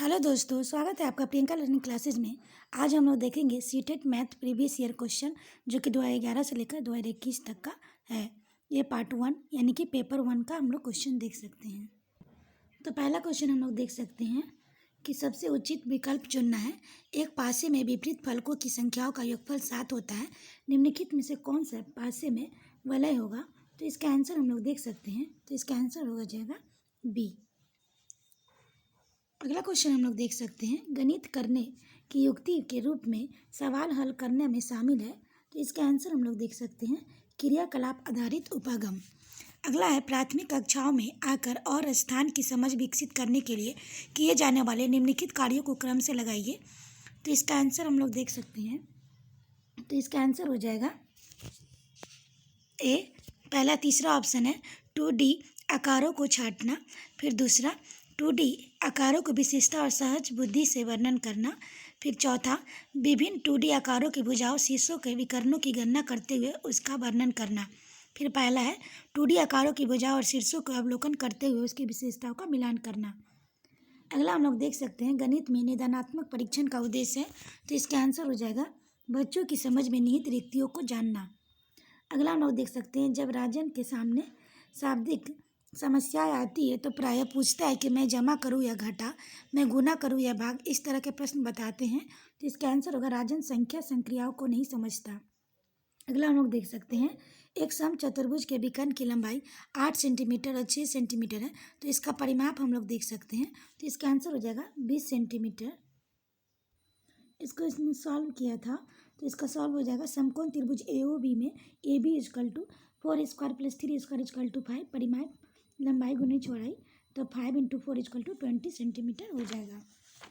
Hello दोस्तों, स्वागत है आपका प्रियंका लर्निंग क्लासेज में। आज हम लोग देखेंगे CTET math previous year question जो कि 2011 से लेकर 2021 तक का है। ये पार्ट 1 यानी कि पेपर 1 का हम लोग क्वेश्चन देख सकते हैं। तो पहला क्वेश्चन हम लोग देख सकते हैं कि सबसे उचित विकल्प चुनना है। एक पासे में विपरीत फलकों की संख्याओं का योगफल 7 होता है। निम्नलिखित में से कौन सा पासे में वलय होगा? तो इसका आंसर हम लोग देख सकते हैं। तो इसका आंसर होगा जाएगा बी। अगला क्वेश्चन हम लोग देख सकते हैं, गणित करने की युक्ति के रूप में सवाल हल करने में शामिल है। तो इसका आंसर हम लोग देख सकते हैं, क्रियाकलाप आधारित उपागम। अगला है, प्राथमिक कक्षाओं में आकर और स्थान की समझ विकसित करने के लिए किए जाने वाले निम्नलिखित कार्यों को क्रम से लगाइए। तो इसका आंसर हम लोग देख सकते हैं। तो इसका आंसर हो जाएगा ए। पहला तीसरा ऑप्शन है 2D आकारों को छांटना। फिर दूसरा 2D आकारों को विशिष्टता और सहज बुद्धि से वर्णन करना। फिर चौथा, विभिन्न 2D आकारों की भुजाओं शीर्षों के विकर्णों की गणना करते हुए उसका वर्णन करना। फिर पहला है 2D आकारों की भुजाओं और शीर्षों को अवलोकन करते हुए उसकी विशेषताओं का मिलान करना। अगला हम लोग देख सकते हैं, गणित में निदानात्मक परीक्षण का उद्देश्य है। तो इसका आंसर हो जाएगा बच्चों की समझ में निहित रिक्तियों को जानना। अगला हम लोग देख सकते हैं, जब राजन के सामने शाब्दिक समस्याएं आती है तो प्रायः पूछता है कि मैं जमा करूं या घटा, मैं गुना करूं या भाग, इस तरह के प्रश्न बताते हैं। तो इसका आंसर होगा राजन संख्या संक्रियाओं को नहीं समझता। अगला हम लोग देख सकते हैं, एक समचतुर्भुज के विकर्ण की लंबाई 8 सेंटीमीटर और 6 सेंटीमीटर है। तो इसका परिमाप हम लोग देख सकते हैं। तो इसका आंसर हो जाएगा 20 सेंटीमीटर। इसको इसने सॉल्व किया था, तो इसका सॉल्व हो जाएगा समकोण त्रिभुज AOB में AB is equal to 4 square plus 3 square is equal to 5, परिमाप लंबाई गुनी चौड़ाई, तो 5 × 4 इजकल टू 20 सेंटीमीटर हो जाएगा।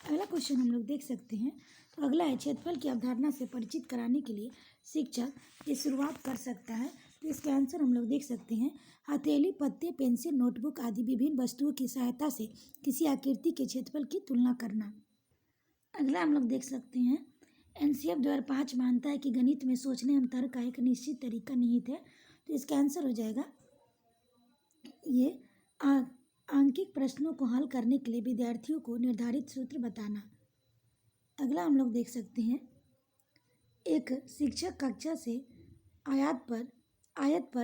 अगला क्वेश्चन हम लोग देख सकते हैं। तो अगला है, क्षेत्रफल की अवधारणा से परिचित कराने के लिए शिक्षक ये शुरुआत कर सकता है। तो इसका आंसर हम लोग देख सकते हैं, हथेली, पत्ते, पेंसिल, नोटबुक आदि विभिन्न वस्तुओं की सहायता से किसी आकृति के क्षेत्रफल की तुलना करना। अगला हम लोग देख सकते हैं, NCF 2005 मानता है कि गणित में सोचने एवं तर्क का एक निश्चित तरीका निहित है। तो इसका आंसर हो जाएगा ये आंकिक प्रश्नों को हल करने के लिए विद्यार्थियों को निर्धारित सूत्र बताना। अगला हम लोग देख सकते हैं, एक शिक्षक कक्षा से आयत पर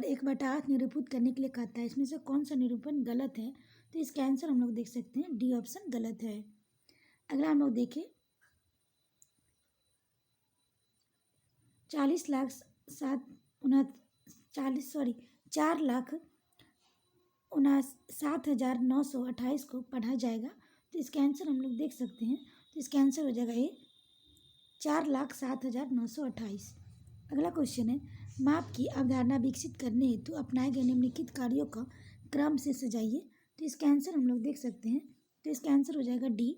1/8 निरूपित करने के लिए कहता है। इसमें से कौन सा निरूपण गलत है? तो इसका आंसर हम लोग देख सकते हैं, डी ऑप्शन गलत है। अगला हम लोग देखें, 4,07,928 को पढ़ा जाएगा। तो इसका आंसर हम लोग देख सकते हैं। तो इसका आंसर हो जाएगा ये 4,07,928। अगला क्वेश्चन है, माप की अवधारणा विकसित करने हेतु अपनाए गए निम्नलिखित कार्यों का क्रम से सजाइए। तो इसका आंसर हम लोग देख सकते हैं। तो इसका आंसर हो जाएगा डी।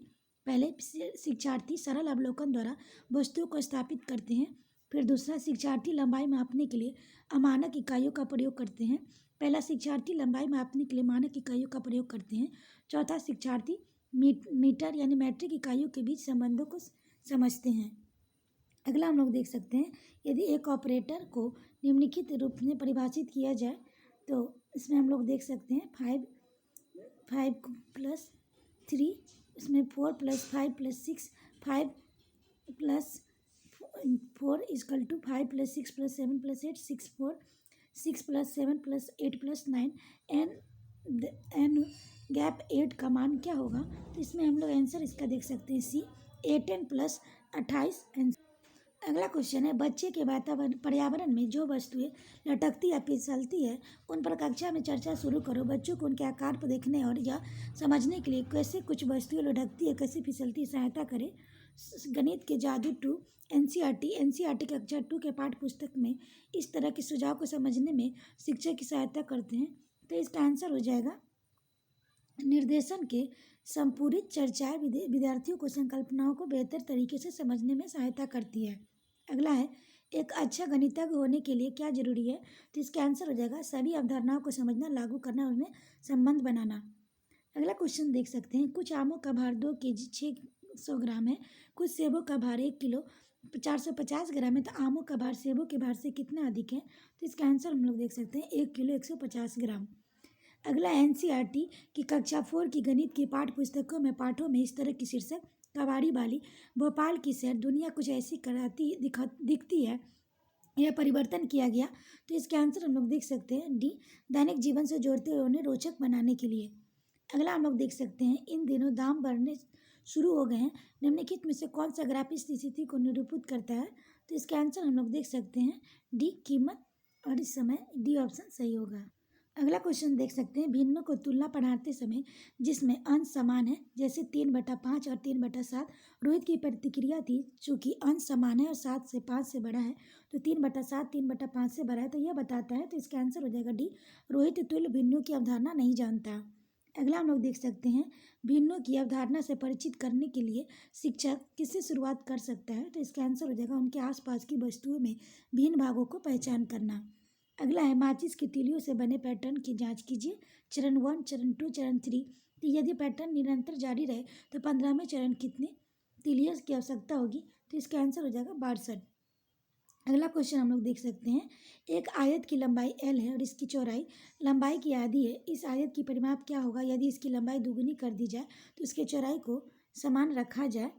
पहले शिक्षार्थी सरल अवलोकन द्वारा वस्तुओं को स्थापित करते हैं। फिर दूसरा, शिक्षार्थी लंबाई मापने के लिए अमानक इकाइयों का प्रयोग करते हैं। पहला, शिक्षार्थी लंबाई मापने के लिए मानक इकाइयों का प्रयोग करते हैं। चौथा, शिक्षार्थी मीटर यानी मैट्रिक इकाइयों के बीच संबंधों को समझते हैं। अगला हम लोग देख सकते हैं, यदि एक ऑपरेटर को निम्नलिखित रूप में परिभाषित किया जाए तो इसमें हम लोग देख सकते हैं 5 + 3, इसमें 4 + 5 + 6, 5 + 4 इजकल टू 5 + 6 + 7 + 8, 6 + 7 + 8 + 9, एन गैप 8 का मान क्या होगा? तो इसमें हम लोग आंसर इसका देख सकते हैं, सी 18 + 28 आंसर। अगला क्वेश्चन है, बच्चे के पर्यावरण में जो वस्तुएं लटकती या फिसलती है उन पर कक्षा में चर्चा शुरू करो। बच्चों को उनके आकार पर देखने और यह समझने के लिए कैसे कुछ वस्तुएं लटकती है, कैसे फिसलती है, सहायता करें। गणित के जादू 2 NCERT के कक्षा 2 के पाठ्य पुस्तक में इस तरह के सुझाव को समझने में शिक्षक की सहायता करते हैं। तो इसका आंसर हो जाएगा, निर्देशन के संपूरित चर्चाएं विद्यार्थियों को संकल्पनाओं को बेहतर तरीके से समझने में सहायता करती है। अगला है, एक अच्छा गणितज्ञ होने के लिए क्या जरूरी है? तो इसका आंसर हो जाएगा, सभी अवधारणाओं को समझना, लागू करना और उनमें संबंध बनाना। अगला क्वेश्चन देख सकते हैं, कुछ आमों का भार 2 kg 600 ग्राम है, कुछ सेबों का भार 1 किलो 450 ग्राम है, तो आमों का भार सेबों के भार से कितना अधिक है? तो इसका आंसर हम लोग देख सकते हैं 1 किलो 150 ग्राम। अगला एनसीईआरटी की कक्षा 4 की गणित की पाठ्य पुस्तकों में पाठों में इस तरह की शीर्षक कबाड़ी बाली, भोपाल की सैर, दुनिया कुछ ऐसी कराती दिखती है, यह परिवर्तन किया गया। तो इसके आंसर हम लोग देख सकते हैं डी, दैनिक जीवन से जोड़ते हुए उन्हें रोचक बनाने के लिए। अगला हम लोग देख सकते हैं इन दिनों दाम बढ़ने शुरू हो गए हैं, निम्नलिखित में से कौन सा ग्राफ इस स्थिति को निरूपित करता है। तो इसका आंसर हम लोग देख सकते हैं डी, कीमत, और इस समय डी ऑप्शन सही होगा। अगला क्वेश्चन देख सकते हैं भिन्नों को तुलना पढ़ाते समय जिसमें अंश समान है, जैसे 3/5 और 3/7। रोहित की प्रतिक्रिया थी चूंकि अंश समान है और 7 से 5 से बड़ा है, तो 3/7 3/5 से बड़ा है, तो यह बताता है। तो इसका आंसर हो जाएगा डी, रोहित तुल्य भिन्नों की अवधारणा नहीं जानता। अगला हम लोग देख सकते हैं भिन्नों की अवधारणा से परिचित करने के लिए शिक्षक किससे शुरुआत कर सकता है। तो इसका आंसर हो जाएगा उनके आसपास की वस्तुओं में भिन्न भागों को पहचान करना। अगला है माचिस की तीलियों से बने पैटर्न की जांच कीजिए, चरण 1, चरण 2, चरण 3। तो यदि पैटर्न निरंतर जारी रहे तो 15वें चरण कितने तीलियों की आवश्यकता होगी। तो इसका आंसर हो जाएगा 62। अगला क्वेश्चन हम लोग देख सकते हैं एक आयत की लंबाई l है और इसकी चौड़ाई लंबाई की आधी है। इस आयत की परिमाप क्या होगा यदि इसकी लंबाई दुगुनी कर दी जाए तो इसके चौड़ाई को समान रखा जाए।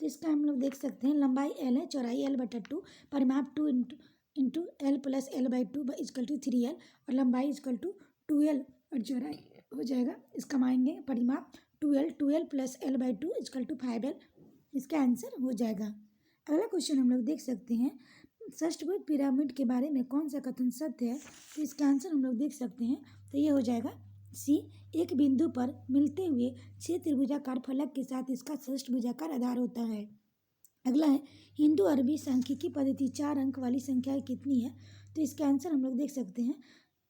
तो इसका हम लोग देख सकते हैं लंबाई l है, चौड़ाई l/2, परिमाप 2 into l plus l/2 is equal to 3l, और लंबाई इजकल टू 2l और चौड़ाई हो जाएगा, इसका मानेंगे परिमाप 2l plus l/2 is equal to 5l। इसका आंसर हो जाएगा। अगला क्वेश्चन हम लोग देख सकते हैं षष्ठभुज पिरामिड के बारे में कौन सा कथन सत्य है। तो इसका आंसर हम लोग देख सकते हैं, तो ये हो जाएगा सी, एक बिंदु पर मिलते हुए 6 त्रिभुजाकार फलक के साथ इसका षष्ठभुजाकार आधार होता है। अगला है हिंदू अरबी सांख्यिकी पद्धति 4 अंक वाली संख्याएं कितनी है। तो इसका आंसर हम लोग देख सकते हैं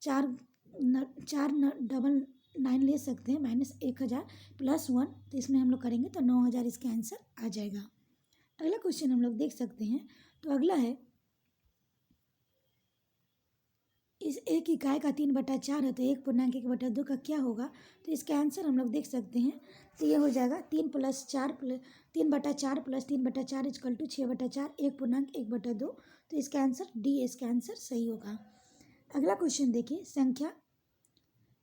4,999 ले सकते हैं, -1000 प्लस 1, तो इसमें हम लोग करेंगे तो 9000 इसका आंसर आ जाएगा। अगला क्वेश्चन हम लोग देख सकते हैं, तो अगला है इस एक इकाई का 3/4 है, तो 1.1/2 का क्या होगा। तो इसका आंसर हम लोग देख सकते हैं, तो ये हो जाएगा 3/4 प्लस 3/4 इजकल टू 6/4 1.1/2। तो इसका आंसर डी, इसका आंसर सही होगा। अगला क्वेश्चन देखिए संख्या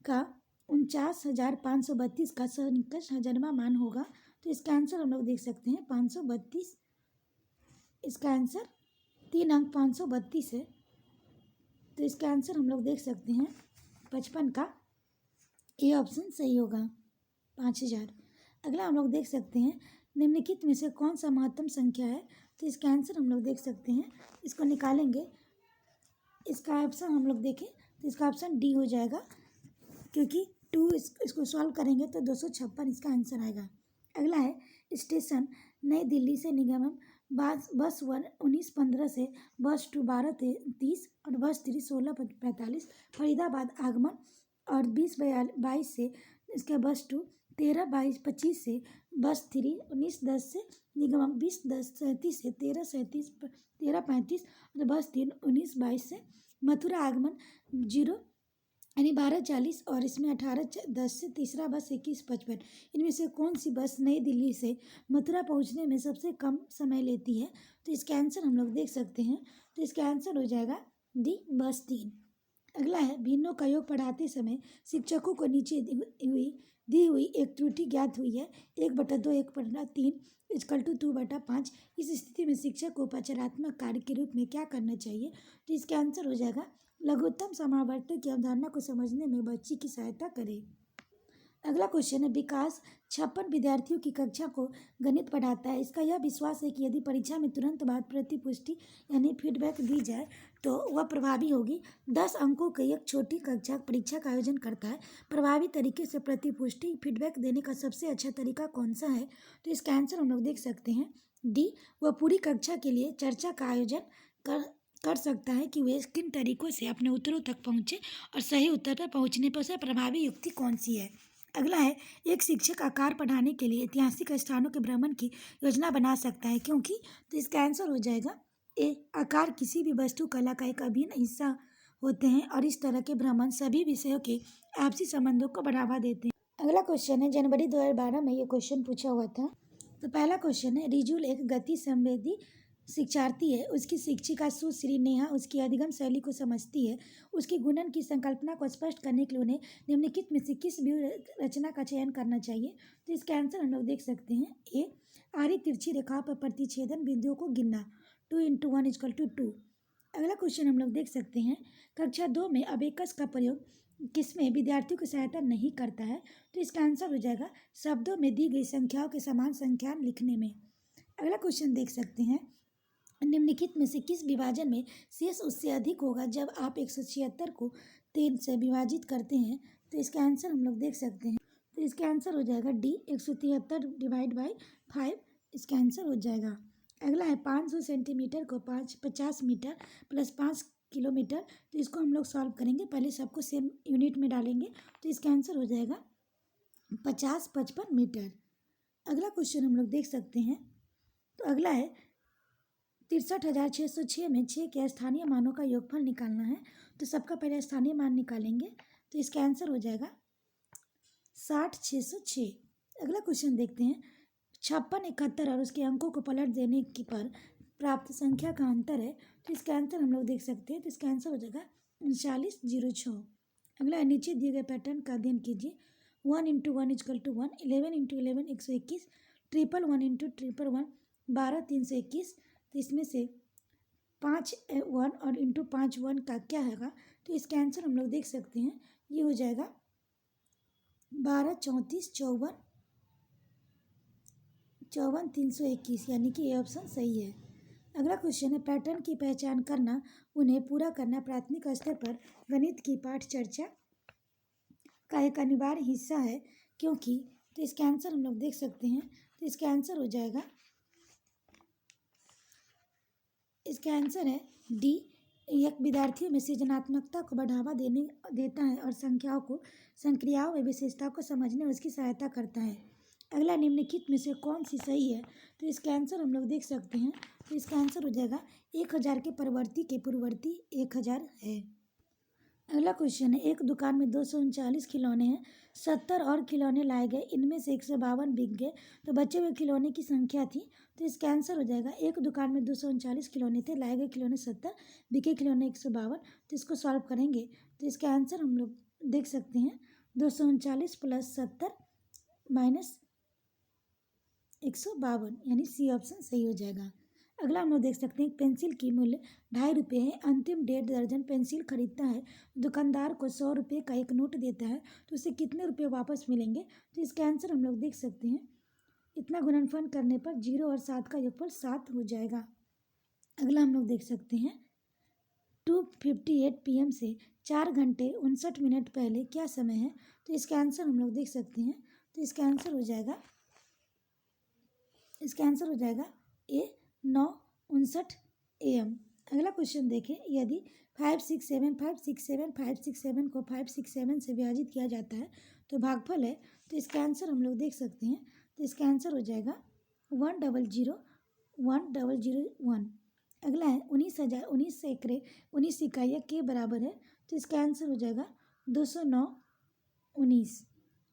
का 49,532 का सनिकष हजारवां मान होगा। तो इसका आंसर हम लोग देख सकते हैं 532, इसका आंसर 3 अंक 532 है, तो इसका आंसर हम लोग देख सकते हैं 55 का ए ऑप्शन सही होगा, 5000। अगला हम लोग देख सकते हैं निम्नलिखित में से कौन सा महत्तम संख्या है। तो इसका आंसर हम लोग देख सकते हैं, इसको निकालेंगे, इसका ऑप्शन हम लोग देखें तो इसका ऑप्शन डी हो जाएगा, क्योंकि 2 इसको सॉल्व करेंगे तो 256 इसका आंसर आएगा। अगला है स्टेशन नई दिल्ली से निगम बस 19:15 से बस 2 12:30 और बस 3 16:45 फरीदाबाद आगमन, और 20:22 से इसके बस 2 13:25 से बस 3 19:10 से निगम 20:37 से 13:35 और बस 3 19:22 से मथुरा आगमन 0 यानी 12:40 और इसमें 18:10 से तीसरा बस 21:55। इनमें से कौन सी बस नई दिल्ली से मथुरा पहुंचने में सबसे कम समय लेती है। तो इसका आंसर हम लोग देख सकते हैं, तो इसका आंसर हो जाएगा डी, बस 3। अगला है भिन्नों का योग पढ़ाते समय शिक्षकों को नीचे दी हुई एक त्रुटि ज्ञात हुई है, 1/2 1/3 इजकल टू 2/5। इस स्थिति में शिक्षक को उपचारात्मक कार्य के रूप में क्या करना चाहिए। तो इसका आंसर हो जाएगा लघुत्तम समावर्तक की अवधारणा को समझने में बच्ची की सहायता करें। अगला क्वेश्चन है विकास 56 विद्यार्थियों की कक्षा को गणित पढ़ाता है। इसका यह विश्वास है कि यदि परीक्षा में तुरंत बाद प्रतिपुष्टि यानी फीडबैक दी जाए तो वह प्रभावी होगी। 10 अंकों की एक छोटी कक्षा परीक्षा का आयोजन करता है। प्रभावी तरीके से प्रतिपुष्टि फीडबैक देने का सबसे अच्छा तरीका कौन सा है। तो इसका आंसर हम लोग देख सकते हैं डी, वह पूरी कक्षा के लिए चर्चा का आयोजन कर सकता है कि वे किन तरीकों से अपने उत्तरों तक पहुँचे और सही उत्तर पर पहुँचने पर उसे प्रभावी युक्ति कौन सी है। अगला है एक शिक्षक आकार पढ़ाने के लिए ऐतिहासिक स्थानों के भ्रमण की योजना बना सकता है, क्योंकि। तो इसका आंसर हो जाएगा ए, आकार किसी भी वस्तु कला का एक अभिन्न हिस्सा होते हैं और इस तरह के भ्रमण सभी विषयों के आपसी संबंधों को बढ़ावा देते हैं। अगला क्वेश्चन है जनवरी 2012 में ये क्वेश्चन पूछा हुआ था। तो पहला क्वेश्चन है रिजुल एक गति संवेदी शिक्षार्थी है, उसकी शिक्षिका सुश्री नेहा उसकी अधिगम शैली को समझती है। उसकी गुणन की संकल्पना को स्पष्ट करने के लिए उन्हें निम्नलिखित में से किस व्यूह रचना का चयन करना चाहिए? तो इसका आंसर हम लोग देख सकते हैं ए, आरी तिरछी रेखा पर प्रतिच्छेदन बिंदुओं को गिनना, 2 × 1 = 2। अगला क्वेश्चन हम लोग देख सकते हैं, कक्षा 2 में अबेकस का प्रयोग किसमें विद्यार्थियों की सहायता नहीं करता है? तो इसका आंसर हो जाएगा शब्दों में दी गई संख्याओं के समान संख्या लिखने में। अगला क्वेश्चन देख सकते हैं, निम्नलिखित में से किस विभाजन में शेष उससे अधिक होगा जब आप 176 को 3 से विभाजित करते हैं? तो इसका आंसर हम लोग देख सकते हैं, तो इसका आंसर हो जाएगा डी, 173 / 5। इसका आंसर हो जाएगा। अगला है 500 सेंटीमीटर को 50 मीटर प्लस 5 किलोमीटर। तो इसको हम लोग सॉल्व करेंगे, पहले सबको सेम यूनिट में डालेंगे। तो इसका आंसर हो जाएगा 50-55 मीटर। अगला क्वेश्चन हम लोग देख सकते हैं, तो अगला है 63,606 में 6 के स्थानीय मानों का योगफल निकालना है। तो सबका पहले स्थानीय मान निकालेंगे, तो इसका आंसर हो जाएगा 60,606। अगला क्वेश्चन देखते हैं, 56, 71 और उसके अंकों को पलट देने की पर प्राप्त संख्या का अंतर है। तो इसका आंसर हम लोग देख सकते हैं, तो इसका आंसर हो जाएगा 3906। अगला नीचे दिए गए पैटर्न का अध्ययन कीजिए। 1 × 1 = 1, 11 × 11 121, 111 × 111 12 321। तो इसमें से 5 1 और इंटू 5 1 का क्या होगा? तो इसका आंसर हम लोग देख सकते हैं, ये हो जाएगा 12 34 54 54 321, यानी कि ये ऑप्शन सही है। अगला क्वेश्चन है, पैटर्न की पहचान करना, उन्हें पूरा करना प्राथमिक स्तर पर गणित की पाठ चर्चा का एक अनिवार्य हिस्सा है, क्योंकि। तो इसका आंसर हम लोग देख सकते हैं, तो इसका आंसर हो जाएगा, इसका आंसर है डी, यह विद्यार्थियों में सृजनात्मकता को बढ़ावा देता है और संक्रियाओं में विशेषता को समझने में उसकी सहायता करता है। अगला, निम्नलिखित में से कौन सी सही है? तो इसका आंसर हम लोग देख सकते हैं, तो इसका आंसर हो जाएगा 1000 के परवर्ती के पूर्ववर्ती 1000 है। अगला क्वेश्चन है, एक दुकान में 239 खिलौने हैं, 70 और खिलौने लाए गए, इनमें से 152 बिक गए, तो बचे हुए खिलौने की संख्या थी। तो इसका आंसर हो जाएगा, एक दुकान में 239 खिलौने थे, लाए गए खिलौने 70, बिके खिलौने 152। तो इसको सॉल्व करेंगे, तो इसका आंसर हम लोग देख सकते हैं 239 + 70 - 152, यानी सी ऑप्शन सही हो जाएगा। अगला हम लोग देख सकते हैं, पेंसिल की मूल्य 2.5 रुपये है, अंतिम 1.5 दर्जन पेंसिल खरीदता है, दुकानदार को 100 रुपये का एक नोट देता है, तो उसे कितने रुपये वापस मिलेंगे? तो इसका आंसर हम लोग देख सकते हैं, इतना गुणनफल करने पर 0 और 7 का योगफल 7 हो जाएगा। अगला हम लोग देख सकते हैं, 2:58 PM से 4 घंटे 59 मिनट पहले क्या समय है? तो इसका आंसर हम लोग देख सकते हैं, तो इसका आंसर हो जाएगा, ए, 9:59 AM। अगला क्वेश्चन देखें, यदि 567 567 567 को 567 से विभाजित किया जाता है तो भागफल है। तो इसका आंसर हम लोग देख सकते हैं, तो इसका आंसर हो जाएगा 1001001। अगला है 19 इकाइयाँ के बराबर है, तो इसका आंसर हो जाएगा 209:19।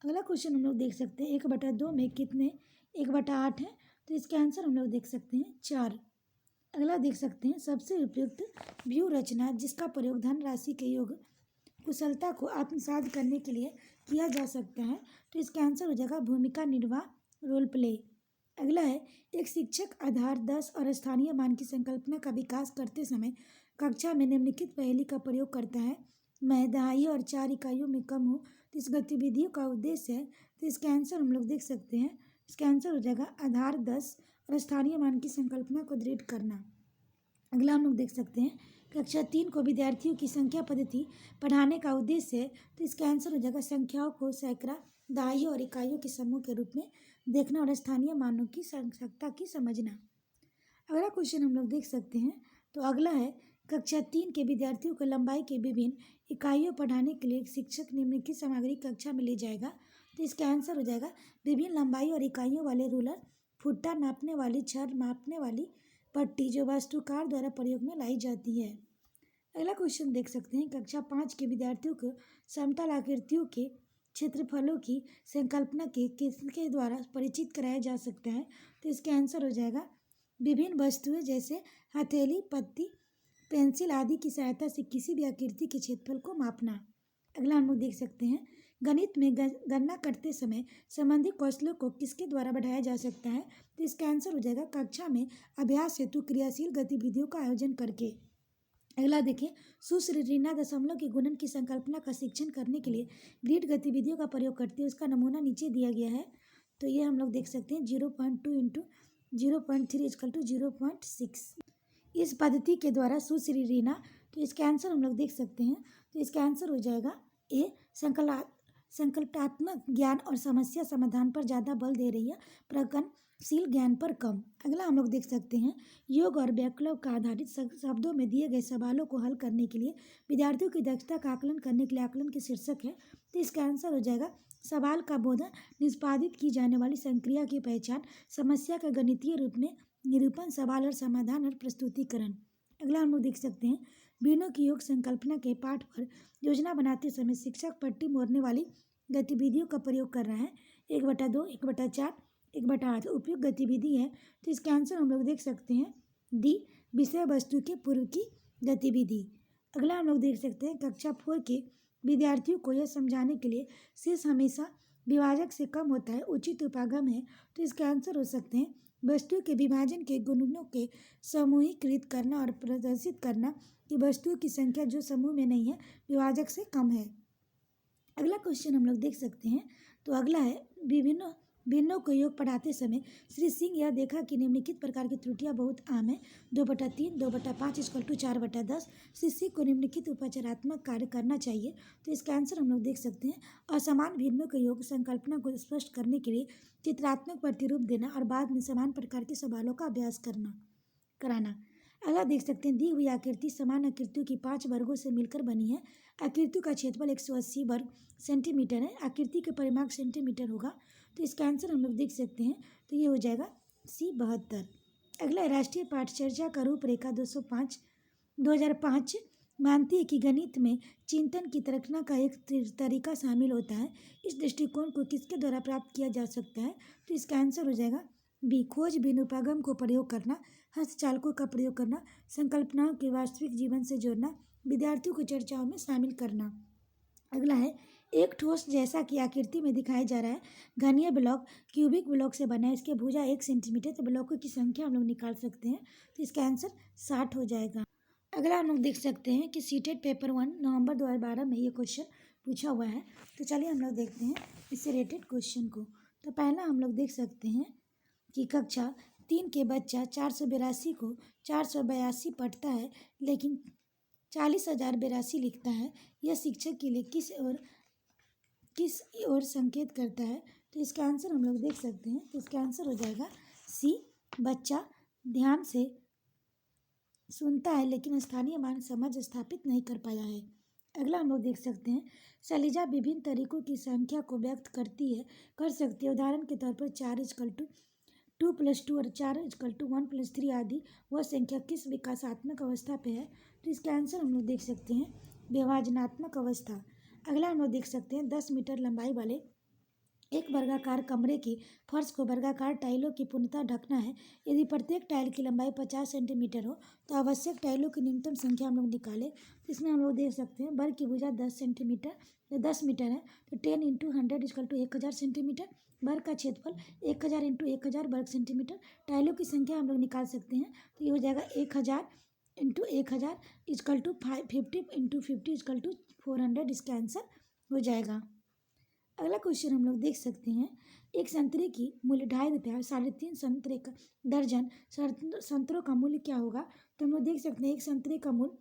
अगला क्वेश्चन हम लोग देख सकते हैं, 1/2 में कितने 1/8 है? तो इसका आंसर हम लोग देख सकते हैं 4। अगला देख सकते हैं, सबसे उपयुक्त व्यूह रचना जिसका प्रयोग धनराशि के योग कुशलता को आत्मसात करने के लिए किया जा सकता है। तो इसका आंसर हो जाएगा भूमिका निर्वाह, रोल प्ले। अगला है, एक शिक्षक आधार 10 और स्थानीय मान की संकल्पना का विकास करते समय कक्षा में निम्नलिखित पहेली का प्रयोग करता है। मैं दहाई और 4 इकाइयों में कम हूँ, तो इस गतिविधियों का उद्देश्य है। तो इसका आंसर हम लोग देख सकते हैं, इसका आंसर हो जाएगा आधार 10 और स्थानीय मान की संकल्पना को दृढ़ करना। अगला हम लोग देख सकते हैं, कक्षा 3 को विद्यार्थियों की संख्या पद्धति पढ़ाने का उद्देश्य है। तो इसका आंसर हो जाएगा संख्याओं को सैकड़ा, दहाइयों और इकाइयों के समूह के रूप में देखना और स्थानीय मानों की संख्या की समझना। अगला क्वेश्चन हम लोग देख सकते हैं, तो अगला है, कक्षा 3 के विद्यार्थियों को लंबाई के विभिन्न इकाइयों पढ़ाने के लिए शिक्षक निम्नलिखित सामग्री कक्षा में ले जाएगा। तो इसका आंसर हो जाएगा विभिन्न लंबाई और इकाइयों वाले रूलर, फुट्टा, नापने वाली छड़, मापने वाली पट्टी जो वास्तुकार द्वारा प्रयोग में लाई जाती है। अगला क्वेश्चन देख सकते हैं, कक्षा 5 के विद्यार्थियों को समतल आकृतियों के क्षेत्रफलों की संकल्पना के किसके द्वारा परिचित कराया जा सकता है? तो इसका आंसर हो जाएगा विभिन्न वस्तुएं जैसे हथेली, पत्ती, पेंसिल आदि की सहायता से किसी भी आकृति के क्षेत्रफल को मापना। अगला हम लोग देख सकते हैं, गणित में गणना करते समय संबंधित कौशलों को किसके द्वारा बढ़ाया जा सकता है? तो इसका आंसर हो जाएगा कक्षा में अभ्यास हेतु क्रियाशील गतिविधियों का आयोजन करके। अगला देखें, सुश्री रीना दशमलव के गुणन की संकल्पना का शिक्षण करने के लिए ग्रिड गतिविधियों का प्रयोग करती है। उसका नमूना नीचे दिया गया है, तो ये हम लोग देख सकते हैं 0.2 इंटू 0.3 इजकल टू 0.6। इस पद्धति के द्वारा सुश्री रीना, तो इसका आंसर हम लोग देख सकते हैं, तो इसका आंसर हो जाएगा ए, संकल्पात्मक ज्ञान और समस्या समाधान पर ज़्यादा बल दे रही है, प्रगनशील ज्ञान पर कम। अगला हम लोग देख सकते हैं, योग और व्याकरण का आधारित शब्दों में दिए गए सवालों को हल करने के लिए विद्यार्थियों की दक्षता का आकलन करने के लिए आकलन की शीर्षक है। तो इसका आंसर हो जाएगा सवाल का बोधन, निष्पादित की जाने वाली संक्रिया की पहचान, समस्या का गणितीय रूप में निरूपण, सवाल और समाधान और प्रस्तुतिकरण। अगला हम लोग देख सकते हैं, भिन्नों की योग संकल्पना के पाठ पर योजना बनाते समय शिक्षक पट्टी मोड़ने वाली गतिविधियों का प्रयोग कर रहा है। 1/2, 1/4, 1/8 उपयुक्त गतिविधि है, तो इसका आंसर हम लोग देख सकते हैं डी, विषय वस्तु के पूर्व की गतिविधि। अगला हम लोग देख सकते हैं, कक्षा 4 के विद्यार्थियों को यह समझाने के लिए शेष हमेशा विभाजक से कम होता है, उचित उपागम है, तो इसका आंसर हो सकते हैं वस्तु के विभाजन के गुणों के समूहीकृत करना और प्रदर्शित करना कि वस्तुओं की संख्या जो समूह में नहीं है विभाजक से कम है। अगला क्वेश्चन हम लोग देख सकते हैं, तो अगला है, भिन्नों को योग पढ़ाते समय श्री सिंह यह देखा कि निम्नलिखित प्रकार की त्रुटियां बहुत आम है। 2/3, 2/5 इक्वल टू 4/10। श्री सिंह को निम्नलिखित उपचारात्मक कार्य करना चाहिए, तो इसका आंसर हम लोग देख सकते हैं असमान भिन्नों के योग संकल्पना को स्पष्ट करने के लिए चित्रात्मक प्रतिरूप देना और बाद में समान प्रकार के सवालों का अभ्यास कराना। अगला देख सकते हैं, दी हुई आकृति समान आकृतियों की 5 वर्गों से मिलकर बनी है। आकृति का क्षेत्रफल 180 वर्ग सेंटीमीटर है। आकृति के परिमाप सेंटीमीटर होगा, तो इसका आंसर हम लोग देख सकते हैं, तो ये हो जाएगा C 72। अगला राष्ट्रीय पाठचर्या का रूपरेखा 2005 मानती है कि गणित में चिंतन की तरकना का एक तरीका शामिल होता है। इस दृष्टिकोण को किसके द्वारा प्राप्त किया जा सकता है? तो इसका आंसर हो जाएगा बी, खोज बिन उपागम को प्रयोग करना, हस्तचालकों का प्रयोग करना, संकल्पनाओं के वास्तविक जीवन से जोड़ना, विद्यार्थियों को चर्चाओं में शामिल करना। अगला है, एक ठोस जैसा कि आकृति में दिखाया जा रहा है घनीय ब्लॉक क्यूबिक ब्लॉक से बना है, इसके भुजा 1 सेंटीमीटर, तो ब्लॉकों की संख्या हम लोग निकाल सकते हैं, तो इसका आंसर 60 हो जाएगा। अगला हम लोग देख सकते हैं कि सीटेट पेपर 1 नवंबर 2012 में ये क्वेश्चन पूछा हुआ है, तो चलिए हम लोग देखते हैं इससे रिलेटेड क्वेश्चन को। तो पहला हम लोग देख सकते हैं कि कक्षा 3 के बच्चा 482 को 482 पढ़ता है लेकिन 40,082 लिखता है, यह शिक्षक के लिए किस ओर संकेत करता है? तो इसका आंसर हम लोग देख सकते हैं, तो इसका आंसर हो जाएगा सी, बच्चा ध्यान से सुनता है लेकिन स्थानीय मान समझ स्थापित नहीं कर पाया है। अगला हम लोग देख सकते हैं, शैलजा विभिन्न तरीकों की संख्या को व्यक्त कर सकती है। उदाहरण के तौर पर 4 इक्वल टू 2 + 2 और 4 इक्वल टू 1 + 3 आदि वह संख्या किस विकासात्मक अवस्था पे है? तो इसका आंसर हम लोग देख सकते हैं विभाजनात्मक अवस्था। अगला हम लोग देख सकते हैं 10 मीटर लंबाई वाले एक वर्गाकार कमरे की फर्श को वर्गाकार टाइलों की पूर्णतः ढकना है। यदि प्रत्येक टाइल की लंबाई 50 सेंटीमीटर हो तो आवश्यक टाइलों की न्यूनतम संख्या हम लोग निकालें। तो इसमें हम लोग देख सकते हैं वर्ग की भुजा 10 सेंटीमीटर या 10 मीटर है, तो 10 × 100 इक्वल टू 1000 सेंटीमीटर। वर्ग का क्षेत्रफल 1000 × 1000 वर्ग सेंटीमीटर। टाइलों की संख्या हम लोग निकाल सकते हैं, तो ये हो जाएगा 1000 × 1000 इक्वल टू 50 × 50 इक्वल टू 400। इसका आंसर हो जाएगा। अगला क्वेश्चन हम लोग देख सकते हैं, एक संतरे की मूल्य 2.5 रुपया, 3.5 संतरे का दर्जन संतरों का मूल्य क्या होगा? तो हम लोग देख सकते हैं एक संतरे का मूल्य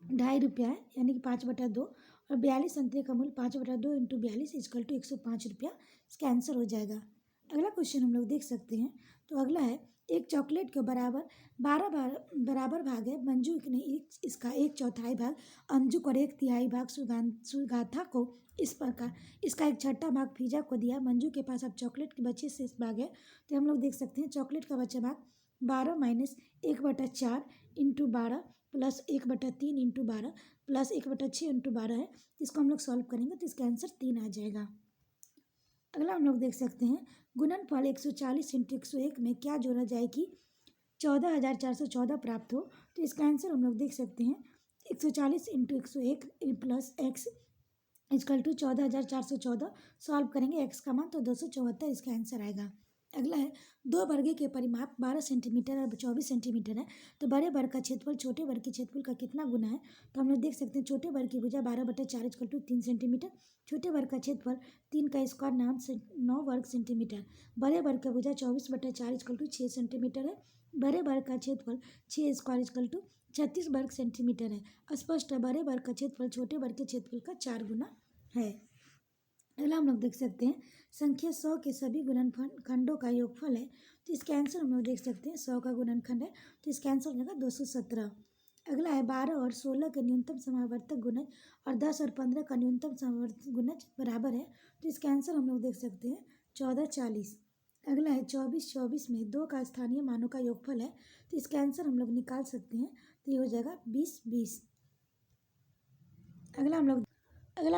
2.5 रुपया है, यानी कि 5/2, और 42 संतरे का मूल्य 5/2 × 42 इक्वल टू 105 रुपया। इसका आंसर हो जाएगा। अगला क्वेश्चन हम लोग देख सकते हैं, तो अगला है, एक चॉकलेट के बराबर 12 बराबर भाग है। मंजू ने इसका 1/4 भाग अंजू और 1/3 भाग सुगाथा को इस प्रकार इसका 1/6 भाग फीजा को दिया। मंजू के पास अब चॉकलेट के बचे शेष भाग है, तो हम लोग देख सकते हैं चॉकलेट का बचा भाग 12 - 1/4 × 12 + 1/3 × 12 + 1/6 × 12 है। इसको हम लोग सॉल्व करेंगे तो इसका आंसर 3 आ जाएगा। अगला हम लोग देख सकते हैं, गुणनफल 140 × 101 में क्या जोड़ा जाए कि 14,414 प्राप्त हो तो इसका आंसर हम लोग देख सकते हैं 140 into 101 plus x equal to 14,414। Solve करेंगे एक्स का मान तो 274 इसका आंसर आएगा। अगला है दो वर्गे के परिमाप 12 सेंटीमीटर और 24 सेंटीमीटर है तो बड़े वर्ग का क्षेत्रफल छोटे वर्ग के क्षेत्रफल का कितना गुना है। तो हम लोग देख सकते हैं छोटे वर्ग की भुजा 12/4 इक्वल टू 3 सेंटीमीटर, छोटे वर्ग का क्षेत्रफल 3 का स्क्वायर 9 वर्ग सेंटीमीटर, बड़े वर्ग का भुजा 24/4 इक्वल टू 6 सेंटीमीटर है, बड़े वर्ग का क्षेत्रफल 6 स्क्वायर इक्वल टू 36 वर्ग सेंटीमीटर है। स्पष्ट है बड़े वर्ग का क्षेत्रफल छोटे वर्ग के क्षेत्रफल का 4 गुना है। अगला हम लोग देख सकते हैं संख्या 100 के सभी गुणनखंडों का योगफल है तो इसका आंसर हम लोग देख सकते हैं 100 का गुणनखंड है तो इसका आंसर हो जाएगा 217। अगला है 12 और 16 का न्यूनतम समावर्तक गुणज और 10 और 15 का न्यूनतम समावर्तक गुणज बराबर है तो इसका आंसर हम लोग देख सकते हैं 1440। अगला है 24 में 2 का स्थानीय मानों का योगफल है तो इसका आंसर हम लोग निकाल सकते हैं तो ये हो जाएगा 20। अगला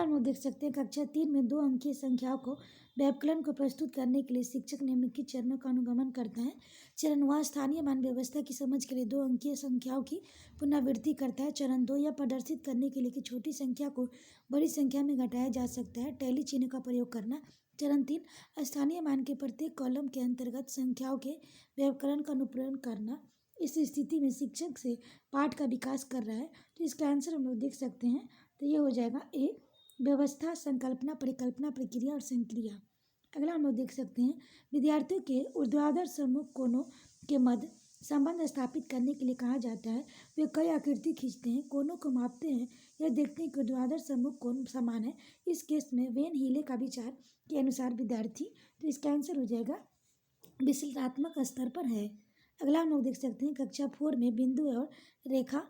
हम लोग देख सकते हैं कक्षा 3 में 2 अंकीय संख्याओं को व्यवकलन को प्रस्तुत करने के लिए शिक्षक निम्नलिखित चरणों का अनुगमन करता है। चरण 1 स्थानीय मान व्यवस्था की समझ के लिए 2 अंकीय संख्याओं की पुनरावृत्ति करता है। चरण 2 यह प्रदर्शित करने के लिए कि छोटी संख्या को बड़ी संख्या में घटाया जा सकता है, टैली चिन्ह का प्रयोग करना। चरण 3 स्थानीय मान के प्रत्येक कॉलम के अंतर्गत संख्याओं के व्यवकलन का अनुप्रयोग करना। इस स्थिति में शिक्षक से पाठ का विकास कर रहा है तो इसका आंसर हम लोग देख सकते हैं तो ये हो जाएगा ए व्यवस्था, संकल्पना, परिकल्पना, प्रक्रिया और संक्रिया। अगला हम लोग देख सकते हैं विद्यार्थियों के ऊर्ध्वाधर सम्मुख कोणों के मध्य संबंध स्थापित करने के लिए कहा जाता है। वे कई आकृति खींचते हैं, कोणों को मापते हैं, यह देखते हैं कि ऊर्ध्वाधर सम्मुख कोण समान है। इस केस में वेन हीले का विचार के अनुसार विद्यार्थी तो इसका आंसर हो जाएगा विश्लेषणात्मक स्तर पर है। अगला हम लोग देख सकते हैं कक्षा 4 में बिंदु और रेखा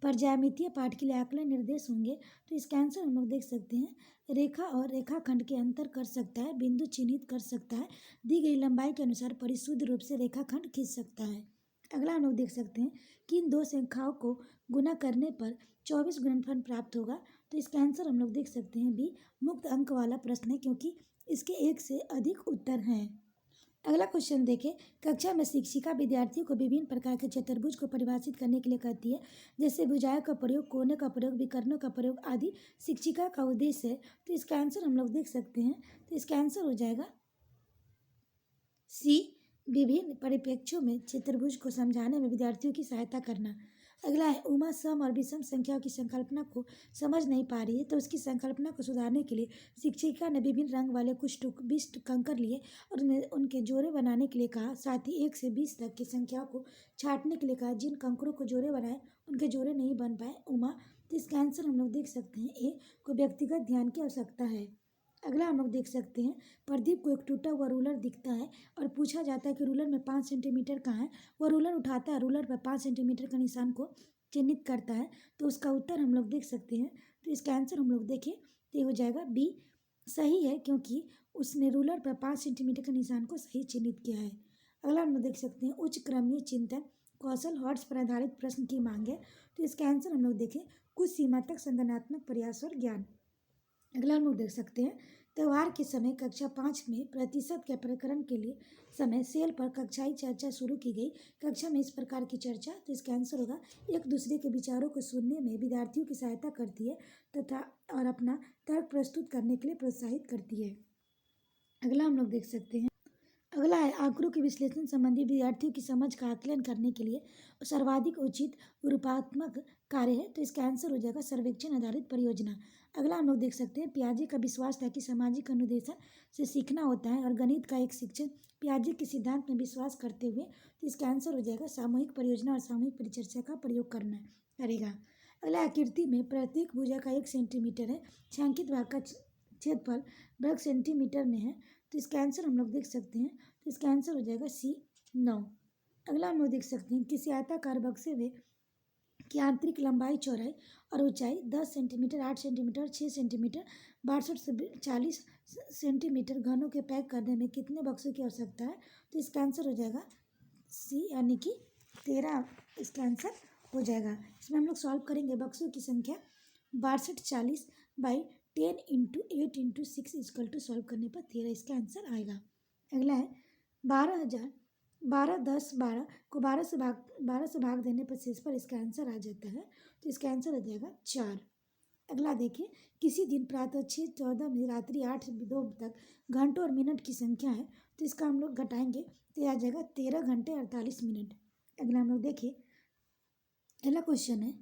पर ज्यामितीय पाठ के लिए आकलन निर्देश होंगे तो इसका आंसर हम लोग देख सकते हैं रेखा और रेखाखंड के अंतर कर सकता है, बिंदु चिन्हित कर सकता है, दी गई लंबाई के अनुसार परिशुद्ध रूप से रेखाखंड खींच सकता है। अगला हम लोग देख सकते हैं कि इन दो संख्याओं को गुना करने पर 24 गुणनफल प्राप्त होगा तो इसका आंसर हम लोग देख सकते हैं बी मुक्त अंक वाला प्रश्न है क्योंकि इसके एक से अधिक उत्तर हैं। अगला क्वेश्चन देखें कक्षा में शिक्षिका विद्यार्थियों को विभिन्न प्रकार के चतुर्भुज को परिभाषित करने के लिए कहती है जैसे भुजाओं का प्रयोग, कोने का प्रयोग, विकर्णों का प्रयोग आदि शिक्षिका का उद्देश्य है तो इसका आंसर हम लोग देख सकते हैं तो इसका आंसर हो जाएगा सी विभिन्न परिप्रेक्ष्यों में चतुर्भुज को समझाने में विद्यार्थियों की सहायता करना। अगला है उमा सम और विषम संख्याओं की संकल्पना को समझ नहीं पा रही है तो उसकी संकल्पना को सुधारने के लिए शिक्षिका ने विभिन्न रंग वाले कुछ 20 कंकर लिए और उनके जोड़े बनाने के लिए कहा। साथ ही 1 से 20 तक की संख्याओं को छांटने के लिए कहा। जिन कंकरों को जोड़े बनाए उनके जोड़े नहीं बन पाए उमा तो इसका आंसर हम लोग देख सकते हैं ए को व्यक्तिगत ध्यान की आवश्यकता है। अगला हम लोग देख सकते हैं प्रदीप को एक टूटा हुआ रूलर दिखता है और पूछा जाता है कि रूलर में 5 सेंटीमीटर कहाँ है। वह रूलर उठाता है, रूलर पर 5 सेंटीमीटर का निशान को चिन्हित करता है तो उसका उत्तर हम लोग देख सकते हैं तो इसका आंसर हम लोग देखें तो ये हो जाएगा बी सही है क्योंकि उसने रूलर पर 5 सेंटीमीटर के निशान को सही चिन्हित किया है। अगला हम लोग देख सकते हैं उच्च क्रमीय चिंतन कौशल हॉट्स पर आधारित प्रश्न की मांग है तो इसका आंसर हम लोग देखें कुछ सीमा तक संज्ञानात्मक प्रयास और ज्ञान। अगला हम लोग देख सकते हैं त्यौहार के समय कक्षा 5 में प्रतिशत के प्रकरण के लिए समय सेल पर कक्षाई चर्चा शुरू की गई। कक्षा में इस प्रकार की चर्चा तो इसका आंसर होगा एक दूसरे के विचारों को सुनने में विद्यार्थियों की सहायता करती है तथा और अपना तर्क प्रस्तुत करने के लिए प्रोत्साहित करती है। अगला हम लोग देख सकते हैं अगला है आंकड़ों के विश्लेषण संबंधी विद्यार्थियों की समझ का आकलन करने के लिए सर्वाधिक उचित रूपात्मक कार्य है तो इसका आंसर हो जाएगा सर्वेक्षण आधारित परियोजना। अगला हम लोग देख सकते हैं पियाजे का विश्वास था कि सामाजिक अनुदेशन से सीखना होता है और गणित का एक शिक्षक पियाजे के सिद्धांत में विश्वास करते हुए तो इसका आंसर हो जाएगा सामूहिक परियोजना और सामूहिक परिचर्चा का प्रयोग करेगा। अगला आकृति में प्रत्येक भुजा का 1 सेंटीमीटर है, छांकित भाग का क्षेत्रफल वर्ग सेंटीमीटर में है तो इसका आंसर हम लोग देख सकते हैं तो इसका आंसर हो जाएगा सी 9। अगला हम लोग देख सकते हैं किसी आयताकार बक्से में की आंतरिक लंबाई, चौड़ाई और ऊंचाई 10 सेंटीमीटर, 8 सेंटीमीटर, 6 सेंटीमीटर, 62 से 40 सेंटीमीटर घनों के पैक करने में कितने बक्सों की आवश्यकता है तो इसका आंसर हो जाएगा सी यानी कि 13 इसका आंसर हो जाएगा। इसमें हम लोग सॉल्व करेंगे बक्सों की संख्या 6240 by 10 into 8 into 6 equal to solve करने पर 13 इसका आंसर आएगा। अगला है 12,000 12 10 12 को 12 से भाग देने पर शेषफल इसका आंसर आ जाता है, तो इसका आंसर आ जाएगा 4। अगला देखिए, किसी दिन प्रातः 6:14 में रात्रि 8:02 तक घंटों और मिनट की संख्या है, तो इसका हम लोग घटाएंगे तो यह आ जाएगा 13 घंटे 48 मिनट। अगला हम लोग देखिए, अगला क्वेश्चन है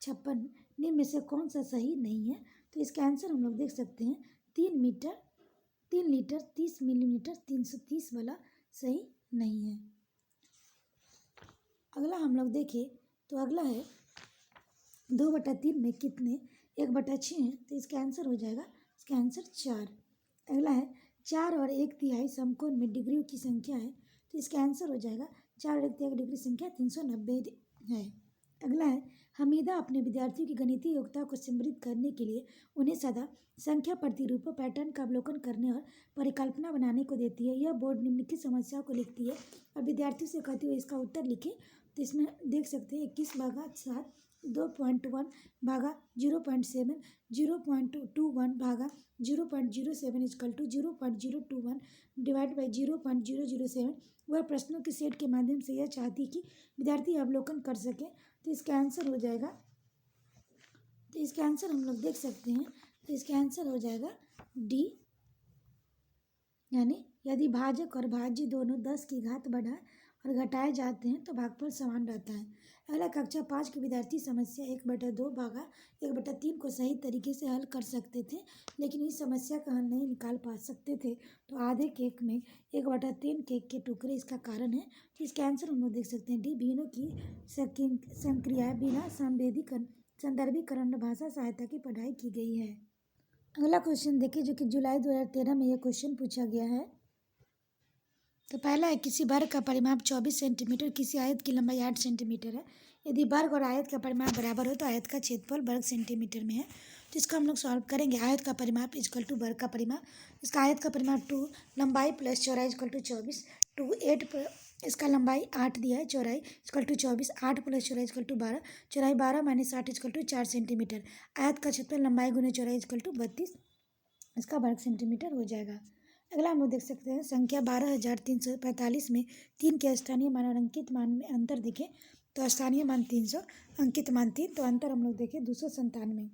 56, निम्न में से कौन सा सही नहीं है, तो इसका आंसर हम लोग देख सकते हैं 3 लीटर 30 मिलीमीटर 330 वाला सही नहीं है। अगला हम लोग देखें तो अगला है 2/3 में कितने 1/6 है, तो इसका आंसर हो जाएगा, इसका आंसर 4। अगला है 4 और 1/3 समकोण में डिग्रियों की संख्या है, तो इसका आंसर हो जाएगा 4 और 1/3 डिग्री संख्या 390 है। अगला है हमीदा अपने विद्यार्थियों की गणितीय योग्यता को समृद्ध करने के लिए उन्हें सदा संख्या प्रतिरूपों पैटर्न का अवलोकन करने और परिकल्पना बनाने को देती है। यह बोर्ड निम्नलिखित समस्याओं को लिखती है और विद्यार्थियों से कहती हुई इसका उत्तर लिखे। तो इसमें देख सकते हैं 21/7 2.1 भागा 0.7 0.21 भागा 0.07 इक्वल टू 0.021 डिवाइड बाई 0.007। वह प्रश्नों के सेट के माध्यम से यह चाहती कि विद्यार्थी अवलोकन कर सके, तो इसका आंसर हो जाएगा, तो इसका आंसर हम लोग देख सकते हैं, तो इसका आंसर हो जाएगा डी, यानी यदि भाजक और भाज्य दोनों 10 की घात बढ़ाए और घटाए जाते हैं तो भागफल समान रहता है। अगला कक्षा 5 के विद्यार्थी समस्या 1/2 भागा 1/3 को सही तरीके से हल कर सकते थे, लेकिन इस समस्या का हल नहीं निकाल पा सकते थे, तो आधे केक में 1/3 केक के टुकड़े इसका कारण है। तो इसका आंसर हम लोग देख सकते हैं डी, भीनों की संक्रियाएं बिना संदर्भीकरण भाषा सहायता की पढ़ाई की गई है। अगला क्वेश्चन देखिए, जो कि जुलाई 2013 में यह क्वेश्चन पूछा गया है। तो पहला है किसी वर्ग का परिमाप 24 सेंटीमीटर, किसी आयत की लंबाई 8 सेंटीमीटर है। यदि वर्ग और आयत का परिमाप बराबर हो तो आयत का क्षेत्रफल वर्ग सेंटीमीटर में है। तो इसका हम लोग सॉल्व करेंगे। आयत का परिमाप इक्वल टू वर्ग का परिमाप। इसका आयत का परिमाप 2 लंबाई प्लस चौड़ाई इक्वल टू 24 2 8 इसका लंबाई 8 दिया है, चौड़ाई इक्वल टू 24 8 प्लस चौड़ाई इक्वल टू 12 चौड़ाई 12 माइनस 8 इक्वल टू 4 सेंटीमीटर। आयत का क्षेत्रफल लंबाई गुने चौड़ाई इक्वल टू 32 इसका वर्ग सेंटीमीटर हो जाएगा। अगला हम लोग देख सकते हैं संख्या 12,345 में 3 के स्थानीय मान और अंकित मान में अंतर दिखे, तो स्थानीय मान 300 अंकित मान 3, तो अंतर हम लोग देखें 297।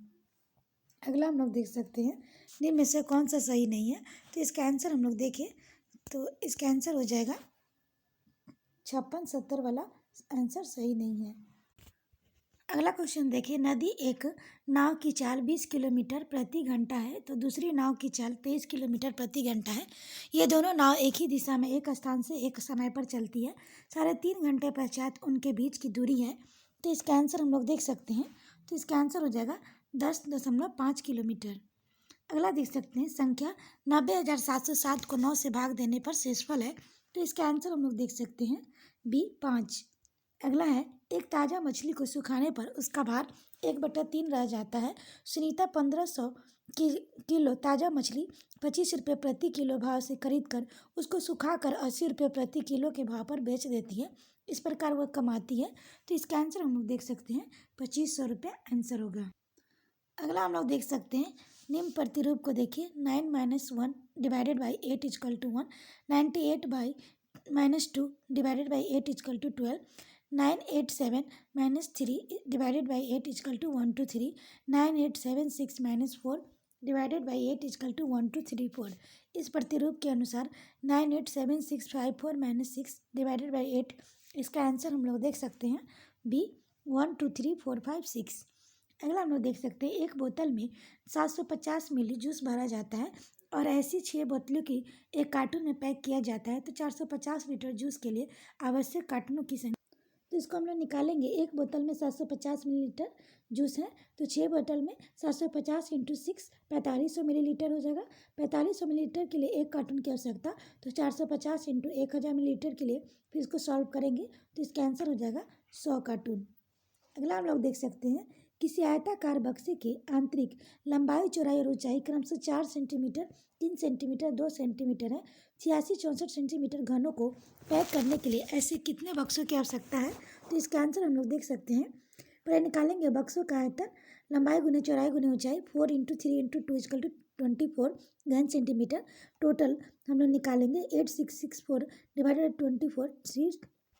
अगला हम लोग देख सकते हैं निम्न में से कौन सा सही नहीं है, तो इसका आंसर हम लोग देखें तो इसका आंसर हो जाएगा 56 70 वाला आंसर सही नहीं है। अगला क्वेश्चन देखिए, नदी एक नाव की चाल 20 किलोमीटर प्रति घंटा है, तो दूसरी नाव की चाल 23 किलोमीटर प्रति घंटा है। ये दोनों नाव एक ही दिशा में एक स्थान से एक समय पर चलती है। 3.5 घंटे पश्चात उनके बीच की दूरी है, तो इसका आंसर हम लोग देख सकते हैं, तो इसका आंसर हो जाएगा 10.5 किलोमीटर। अगला देख सकते हैं संख्या 90,707 को 9 से भाग देने पर शेषफल है, तो इसका आंसर हम लोग देख सकते हैं बी 5। अगला है एक ताज़ा मछली को सुखाने पर उसका भार 1/3 रह जाता है। सुनीता 1500 किलो ताज़ा मछली 25 रुपये प्रति किलो भाव से खरीद कर उसको सुखाकर 80 रुपये प्रति किलो के भाव पर बेच देती है। इस प्रकार वह कमाती है, तो इसका आंसर हम लोग देख सकते हैं 2500 रुपये आंसर होगा। अगला हम लोग देख सकते हैं निम्न प्रतिरूप को देखिए, 9 - 1 divided by 8 equal to 1 98 by -2 divided by 8 equal to 12 987 - 3 divided by 8 equal to 123 9876 - 4 divided by 8 equal to 1234। इस प्रतिरूप के अनुसार 987654 - 6 डिवाइडेड बाई 8, इसका आंसर हम लोग देख सकते हैं बी 1 2 3 4 5 6। अगला हम लोग देख सकते हैं एक बोतल में 750 मिली जूस भरा जाता है और ऐसी 6 बोतलों की एक कार्टून में पैक किया जाता है, तो 450 लीटर जूस के लिए आवश्यक कार्टूनों की संख्या, तो इसको हम लोग निकालेंगे। एक बोतल में 750 मिलीलीटर जूस है, तो 6 बोतल में 750 × 6 4500 मिलीलीटर हो जाएगा। 4500 मिलीलीटर के लिए एक कार्टून की आवश्यकता, तो 450 × 1000 मिलीलीटर के लिए फिर इसको सॉल्व करेंगे, तो इसका आंसर हो जाएगा 100 कार्टून। अगला हम लोग देख सकते हैं किसी आयताकार बक्से के आंतरिक लंबाई चौड़ाई और ऊंचाई क्रमशः 4 सेंटीमीटर 3 सेंटीमीटर 2 सेंटीमीटर है। 86-64 सेंटीमीटर घनों को पैक करने के लिए ऐसे कितने बक्सों की आवश्यकता है, तो इसका आंसर हम लोग देख सकते हैं। पहले निकालेंगे बक्सों का आयतन, लंबाई गुने चौड़ाई गुने ऊंचाई 4 × 3 × 2 = 24 घन सेंटीमीटर। टोटल हम लोग निकालेंगे 8664 डिवाइडेड 24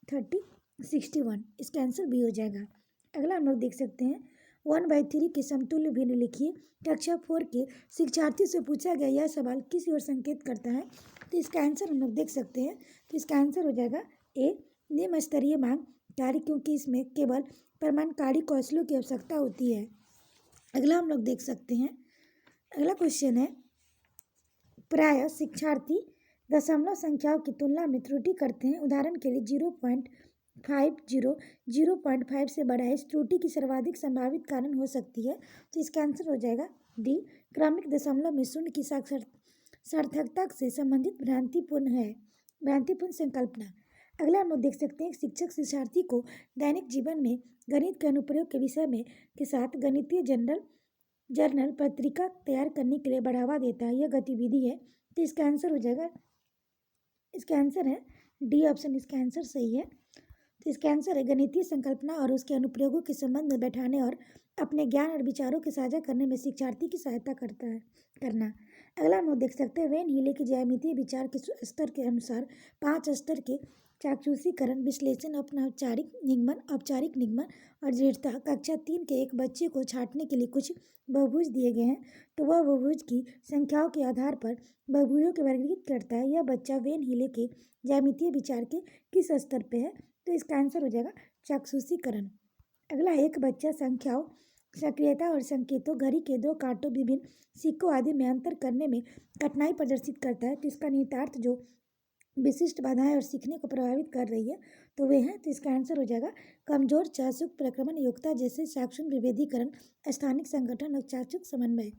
330 61। इसका आंसर बी हो जाएगा। अगला हम लोग देख सकते हैं 1/3 के समतुल्य भिन्न लिखिए। कक्षा 4 के शिक्षार्थी से पूछा गया यह सवाल किस ओर संकेत करता है? तो इसका आंसर हम लोग देख सकते हैं। तो इसका आंसर हो जाएगा ए, निम्न स्तरीय मांग कार्य, क्योंकि इसमें केवल प्रमाणकारी कौशलों की आवश्यकता होती है। अगला हम लोग देख सकते हैं, अगला क्वेश्चन है प्रायः शिक्षार्थी दशमलव संख्याओं की तुलना में त्रुटि करते हैं। उदाहरण के लिए 0.50 0.5 से बड़ा है। इस त्रुटि की सर्वाधिक संभावित कारण हो सकती है। तो इसका आंसर हो जाएगा डी, क्रमिक दशमलव में शून्य की सार्थकता से संबंधित भ्रांतिपूर्ण संकल्पना। अगला हम लोग देख सकते हैं शिक्षक शिक्षार्थी को दैनिक जीवन में गणित के अनुप्रयोग के विषय में के साथ गणितीय जर्नल पत्रिका तैयार करने के लिए बढ़ावा देता है। यह गतिविधि है। तो इसका आंसर हो जाएगा, इसका आंसर है डी ऑप्शन, इसका आंसर सही है। तो इसका आंसर है गणितीय संकल्पना और उसके अनुप्रयोगों के संबंध में बैठाने और अपने ज्ञान और विचारों के साझा करने में शिक्षार्थी की सहायता करना। अगला हम लोग देख सकते हैं वेन हीले के ज्यामितीय विचार के स्तर के अनुसार 5 स्तर के चाक्षुषीकरण, विश्लेषण, औपचारिक निगमन और दृढ़ता। कक्षा 3 के एक बच्चे को छांटने के लिए कुछ बहुभुज दिए गए हैं, तो वह बहुभुज की संख्याओं के आधार पर बहुभुजों को वर्गीकृत करता है। यह बच्चा वेन हीले के ज्यामितीय विचार के किस स्तर पे है? तो इसका आंसर हो जाएगा चाक्षुषीकरण। अगला एक बच्चा संख्याओं, सक्रियता और संकेतों, घड़ी के 2 कांटों, विभिन्न सिक्कों आदि में अंतर करने में कठिनाई प्रदर्शित करता है। तो इसका निहितार्थ जो विशिष्ट बाधाएं और सीखने को प्रभावित कर रही है तो वे हैं। तो इसका आंसर हो जाएगा कमजोर चाक्षुष प्रक्रमण योग्यता, जैसे चाक्षुष विभेदीकरण, स्थानिक संगठन और चाक्षुष समन्वय।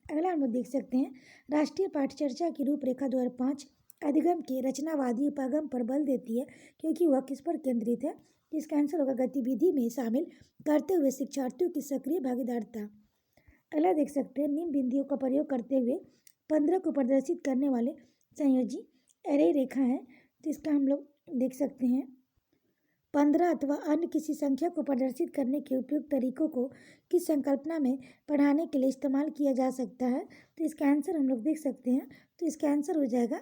अगला हम लोग देख सकते हैं राष्ट्रीय पाठ्यचर्या की रूपरेखा 2005 अधिगम के रचनावादी उपागम पर बल देती है, क्योंकि वह किस पर केंद्रित है? इसका आंसर होगा गतिविधि में शामिल करते हुए शिक्षार्थियों की सक्रिय भागीदारिता। अगला देख सकते हैं निम्न बिंदुओं का प्रयोग करते हुए 15 को प्रदर्शित करने वाले संयोजी एरे रेखा है। तो इसका हम लोग देख सकते हैं 15 अथवा अन्य किसी संख्या को प्रदर्शित करने के उपयुक्त तरीकों को किस संकल्पना में पढ़ाने के लिए इस्तेमाल किया जा सकता है? तो इसका आंसर हम लोग देख सकते हैं। तो इसका आंसर हो जाएगा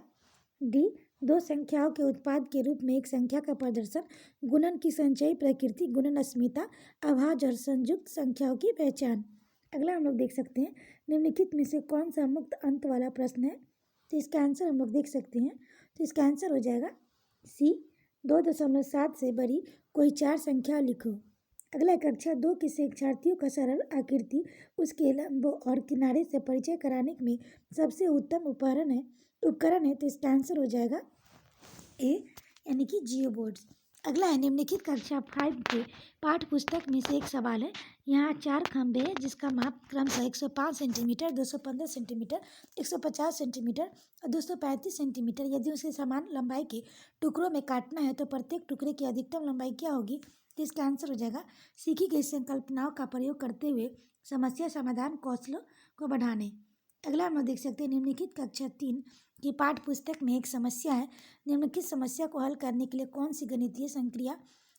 डी, 2 संख्याओं के उत्पाद के रूप में एक संख्या का प्रदर्शन, गुणन की संचयी प्रकृति, गुणन अस्मिता, अभाज्य और संयुक्त संख्याओं की पहचान। अगला हम लोग देख सकते हैं निम्नलिखित में से कौन सा मुक्त अंत वाला प्रश्न है? तो इसका आंसर हम लोग देख सकते हैं। तो इसका आंसर हो जाएगा सी, 2.7 से बड़ी कोई 4 संख्या लिखो। अगला कक्षा 2 के शिक्षार्थियों का सरल आकृति, उसके लंब और किनारे से परिचय कराने में सबसे उत्तम उपकरण है। तो इसका आंसर हो जाएगा ए, यानी कि जियो बोर्ड्स। अगला है निम्नलिखित कक्षा 5 के पाठ्य पुस्तक में से एक सवाल है। यहाँ 4 खंभे हैं जिसका माप क्रमशः 105 सेंटीमीटर, 215 सेंटीमीटर, 150 सेंटीमीटर और 235 सेंटीमीटर। यदि उसे समान लंबाई के टुकड़ों में काटना है तो प्रत्येक टुकड़े की अधिकतम लंबाई क्या होगी? तो इसका आंसर हो जाएगा सीखी गई संकल्पनाओं का प्रयोग करते हुए समस्या समाधान कौशलों को बढ़ाने। अगला हम लोग देख सकते हैं निम्नलिखित कक्षा 3 की पाठ्य पुस्तक में एक समस्या है। निम्नलिखित समस्या को हल करने के लिए कौन सी गणितीय संक्रिया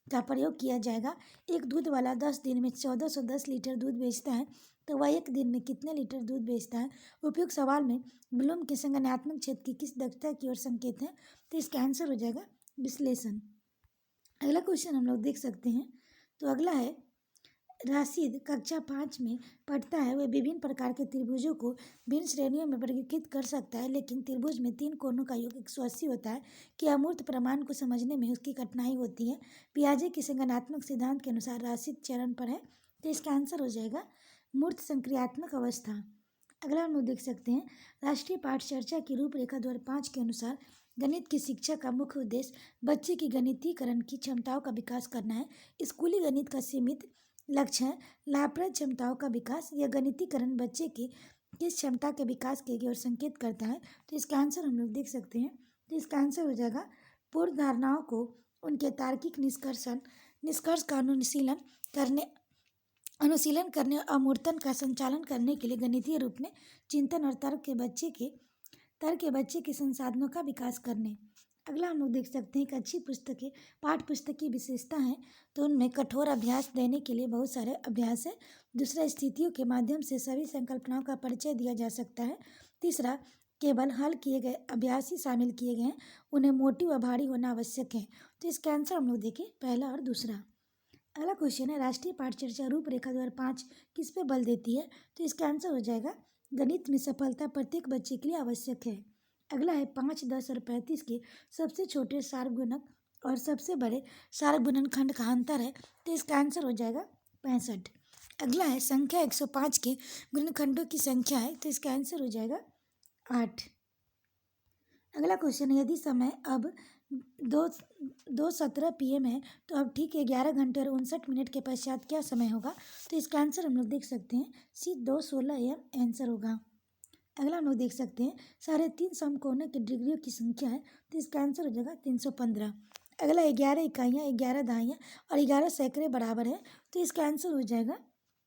का प्रयोग किया जाएगा? एक दूध वाला 10 दिन में 1410 लीटर दूध बेचता है, तो वह एक दिन में कितने लीटर दूध बेचता है? उपयुक्त सवाल में ब्लूम के संज्ञानात्मक क्षेत्र की किस दक्षता की ओर संकेत है? तो इसका आंसर हो जाएगा विश्लेषण। अगला क्वेश्चन हम लोग देख सकते हैं। तो अगला है राशिद कक्षा 5 में पढ़ता है। वह विभिन्न प्रकार के त्रिभुजों को भिन्न श्रेणियों में वर्गीकृत कर सकता है, लेकिन त्रिभुज में 3 कोणों का योग 180 होता है कि अमूर्त प्रमाण को समझने में उसकी कठिनाई होती है। पियाजे के संज्ञानात्मक सिद्धांत के अनुसार राशिद चरण पर है। तो इसका आंसर हो जाएगा मूर्त संक्रियात्मक अवस्था। अगला हम लोग देख सकते हैं राष्ट्रीय पाठ्यचर्या की रूपरेखा 2005 के अनुसार गणित की शिक्षा का मुख्य उद्देश्य बच्चे की गणितीकरण की क्षमताओं का विकास करना है। स्कूली गणित का सीमित लक्ष्य है लाभप्रद क्षमताओं का विकास। यह गणितीकरण बच्चे की किस क्षमता के विकास की ओर संकेत करता है? तो इसका आंसर हम लोग देख सकते हैं। तो इसका आंसर हो जाएगा पूर्व धारणाओं को उनके तार्किक निष्कर्ष का अनुशीलन करने और अमूर्तन का संचालन करने के लिए गणितीय रूप में चिंतन और तर्क के बच्चे के संसाधनों का विकास करने। अगला हम लोग देख सकते हैं एक अच्छी पुस्तकें पाठ्य पुस्तक की विशेषता है। तो उनमें कठोर अभ्यास देने के लिए बहुत सारे अभ्यास है। दूसरा, स्थितियों के माध्यम से सभी संकल्पनाओं का परिचय दिया जा सकता है। तीसरा, केवल हल किए गए अभ्यास ही शामिल किए गए हैं, उन्हें मोटी व भारी होना आवश्यक है। तो इसका आंसर हम लोग देखें पहला और दूसरा। अगला क्वेश्चन है, राष्ट्रीय पाठ्यचर्या रूपरेखा 2005 किस पे बल देती है? तो इसका आंसर हो जाएगा, गणित में सफलता प्रत्येक बच्चे के लिए आवश्यक है। अगला है, 5, 10 और 35 के सबसे छोटे सार्वगुणक और सबसे बड़े सार्वगुणनखंड का अंतर है। तो इसका आंसर हो जाएगा 65। अगला है, संख्या 105 के गुणनखंडों की संख्या है। तो इसका आंसर हो जाएगा 8। अगला क्वेश्चन है, यदि समय अब 2:17 PM है तो अब ठीक 11 घंटे और 59 मिनट के पश्चात क्या समय होगा? तो इसका आंसर हम लोग देख सकते हैं, सी 2:16 AM आंसर होगा। अगला हम लोग देख सकते हैं, 3.5 समकोणों की डिग्रियों की संख्या है। तो इसका आंसर हो जाएगा 315। अगला 11 इकाइयाँ, 11 दहाइयाँ और 11 सैकड़े बराबर है। तो इसका आंसर हो जाएगा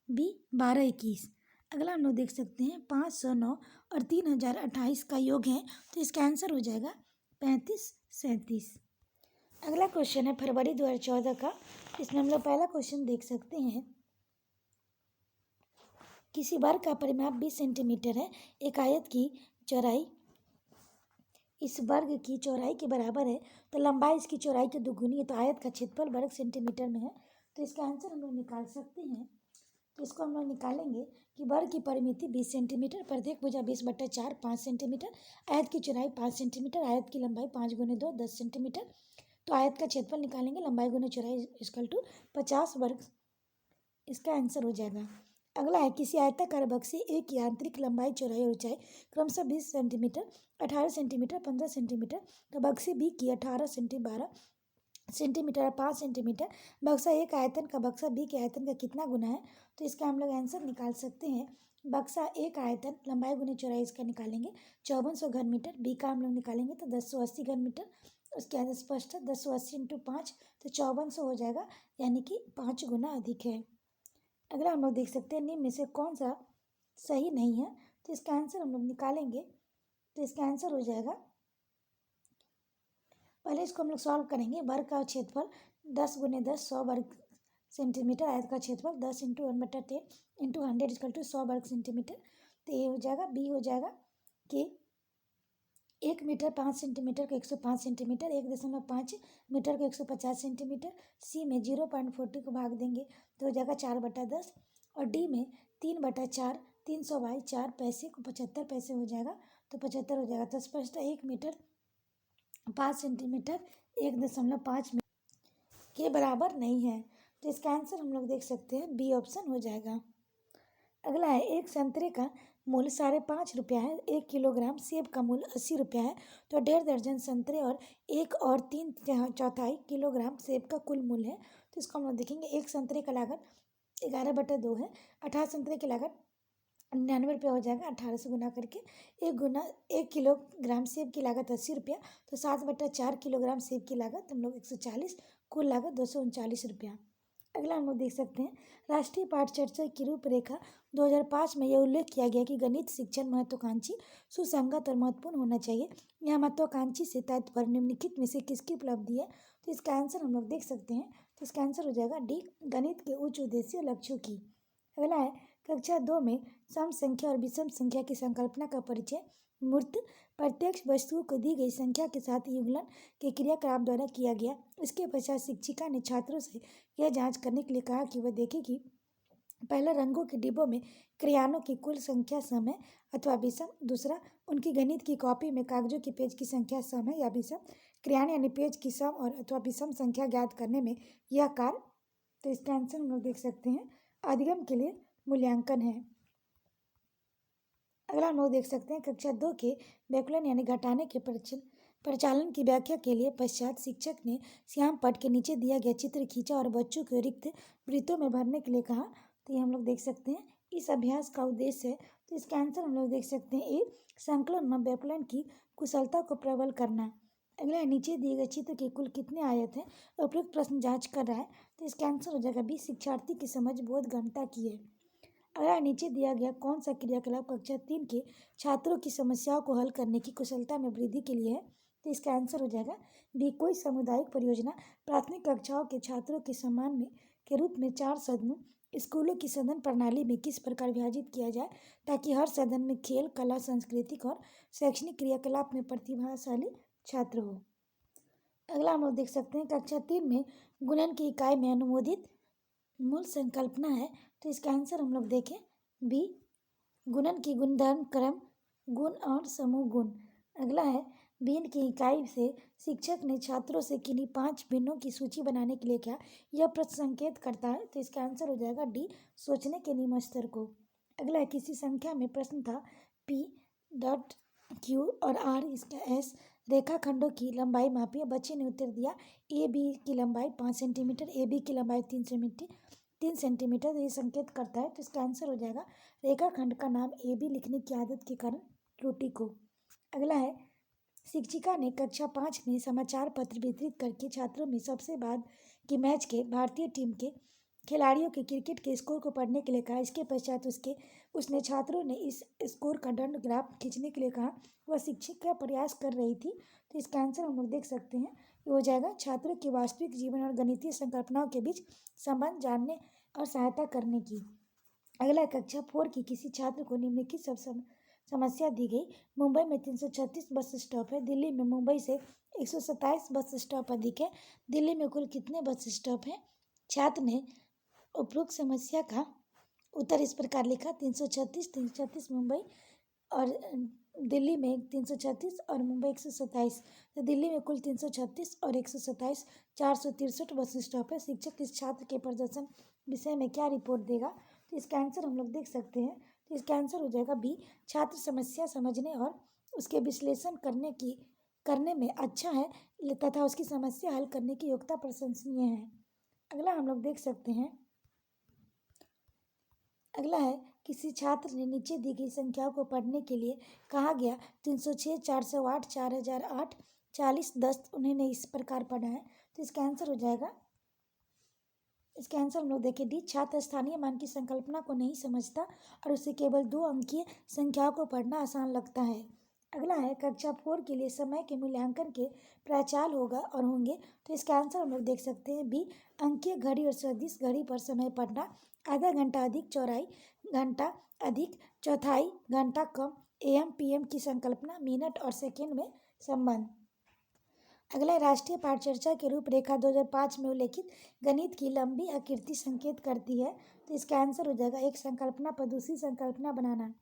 बी 1221। अगला हम लोग देख सकते हैं, 509 और 3028 का योग है। तो इसका आंसर हो जाएगा 3537। अगला क्वेश्चन है फरवरी 2014 का। इसमें हम लोग पहला क्वेश्चन देख सकते हैं, किसी वर्ग का परिमाप 20 सेंटीमीटर है, एक आयत की चौड़ाई इस वर्ग की चौड़ाई के बराबर है, तो लंबाई इसकी चौड़ाई के दुगुनी है, तो आयत का क्षेत्रफल वर्ग सेंटीमीटर में है। तो इसका आंसर हम लोग निकाल सकते हैं। तो इसको हम लोग निकालेंगे कि वर्ग की परिमिति 20 सेंटीमीटर, प्रत्येक भुजा 20/4 5 सेंटीमीटर, आयत की चौड़ाई 5 सेंटीमीटर, आयत की लंबाई 5 × 2 10 सेंटीमीटर। तो आयत का क्षेत्रफल निकालेंगे, लंबाई गुना चौड़ाई = 50 वर्ग। इसका आंसर हो जाएगा। अगला है, किसी आयताकार बक्से एक की आंतरिक लंबाई, चौड़ाई और ऊंचाई क्रमशः 20 सेंटीमीटर, 18 सेंटीमीटर, 15 सेंटीमीटर। तो बक्से बी की 18 12 सेंटीमीटर और 5 सेंटीमीटर। बक्सा एक आयतन का बक्सा बी के आयतन का कितना गुना है? तो इसका हम लोग आंसर निकाल सकते हैं। बक्सा एक आयतन, लंबाई गुना चौड़ाई इसका निकालेंगे 5400 घन मीटर। बी का हम लोग निकालेंगे तो 1080 घन मीटर। उसके आगे स्पष्ट है, 1080 × 5 तो 5400 हो जाएगा, यानी कि 5 गुना अधिक है। अगला हम लोग देख सकते हैं, निम्न में से कौन सा सही नहीं है? तो इसका आंसर हम लोग निकालेंगे। तो इसका आंसर हो जाएगा, पहले इसको हम लोग सॉल्व करेंगे। वर्ग का क्षेत्रफल 10 × 10 100 वर्ग सेंटीमीटर, आयत का क्षेत्रफल 10 × 1/10 × 100 = 100 वर्ग सेंटीमीटर। तो ये हो जाएगा, बी हो जाएगा कि 1 मीटर 5 सेंटीमीटर को 105 सेंटीमीटर, 1.5 मीटर को 150 सेंटीमीटर। सी में 0.40 को भाग देंगे तो हो जाएगा 4/10। और डी में 3/4 300/4 पैसे को 75 पैसे हो जाएगा, तो 75 हो जाएगा। तो स्पष्ट 1 मीटर 5 सेंटीमीटर 1.5 के बराबर नहीं है। तो इसका आंसर हम लोग देख सकते हैं, बी ऑप्शन हो जाएगा। अगला है, एक संतरे का मूल्य 5.5 रुपया है, 1 किलोग्राम सेब का मूल्य 80 रुपया है, तो 1.5 दर्जन संतरे और 1 और 3/4 किलोग्राम सेब का कुल मूल्य है। तो इसको हम लोग देखेंगे, एक संतरे का लागत 11/2 है, 18 संतरे की लागत 99 रुपया हो जाएगा। 18 से गुना करके 1 किलोग्राम सेब की लागत 80 रुपया, तो 7/4 किलोग्राम सेब की लागत हम लोग 140, कुल लागत 239 रुपया। अगला हम लोग देख सकते हैं, राष्ट्रीय पाठ्यचर्या की रूपरेखा 2005 में यह उल्लेख किया गया कि गणित शिक्षण महत्वाकांक्षी, सुसंगत और महत्वपूर्ण होना चाहिए। यह महत्वाकांक्षी से तात्पर्य निम्नलिखित में से किसकी उपलब्धि है? तो इसका आंसर हम लोग देख सकते हैं। तो इसका आंसर हो जाएगा डी, गणित के उच्च उद्देश्य लक्ष्यों की। अगला है, कक्षा 2 में सम संख्या और विषम संख्या की संकल्पना का परिचय मूर्त प्रत्यक्ष वस्तुओं को दी गई संख्या के साथ युगलन के क्रियाकलाप द्वारा किया गया। इसके पश्चात शिक्षिका ने छात्रों से यह जांच करने के लिए कहा कि वह देखें कि पहला, रंगों के डिब्बों में क्रेयॉनों की कुल संख्या सम है अथवा विषम। दूसरा, उनकी गणित की कॉपी में कागजों के पेज की संख्या सम है या विषम। क्रेयॉन यानी पेज की सम और अथवा विषम संख्या ज्ञात करने में यह कार्य। तो इसका आंसर हम लोग देख सकते हैं, अधिगम के लिए मूल्यांकन है। अगला हम लोग देख सकते हैं, कक्षा 2 के व्याकरण यानी घटाने के परिचालन की व्याख्या के लिए पश्चात शिक्षक ने श्याम पट के नीचे दिया गया चित्र खींचा और बच्चों को रिक्त वृत्तों में भरने के लिए कहा। तो ये हम लोग देख सकते हैं, इस अभ्यास का उद्देश्य है। तो इसका आंसर हम लोग देख सकते हैं, ए, संकलन में व्याकरण की कुशलता को प्रबल करना। अगला, नीचे दिए गए चित्र के कुल कितने आयत हैं? उपयुक्त प्रश्न जांच कर रहा है। तो इसका आंसर हो जाएगा बी, शिक्षार्थी की समझ बोध गहनता की है। अगला, नीचे दिया गया कौन सा क्रियाकलाप कक्षा 3 के छात्रों की समस्याओं को हल करने की कुशलता में वृद्धि के लिए है? तो इसका आंसर हो जाएगा बी, कोई सामुदायिक परियोजना। प्राथमिक कक्षाओं के छात्रों के सम्मान में के रूप में 4 सदनों स्कूलों की सदन प्रणाली में किस प्रकार विभाजित किया जाए ताकि हर सदन में खेल, कला, सांस्कृतिक और शैक्षणिक क्रियाकलाप में प्रतिभाशाली छात्र हो। अगला हम लोग देख सकते हैं कक्षा 3 में गुणन की इकाई में अनुमोदित मूल संकल्पना है, तो इसका आंसर हम लोग देखें बी, गुणन की गुणधर्म क्रम, गुण और समूह गुण। अगला है भिन्न की इकाई से शिक्षक ने छात्रों से किन्हीं 5 भिन्नों की सूची बनाने के लिए क्या, यह प्रश्न संकेत करता है, तो इसका आंसर हो जाएगा डी, सोचने के निम्न स्तर को। अगला है किसी संख्या में प्रश्न था पी डॉट क्यू और आर इसका एस रेखाखंडों की लंबाई मापिए। बच्चे ने उत्तर दिया ए बी की लंबाई 5 सेंटीमीटर, ए बी की लंबाई 3 सेंटीमीटर। तो ये संकेत करता है, तो इसका आंसर हो जाएगा रेखाखंड का नाम ए बी लिखने की आदत के कारण त्रुटि को। अगला है शिक्षिका ने कक्षा 5 में समाचार पत्र वितरित करके छात्रों में सबसे बाद के मैच के भारतीय टीम के खिलाड़ियों के क्रिकेट के स्कोर को पढ़ने के लिए कहा। इसके पश्चात उसने छात्रों ने इस स्कोर का दंड ग्राफ खींचने के लिए कहा। वह शिक्षिका प्रयास कर रही थी, तो इसका आंसर हम लोग देख सकते हैं ये हो जाएगा छात्रों के वास्तविक जीवन और गणितीय संकल्पनाओं के बीच संबंध जानने और सहायता करने की। अगला कक्षा 4 की किसी छात्र को निम्नलिखित सब समस्या दी गई। मुंबई में 336 बस स्टॉप है, दिल्ली में मुंबई से 127 बस स्टॉप अधिक है, दिल्ली में कुल कितने बस स्टॉप हैं? छात्र ने उपरोक्त समस्या का उत्तर इस प्रकार लिखा 336 मुंबई और दिल्ली में 336 और मुंबई 127, तो दिल्ली में कुल 336 और 127 463 बस स्टॉप है। शिक्षक इस छात्र के प्रदर्शन विषय में क्या रिपोर्ट देगा, तो इसका आंसर हम लोग देख सकते हैं, तो इसका आंसर हो जाएगा बी, छात्र समस्या समझने और उसके विश्लेषण करने में अच्छा है तथा उसकी समस्या हल करने की योग्यता प्रशंसनीय है। अगला हम लोग देख सकते हैं, अगला है किसी छात्र ने नीचे दी गई संख्याओं को पढ़ने के लिए कहा गया 306 408 4008 40 10 उन्होंने इस प्रकार पढ़ा है, तो इसका आंसर हो जाएगा, इसका आंसर हम लोग देखें डी, छात्र स्थानीय मान की संकल्पना को नहीं समझता और उसे केवल 2 अंकीय संख्याओं को पढ़ना आसान लगता है। अगला है कक्षा 4 के लिए समय के मूल्यांकन के प्राचाल होगा और होंगे, तो इसका आंसर हम लोग देख सकते हैं बी, अंकीय घड़ी और सदिश घड़ी पर समय पढ़ना, आधा घंटा अधिक चौराई घंटा अधिक चौथाई घंटा कम, एम पीएम की संकल्पना, मिनट और सेकेंड में संबंध। अगला राष्ट्रीय पाठचर्चा के रूपरेखा 2005 में उल्लेखित गणित की लंबी आकृति संकेत करती है, तो इसका आंसर हो जाएगा एक संकल्पना पर दूसरी संकल्पना बनाना।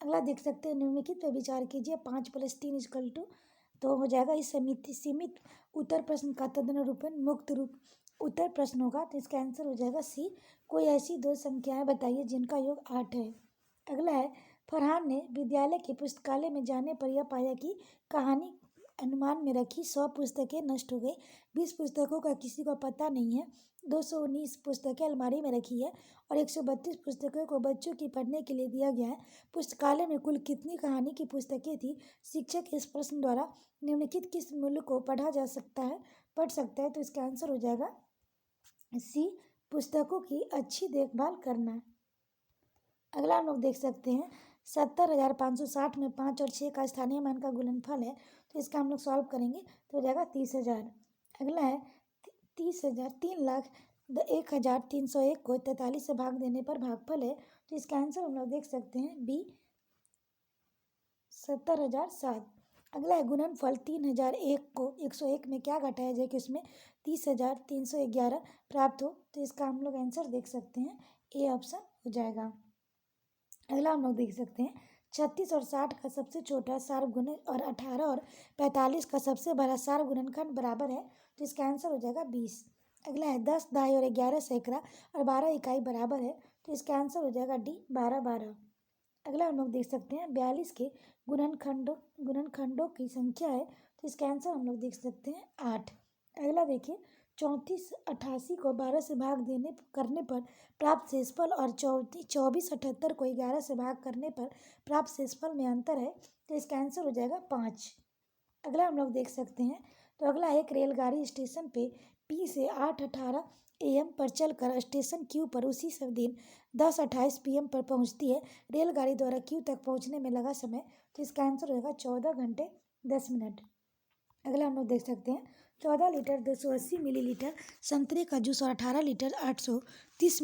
अगला देख सकते हैं निम्नलिखित पर विचार कीजिए 5 + 3 = तो हो जाएगा इस सीमित उत्तर प्रश्न का तदनुरूपण मुक्त रूप उत्तर प्रश्न होगा, तो इसका आंसर हो जाएगा सी, कोई ऐसी 2 संख्याएं बताइए जिनका योग 8 है। अगला है फरहान ने विद्यालय के पुस्तकालय में जाने पर यह पाया कि कहानी अनुमान में रखी 100 पुस्तकें नष्ट हो गई, 20 पुस्तकों का किसी को पता नहीं है, 219 पुस्तकें अलमारी में रखी है और 132 पुस्तकों को बच्चों की पढ़ने के लिए दिया गया है। पुस्तकालय में कुल कितनी कहानी की पुस्तकें थी? शिक्षक इस प्रश्न द्वारा निम्नलिखित किस मूल्य को पढ़ सकता है, तो इसका आंसर हो जाएगा सी, पुस्तकों की अच्छी देखभाल करना। अगला हम लोग देख सकते हैं 70,560 में 5 और 6 का स्थानीय मान का गुणनफल है, तो इसका हम लोग सॉल्व करेंगे तो हो जाएगा 30,000। अगला है 3,01,301 को 43 से भाग देने पर भागफल है, तो इसका आंसर हम लोग देख सकते हैं बी, 70,007। अगला है गुणनफल 3,001 को 101 में क्या घटाया जाए कि उसमें 30,311 प्राप्त हो, तो इसका हम लोग आंसर देख सकते हैं ए ऑप्शन हो जाएगा। अगला हम लोग देख सकते हैं 36 और 60 का सबसे छोटा सार्वगुणन और 18 और 45 का सबसे बड़ा सार्वगुणनखंड बराबर है, तो इसका आंसर हो जाएगा 20। अगला है 10 दहाई और 11 सैकड़ा और 12 इकाई बराबर है, तो इसका आंसर हो जाएगा डी, 12 12। अगला हम लोग देख सकते हैं 42 के गुणनखंडों की संख्या है, तो इसका आंसर हम लोग देख सकते हैं 8। अगला देखिए 34 88 को 12 से भाग करने पर प्राप्त शेषफल और 24 78 को 11 से भाग करने पर प्राप्त शेषफल में अंतर है, तो इसका आंसर हो जाएगा 5। अगला हम लोग देख सकते हैं, तो अगला एक रेलगाड़ी स्टेशन पे पी से 8:18 AM पर चलकर स्टेशन क्यू पर उसी दिन 10:28 PM पर पहुंचती है। रेलगाड़ी द्वारा क्यू तक पहुंचने में लगा समय, तो इसका आंसर होगा 14 घंटे 10 मिनट। अगला हम लोग देख सकते हैं 14 लीटर 280 मिलीलीटर संतरे का जूस और 18 लीटर 830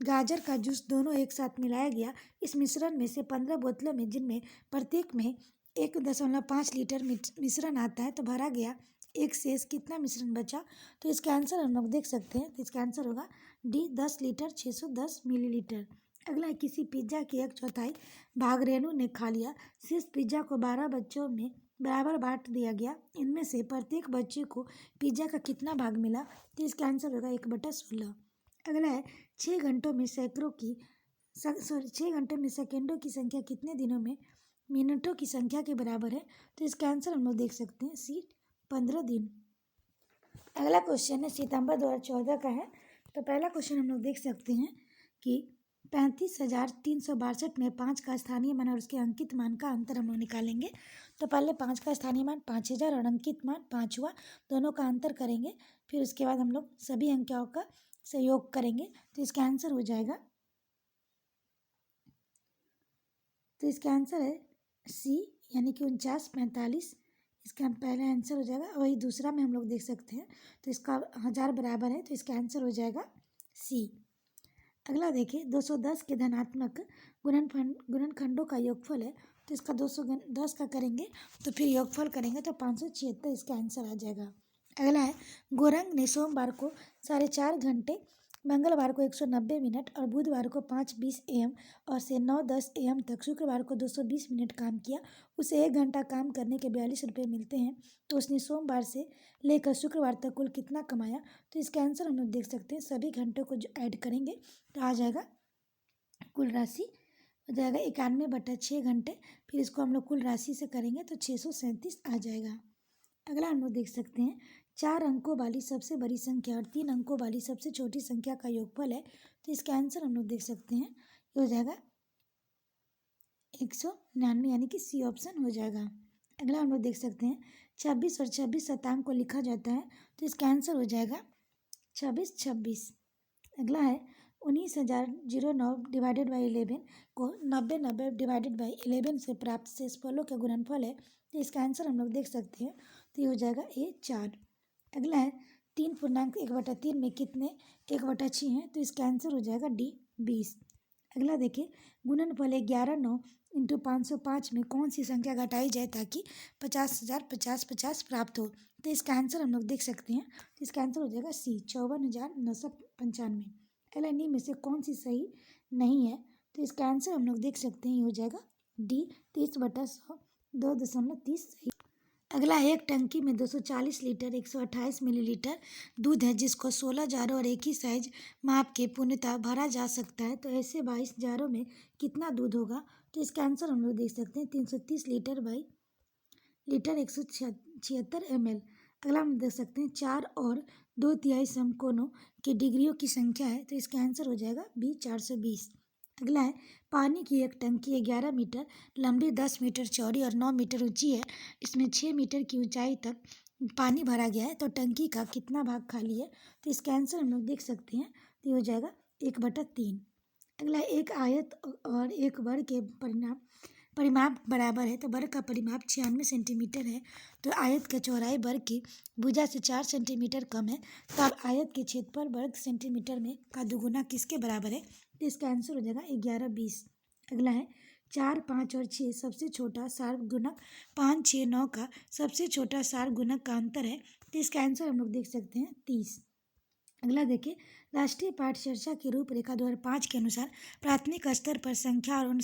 गाजर का जूस दोनों एक साथ मिलाया गया। इस मिश्रण में से 15 बोतलों में, जिनमें प्रत्येक में 1.5 लीटर मिश्रण आता है, तो भरा गया। एक शेष कितना मिश्रण बचा? तो इसका आंसर हम लोग देख सकते हैं। तो इसका आंसर होगा डी, 10 लीटर 610 मिलीलीटर। अगला है, किसी पिज्जा की 1/4 भाग रेनू ने खा लिया। शेष पिज्जा को 12 बच्चों में बराबर बांट दिया गया। इनमें से प्रत्येक बच्चे को पिज्जा का कितना भाग मिला? तो इसका आंसर होगा 1/16। अगला है, 6 घंटों में 6 घंटों में सेकेंडों की संख्या कितने दिनों में मिनटों की संख्या के बराबर है? तो इसका आंसर हम लोग देख सकते हैं, सी, 15 दिन। अगला क्वेश्चन है सितंबर 2014 का है। तो पहला क्वेश्चन हम लोग देख सकते हैं कि 35,362 में 5 का स्थानीय मान और उसके अंकित मान का अंतर हम लोग निकालेंगे। तो पहले 5 का स्थानीय मान 5,000 और अंकित मान 5 हुआ, दोनों का अंतर करेंगे। फिर उसके बाद हम लोग सभी अंकों का सहयोग करेंगे। तो इसका आंसर हो जाएगा, तो इसका आंसर है सी, यानी कि 49,45। इसका पहला आंसर हो जाएगा। वही दूसरा में हम लोग देख सकते हैं, तो इसका 1000 बराबर है, तो इसका आंसर हो जाएगा सी। अगला देखिए, 210 के धनात्मक गुणनखंडों का योगफल है। तो इसका 210 का करेंगे, तो फिर योगफल करेंगे तो 576, इसका आंसर आ जाएगा। अगला है, गोरंग ने सोमवार को 4.5 घंटे, मंगलवार को 190 मिनट और बुधवार को 5:20 AM और से 9:10 AM तक, शुक्रवार को 220 मिनट काम किया। उसे 1 घंटा काम करने के 42 रुपये मिलते हैं। तो उसने सोमवार से लेकर शुक्रवार तक कुल कितना कमाया? तो इसका आंसर हम लोग देख सकते हैं। सभी घंटों को जो ऐड करेंगे तो आ जाएगा, कुल राशि हो जाएगा 91/6 घंटे। फिर इसको हम लोग कुल राशि से करेंगे तो 637 आ जाएगा। अगला हम लोग देख सकते हैं, 4 अंकों वाली सबसे बड़ी संख्या और 3 अंकों वाली सबसे छोटी संख्या का योगफल है। तो इसका आंसर हम लोग देख सकते हैं, ये हो जाएगा 199, यानी कि सी ऑप्शन हो जाएगा। अगला हम लोग देख सकते हैं, 26 और 26 शतांक को लिखा जाता है। तो इसका आंसर हो जाएगा 2626। अगला है, 19,009 डिवाइडेड बाई 11 को 90 डिवाइडेड बाई 11 से प्राप्त शेषफलों का गुणनफल है। तो इसका आंसर हम लोग देख सकते हैं, तो ये हो जाएगा ए, 4। अगला है, 3.1/3 में कितने 1/6 हैं? तो इसका आंसर हो जाएगा डी, 20। अगला देखिए, गुणनफल 11,9 इंटू 505 में कौन सी संख्या घटाई जाए ताकि 50,050 प्राप्त हो? तो इसका आंसर हम लोग देख सकते हैं। तो इसका आंसर हो जाएगा सी, 54,995। अगला, इन्हीं में से कौन सी सही नहीं है? तो इसका आंसर हम लोग देख सकते हैं, ये हो जाएगा डी, 30/100, 2.30 सही। अगला, एक टंकी में 240 लीटर 128 मिलीलीटर दूध है, जिसको 16 जारों और एक ही साइज माप के पूर्णतः भरा जा सकता है। तो ऐसे 22 जारों में कितना दूध होगा? तो इसका आंसर हम लोग देख सकते हैं, 330 लीटर बाई लीटर 176 ml। अगला हम देख सकते हैं, 4 और 2/3 समकोणों की डिग्रियों की संख्या है। तो इसका आंसर हो जाएगा बी, 420। अगला है, पानी की एक टंकी 11 मीटर लंबी, 10 मीटर चौड़ी और 9 मीटर ऊंची है। इसमें 6 मीटर की ऊंचाई तक पानी भरा गया है। तो टंकी का कितना भाग खाली है? तो इसका आंसर हम लोग देख सकते हैं, तो ये हो जाएगा 1/3। अगला, एक आयत और एक वर्ग के परिमाप बराबर है। तो वर्ग का परिमाप 96 सेंटीमीटर है। तो आयत का चौड़ाई वर्ग की भुजा से 4 सेंटीमीटर कम है। तो अब आयत के क्षेत्रफल वर्ग सेंटीमीटर में का दुगुना किसके बराबर है? तो इसका आंसर हो जाएगा 1120। अगला है, 4, 5 और 6 सबसे छोटा सार गुणक 5, 6, 9 का सबसे छोटा सार गुणक का अंतर है। तो इसका आंसर हम लोग देख सकते हैं, 30। अगला देखिए, राष्ट्रीय पाठ चर्चा की रूपरेखा 2005 के अनुसार प्राथमिक स्तर पर संख्या और उन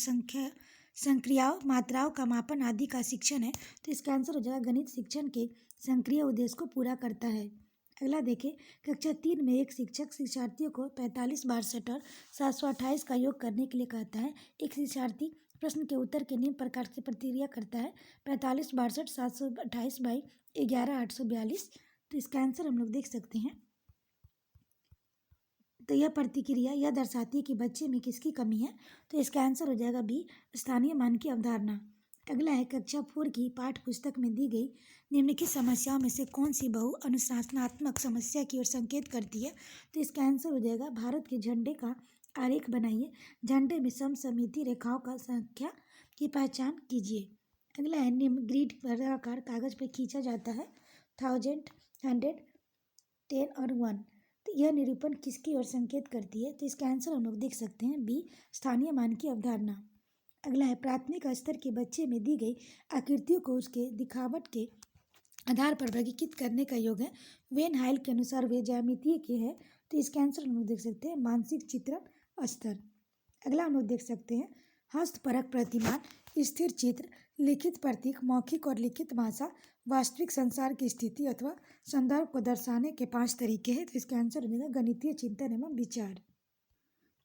संक्रियाओं, मात्राओं का मापन आदि का शिक्षण है। तो इसका आंसर हो जाएगा गणित शिक्षण के संक्रिय उद्देश्य को पूरा करता है। अगला देखिए, कक्षा 3 में एक शिक्षक शिक्षार्थियों को 45, 62 और 728 का योग करने के लिए कहता है। एक शिक्षार्थी प्रश्न के उत्तर के निम्न प्रकार से प्रतिक्रिया करता है, 45, 62, 728 बाई 11, 842। तो इसका आंसर हम लोग देख सकते हैं, तो यह प्रतिक्रिया यह दर्शाती है कि बच्चे में किसकी कमी है। तो इसका आंसर हो जाएगा बी, स्थानीय मान की अवधारणा। अगला है, कक्षा 4 की पाठ्य पुस्तक में दी गई निम्नलिखित समस्याओं में से कौन सी बहु अनुशासनात्मक समस्या की ओर संकेत करती है? तो इसका आंसर हो जाएगा, भारत के झंडे का आरेख बनाइए, झंडे में सममिति रेखाओं का संख्या की पहचान कीजिए। अगला है, निम्न ग्रिड वर्गाकार कागज पर खींचा जाता है, 1000, 100, 10 और 1। तो यह निरूपण किसकी ओर संकेत करती है? तो इसका आंसर हम लोग देख सकते हैं बी, स्थानीय मान की अवधारणा। अगला है प्राथमिक स्तर के बच्चे में दी गई आकृतियों को उसके दिखावट के आधार पर वर्गीकृत करने का योग है। वेन हाइल के अनुसार वे ज्यामितीय के हैं। तो इसका आंसर हम लोग देख सकते हैं मानसिक चित्रण स्तर। अगला हम लोग देख सकते हैं हस्तपरक प्रतिमान, स्थिर चित्र, लिखित प्रतीक, मौखिक और लिखित भाषा, वास्तविक संसार की स्थिति अथवा संदर्भ को दर्शाने के 5 तरीके हैं। तो इसका आंसर हो जाएगा गणितीय चिंतन एवं विचार।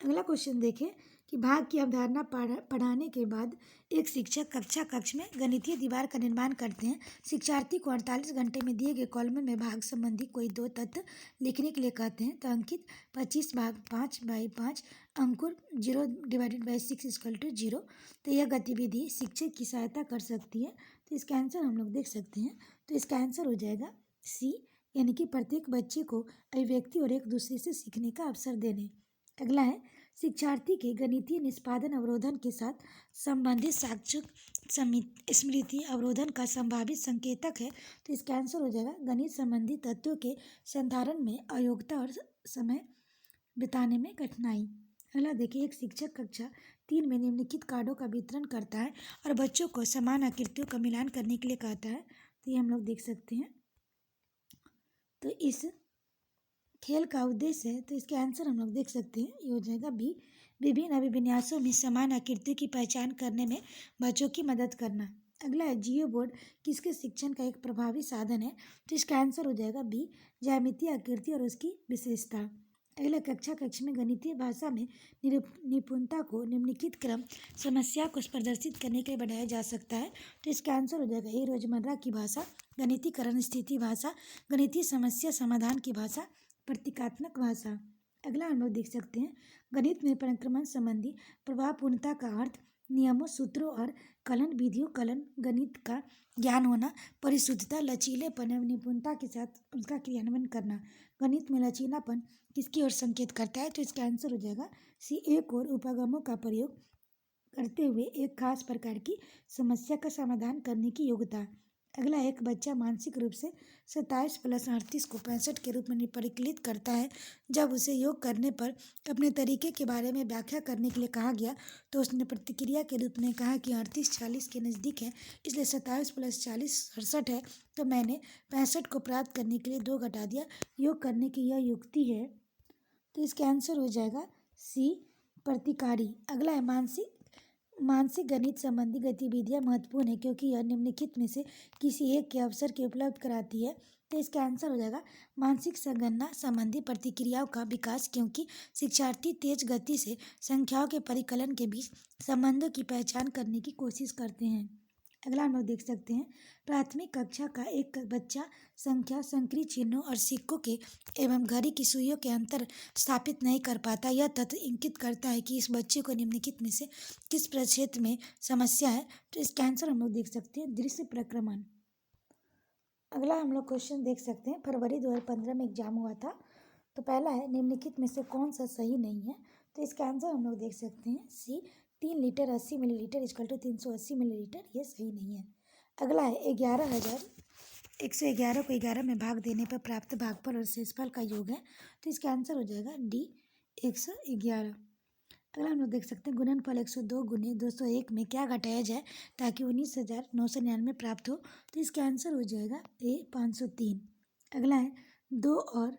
अगला क्वेश्चन देखें कि भाग की अवधारणा पढ़ाने के बाद एक शिक्षक कक्षा कक्ष में गणितीय दीवार का निर्माण करते हैं। शिक्षार्थी को 48 घंटे में दिए गए कॉलम में भाग संबंधी कोई 2 तथ्य लिखने के लिए कहते हैं। तो अंकित 25 भाग 5/5, अंकुर 0/6 = 0। तो यह गतिविधि शिक्षक की सहायता कर सकती है। तो इसका आंसर हम लोग देख सकते हैं। तो इसका आंसर हो जाएगा सी, यानी कि प्रत्येक बच्चे को अभिव्यक्ति और एक दूसरे से सीखने का अवसर देने। अगला है शिक्षार्थी के गणितीय निष्पादन अवरोधन के साथ संबंधित साक्षक स्मृति अवरोधन का संभावित संकेतक है। तो इसका आंसर हो जाएगा गणित संबंधी तत्वों के संधारण में अयोग्यता और समय बिताने में कठिनाई। अगला देखिए एक शिक्षक कक्षा 3 में निम्नलिखित कार्डों का वितरण करता है और बच्चों को समान आकृतियों का मिलान करने के लिए कहता है। तो ये हम लोग देख सकते हैं। तो इस खेल का उद्देश्य है, तो इसके आंसर हम लोग देख सकते हैं, ये हो जाएगा बी, विभिन्न अभिविन्यासों में समान आकृतियों की पहचान करने में बच्चों की मदद करना। अगला है जियो बोर्ड किसके शिक्षण का एक प्रभावी साधन है? तो इसका आंसर हो जाएगा बी, ज्यामितीय आकृति और उसकी विशेषता। अगला कक्षा कक्ष में गणितीय भाषा में निपुणता को निम्नलिखित क्रम समस्या को प्रदर्शित करने के लिए बढ़ाया जा सकता है। तो इसका आंसर हो जाएगा ए, रोजमर्रा की भाषा, गणितीकरण स्थिति भाषा, गणितीय समस्या समाधान की भाषा, प्रतीकात्मक भाषा। अगला हम लोग देख सकते हैं गणित में परिक्रमण संबंधी प्रभावपूर्णता का अर्थ नियमों, सूत्रों और कलन विधियों, कलन गणित का ज्ञान होना, परिशुद्धता, लचीलेपन एवं निपुणता के साथ उसका क्रियान्वयन करना। गणित में लचीलापन किसकी ओर संकेत करता है? तो इसका आंसर हो जाएगा सी, एक और उपागमों का प्रयोग करते हुए एक खास प्रकार की समस्या का समाधान करने की योग्यता। अगला एक बच्चा मानसिक रूप से 27 + 38 को 65 के रूप में परिकलित करता है। जब उसे योग करने पर अपने तरीके के बारे में व्याख्या करने के लिए कहा गया तो उसने प्रतिक्रिया के रूप में कहा कि 38 40 के नज़दीक है, इसलिए 27 + 40 68 है, तो मैंने 65 को प्राप्त करने के लिए 2 घटा दिया। योग करने की यह युक्ति है। तो इसका आंसर हो जाएगा सी, प्रतिकारी। अगला है मानसिक गणित संबंधी गतिविधियां महत्वपूर्ण है क्योंकि यह निम्नलिखित में से किसी एक के अवसर के उपलब्ध कराती है। तो इसका आंसर हो जाएगा मानसिक संगणना संबंधी प्रतिक्रियाओं का विकास, क्योंकि शिक्षार्थी तेज गति से संख्याओं के परिकलन के बीच संबंधों की पहचान करने की कोशिश करते हैं। अगला हम लोग देख सकते हैं प्राथमिक कक्षा का एक बच्चा संख्या, संक्रिय चिन्हों और सिक्कों के एवं घड़ी की सुइयों के अंतर स्थापित नहीं कर पाता। यह तथ्य इंगित करता है कि इस बच्चे को निम्नलिखित में से किस प्रक्षेत्र में समस्या है? तो इसका आंसर हम लोग देख सकते हैं दृश्य प्रक्रमण। अगला हम लोग क्वेश्चन देख सकते हैं फरवरी 2015 में एग्जाम हुआ था। तो पहला है निम्नलिखित में से कौन सा सही नहीं है? तो इसका आंसर हम लोग देख सकते हैं सी, 3 लीटर 80 मिलीलीटर = 380 मिलीलीटर, ये सही नहीं है। अगला है 11,111 को 11 में भाग देने पर प्राप्त भागफल और शेषफल का योग है। तो इसका आंसर हो जाएगा डी, 111। अगला हम लोग देख सकते हैं गुणनफल 102 × 201 में क्या घटाया जाए ताकि 19,999 प्राप्त हो? तो इसका आंसर हो जाएगा ए, 503। अगला है 2 और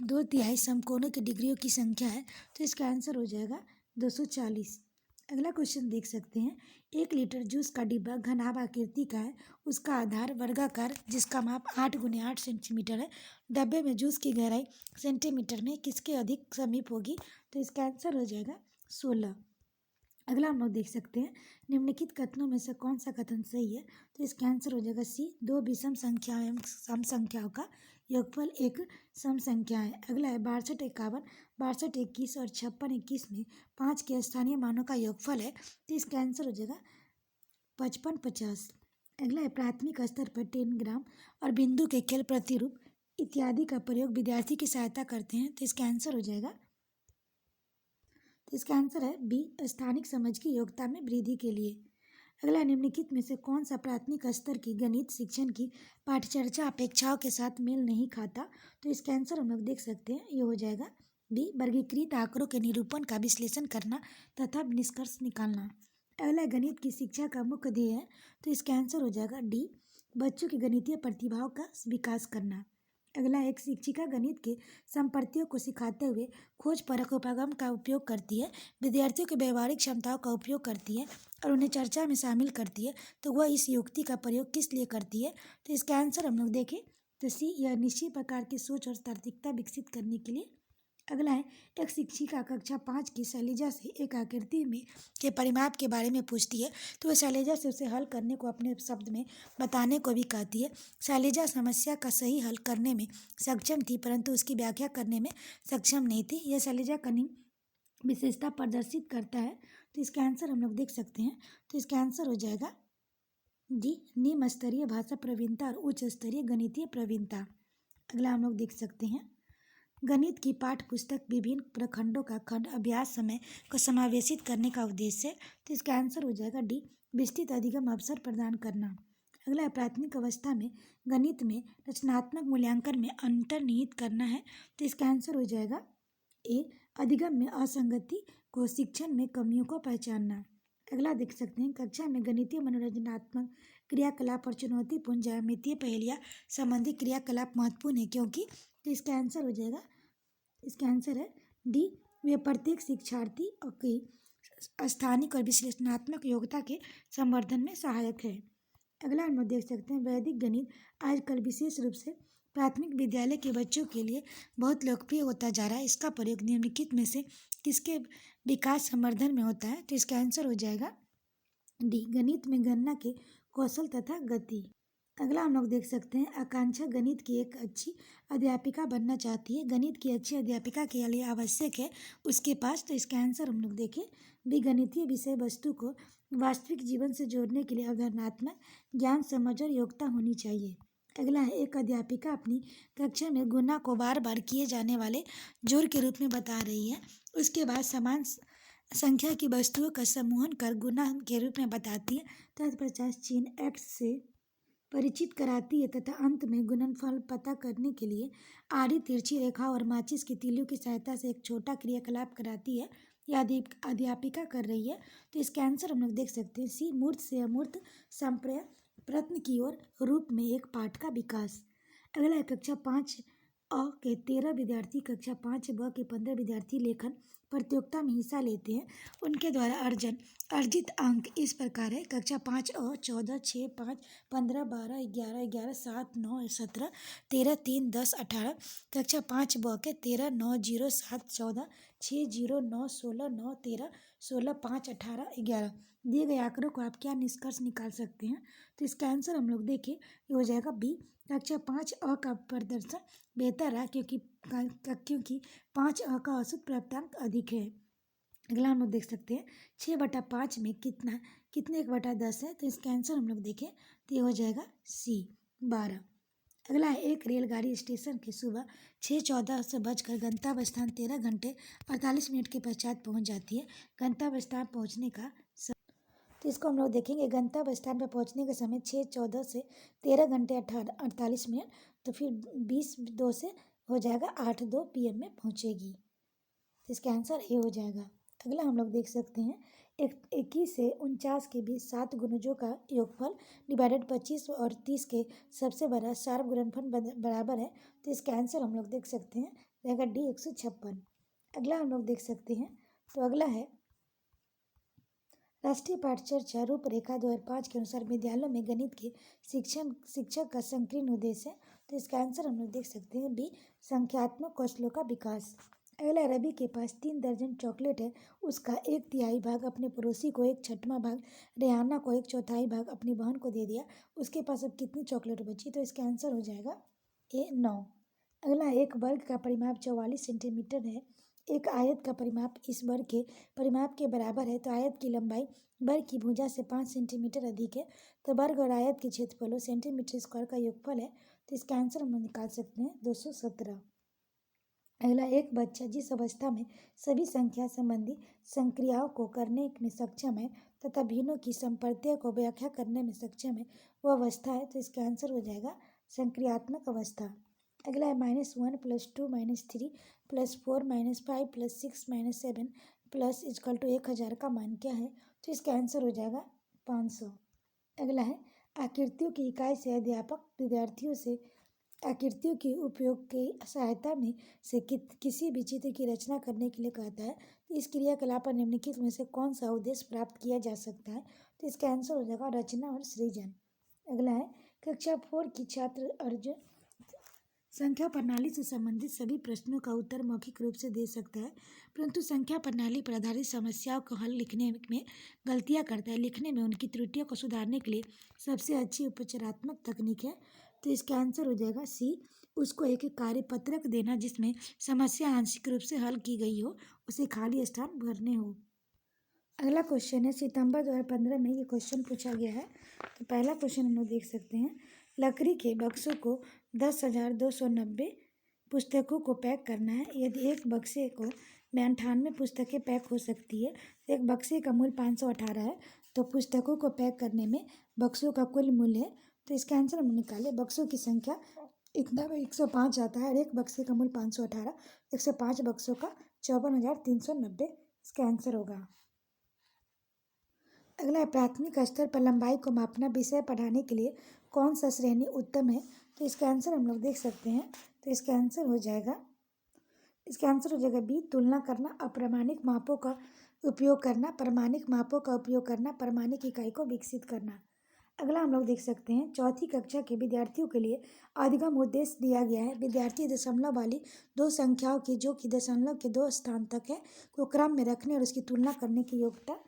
2/3 समकोणों की डिग्रियों की संख्या है। तो इसका आंसर हो जाएगा 240। अगला क्वेश्चन देख सकते हैं 1 लीटर जूस का डिब्बा घनाभ आकृति का है, उसका आधार वर्गाकार जिसका माप 8 × 8 सेंटीमीटर है। डब्बे में जूस की गहराई सेंटीमीटर में किसके अधिक समीप होगी? तो इसका आंसर हो जाएगा 16। अगला हम लोग देख सकते हैं निम्नलिखित कथनों में से कौन सा कथन सही है? तो इसका आंसर हो जाएगा सी, 2 विषम संख्याओं एवं सम संख्याओं का योगफल एक सम संख्या है। अगला है 62 51, 62 21 और 56 21 में 5 के स्थानीय मानों का योगफल है। तो इसका आंसर हो जाएगा 55 50। अगला है प्राथमिक स्तर पर 10 ग्राम और बिंदु के खेल प्रतिरूप इत्यादि का प्रयोग विद्यार्थी की सहायता करते हैं। तो इसका आंसर हो जाएगा, तो इसका आंसर है बी, स्थानिक समझ की योग्यता में वृद्धि के लिए। अगला, निम्नलिखित में से कौन सा प्राथमिक स्तर की गणित शिक्षण की पाठचर्चा अपेक्षाओं के साथ मेल नहीं खाता? तो इसका आंसर हम लोग देख सकते हैं, ये हो जाएगा बी, वर्गीकृत आंकड़ों के निरूपण का विश्लेषण करना तथा निष्कर्ष निकालना। अगला, गणित की शिक्षा का मुख्य ध्येय है, तो इसका आंसर हो जाएगा डी, बच्चों की गणितीय प्रतिभाओं का विकास करना। अगला, एक शिक्षिका गणित के संप्रतियों को सिखाते हुए खोज परख उपागम का उपयोग करती है, विद्यार्थियों की व्यवहारिक क्षमताओं का उपयोग करती है और उन्हें चर्चा में शामिल करती है, तो वह इस युक्ति का प्रयोग किस लिए करती है? तो इसका आंसर हम लोग देखें तो सी, यह निश्चित प्रकार की सोच और तार्किकता विकसित करने के लिए। अगला है, एक शिक्षिका कक्षा 5 की शैलजा से एक आकृति में के परिमाप के बारे में पूछती है, तो वह शैलजा से उसे हल करने को अपने शब्द में बताने को भी कहती है। शैलजा समस्या का सही हल करने में सक्षम थी, परंतु उसकी व्याख्या करने में सक्षम नहीं थी। यह शैलजा कनिंग विशेषता प्रदर्शित करता है, तो इसका आंसर हम लोग देख सकते हैं, तो इसका आंसर हो जाएगा डी, निम्न स्तरीय भाषा प्रवीणता और उच्च स्तरीय गणितीय प्रवीणता। अगला हम लोग देख सकते हैं, गणित की पाठ्य पुस्तक विभिन्न प्रखंडों का खंड अभ्यास समय को समावेशित करने का उद्देश्य है, तो इसका आंसर हो जाएगा डी, विस्तृत अधिगम अवसर प्रदान करना। अगला, प्राथमिक अवस्था में गणित में रचनात्मक मूल्यांकन में अंतर्निहित करना है, तो इसका आंसर हो जाएगा ए, अधिगम में असंगति को शिक्षण में कमियों को पहचानना। अगला देख सकते हैं, कक्षा में गणितीय मनोरंजनात्मक क्रियाकलाप और चुनौतीपूर्ण ज्यामितीय पहेलियाँ संबंधी क्रियाकलाप महत्वपूर्ण है, क्योंकि, तो इसका आंसर हो जाएगा, इसका आंसर है डी, वे प्रत्येक शिक्षार्थी की स्थानिक और विश्लेषणात्मक योग्यता के संवर्धन में सहायक है। अगला हम लोग देख सकते हैं, वैदिक गणित आजकल विशेष रूप से प्राथमिक विद्यालय के बच्चों के लिए बहुत लोकप्रिय होता जा रहा है। इसका प्रयोग निम्नलिखित में से किसके विकास संवर्धन में होता है? तो इसका आंसर हो जाएगा डी, गणित में गणना के कौशल तथा गति। अगला हम लोग देख सकते हैं, आकांक्षा गणित की एक अच्छी अध्यापिका बनना चाहती है। गणित की अच्छी अध्यापिका के लिए आवश्यक है उसके पास, तो इसका आंसर हम लोग देखें भी, गणितीय विषय वस्तु को वास्तविक जीवन से जोड़ने के लिए अवधारणात्मक ज्ञान, समझ और योग्यता होनी चाहिए। अगला है, एक अध्यापिका अपनी कक्षा में गुणा को बार बार किए जाने वाले जोड़ के रूप में बता रही है, उसके बाद समान संख्या की वस्तुओं का समूहन कर गुणा के रूप में बताती है, तत्पश्चात चिन्ह एक्स से परिचित कराती है तथा अंत में गुणनफल पता करने के लिए आड़ी तिरछी रेखा और माचिस की तीलियों की सहायता से एक छोटा क्रियाकलाप कराती है। यह अध्यापिका कर रही है, तो इसका आंसर हम लोग देख सकते हैं सी, मूर्त से अमूर्त संप्रय प्रयत्न की ओर रूप में एक पाठ का विकास। अगला है, कक्षा 5 अ के 13 विद्यार्थी कक्षा 5 ब के 15 विद्यार्थी लेखन प्रतियोगिता में हिस्सा लेते हैं। उनके द्वारा अर्जित अंक इस प्रकार है, कक्षा 5 अ 14, 6, 5, 15, 12, 11, 11, 7, 9, 17, 13, 3, 10, 18। कक्षा 5 ब के 13, 9, 0, 7, 14, 6, 0, 9, 16, 9, 13, 16, 5, 18, 11। दिए गए आंकड़ों को आप क्या निष्कर्ष निकाल सकते हैं? तो इसका आंसर हम लोग देखें, ये हो जाएगा बी, कक्षा 5 अ का प्रदर्शन बेहतर रहा, क्योंकि 5 अ का औसत प्राप्तांक अधिक है। अगला हम लोग देख सकते हैं, 6/5 में कितने 1/10 है? तो इसका आंसर हम लोग देखें तो ये हो जाएगा सी, 12। अगला है, एक रेलगाड़ी स्टेशन के सुबह 6:14 से बजकर गंतव्य स्थान 13 घंटे 48 मिनट के पश्चात पहुंच जाती है। गंतव्य स्थान पहुंचने का, तो इसको हम लोग देखेंगे, गंतव्य स्थान पर पहुंचने का समय 6:14 से 13 घंटे 48 मिनट, तो फिर 20:02 से हो जाएगा 8:02 PM में पहुंचेगी, तो इसका आंसर ए हो जाएगा। अगला हम लोग देख सकते हैं, 21 से 49 के बीच 7 गुणजों का योगफल डिवाइडेड 25 और 30 के सबसे बड़ा शार्प गुणनफल बराबर है, तो इसका आंसर हम लोग देख सकते हैं रहेगा डी, 156। अगला हम लोग देख सकते हैं, तो अगला है, राष्ट्रीय पाठचर्चा रूपरेखा 2005 के अनुसार विद्यालयों में गणित के शिक्षक का संकीर्ण उद्देश्य है, तो इसका आंसर हम लोग देख सकते हैं बी, संख्यात्मक कौशलों का विकास। अगला, रवि के पास 3 दर्जन चॉकलेट है, उसका 1/3 भाग अपने पड़ोसी को, 1/6 भाग रेहाना को, 1/4 भाग अपनी बहन को दे दिया, उसके पास अब कितनी चॉकलेट बची? तो इसका आंसर हो जाएगा ए, 9। अगला, एक वर्ग का परिमाप 44 सेंटीमीटर है, एक आयत का परिमाप इस वर्ग के परिमाप के बराबर है, तो आयत की लंबाई वर्ग की भुजा से 5 सेंटीमीटर अधिक है, तो वर्ग और आयत के क्षेत्रफलों सेंटीमीटर स्क्वायर का योगफल है, तो इसका आंसर हम निकाल सकते हैं 217। अगला, एक बच्चा जिस अवस्था में सभी संख्या संबंधी संक्रियाओं को करने में सक्षम है तथा भिन्नों की संप्रत्य को व्याख्या करने में सक्षम है वो अवस्था है। तो इसका आंसर हो जाएगा संक्रियात्मक अवस्था। अगला है -1 + 2 - 3 + 4 - 5 + 6 - 7 प्लस इक्वल टू 1000 का मान क्या है? तो इसका आंसर हो जाएगा 500। अगला है आकृतियों की इकाई से अध्यापक विद्यार्थियों से आकृतियों के उपयोग की सहायता में से किसी भी चित्र की रचना करने के लिए कहता है। तो इस क्रियाकलाप पर निम्नलिखित में से कौन सा उद्देश्य प्राप्त किया जा सकता है? तो इसका आंसर हो जाएगा रचना और सृजन। अगला है कक्षा 4 की छात्र अर्जुन संख्या प्रणाली से संबंधित सभी प्रश्नों का उत्तर मौखिक रूप से दे सकता है, परंतु संख्या प्रणाली पर आधारित समस्याओं को हल लिखने में गलतियां करता है। लिखने में उनकी त्रुटियों को सुधारने के लिए सबसे अच्छी उपचारात्मक तकनीक है। तो इसका आंसर हो जाएगा सी, उसको एक कार्यपत्रक देना जिसमें समस्या आंशिक रूप से हल की गई हो, उसे खाली स्थान भरने हो। अगला क्वेश्चन है सितंबर 2015 में ये क्वेश्चन पूछा गया है। तो पहला क्वेश्चन हम लोग देख सकते हैं, लकड़ी के बक्सों को 10,290 पुस्तकों को पैक करना है। यदि एक बक्से को में 98 पुस्तकें पैक हो सकती है, एक बक्से का मूल्य 518 है, तो पुस्तकों को पैक करने में बक्सों का कुल मूल्य है। तो इसका आंसर हम निकाले, बक्सों की संख्या इतना 105 आता है और एक बक्से का मूल्य 518, 105 बक्सों का 54,390 इसका आंसर होगा। अगला है प्राथमिक स्तर पर लंबाई को मापना विषय पढ़ाने के लिए कौन सा श्रेणी उत्तम है? तो इसका आंसर हम लोग देख सकते हैं। तो इसका आंसर हो जाएगा बी, तुलना करना, अप्रमाणिक मापों का उपयोग करना, प्रमाणिक मापों का उपयोग करना, प्रमाणिक इकाई को विकसित करना। अगला हम लोग देख सकते हैं, चौथी कक्षा के विद्यार्थियों के लिए अधिगम उद्देश्य दिया गया है। विद्यार्थी दशमलव वाली दो संख्याओं की जो कि दशमलव के 2 स्थान तक है को क्रम में रखने और उसकी तुलना करने की योग्यता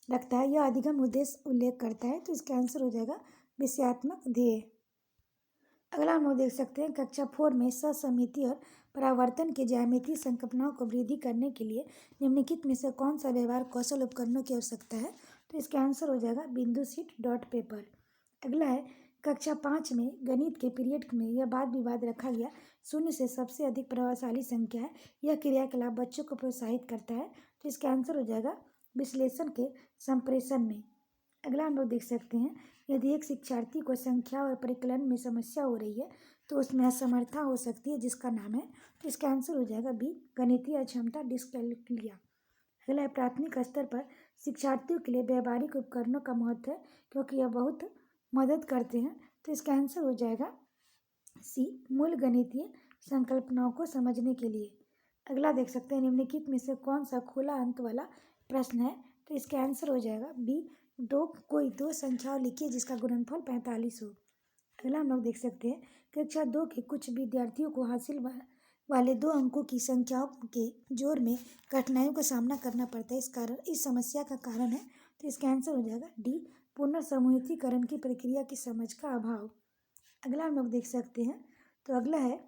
रखता है। यह अधिगम उद्देश्य उल्लेख करता है। तो इसका आंसर हो जाएगा विषयात्मक ध्येय। अगला हम लोग देख सकते हैं, कक्षा 4 में ससमिति और परावर्तन के ज्यामितीय संकल्पनाओं को वृद्धि करने के लिए निम्नलिखित में से कौन सा व्यवहार कौशल उपकरणों की आवश्यकता है? तो इसका आंसर हो जाएगा बिंदु शीट डॉट पेपर। अगला है कक्षा 5 में गणित के पीरियड में यह वाद विवाद रखा गया, शून्य से सबसे अधिक प्रभावशाली संख्या है। यह क्रियाकलाप बच्चों को प्रोत्साहित करता है। तो इसका आंसर हो जाएगा विश्लेषण के संप्रेषण में। अगला हम लोग देख सकते हैं, यदि एक शिक्षार्थी को संख्या और परिकलन में समस्या हो रही है तो उसमें असमर्थता हो सकती है जिसका नाम है। तो इसका आंसर हो जाएगा बी, गणितीय अक्षमता डिस्कैल्कुलिया। अगला है प्राथमिक स्तर पर शिक्षार्थियों के लिए व्यवहारिक उपकरणों का महत्व है क्योंकि यह बहुत मदद करते हैं। तो इसका आंसर हो जाएगा सी, मूल गणितीय संकल्पनाओं को समझने के लिए। अगला देख सकते हैं, निम्नलिखित में से कौन सा खुला अंत वाला प्रश्न है? तो इसका आंसर हो जाएगा बी, कोई दो संख्याओं लिखिए जिसका गुणनफल 45 हो। अगला हम लोग देख सकते हैं, कक्षा 2 के कुछ विद्यार्थियों को हासिल वाले 2 अंकों की संख्याओं के जोड़ में कठिनाइयों का सामना करना पड़ता है। इस समस्या का कारण है। तो इसका आंसर हो जाएगा डी, पुनर्समूहीकरण की प्रक्रिया की समझ का अभाव। अगला हम लोग देख सकते हैं, तो अगला है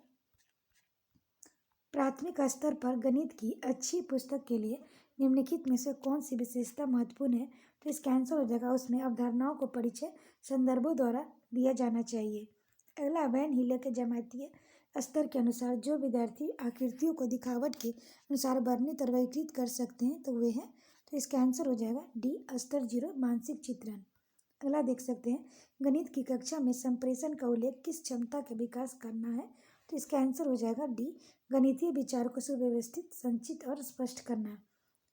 प्राथमिक स्तर पर गणित की अच्छी पुस्तक के लिए निम्नलिखित में से कौन सी विशेषता महत्वपूर्ण है? तो इसका आंसर हो जाएगा उसमें अवधारणाओं को परिचय संदर्भों द्वारा दिया जाना चाहिए। अगला वैन हीले के ज्यामितीय स्तर के अनुसार जो विद्यार्थी आकृतियों को दिखावट के अनुसार वर्णित और वर्गीकृत कर सकते हैं तो वे हैं। तो इसका आंसर हो जाएगा डी, स्तर 0 मानसिक चित्रण। अगला देख सकते हैं, गणित की कक्षा में संप्रेषण का उल्लेख किस क्षमता के विकास करना है? तो इसका आंसर हो जाएगा डी, गणितीय विचार को सुव्यवस्थित, संचित और स्पष्ट करना।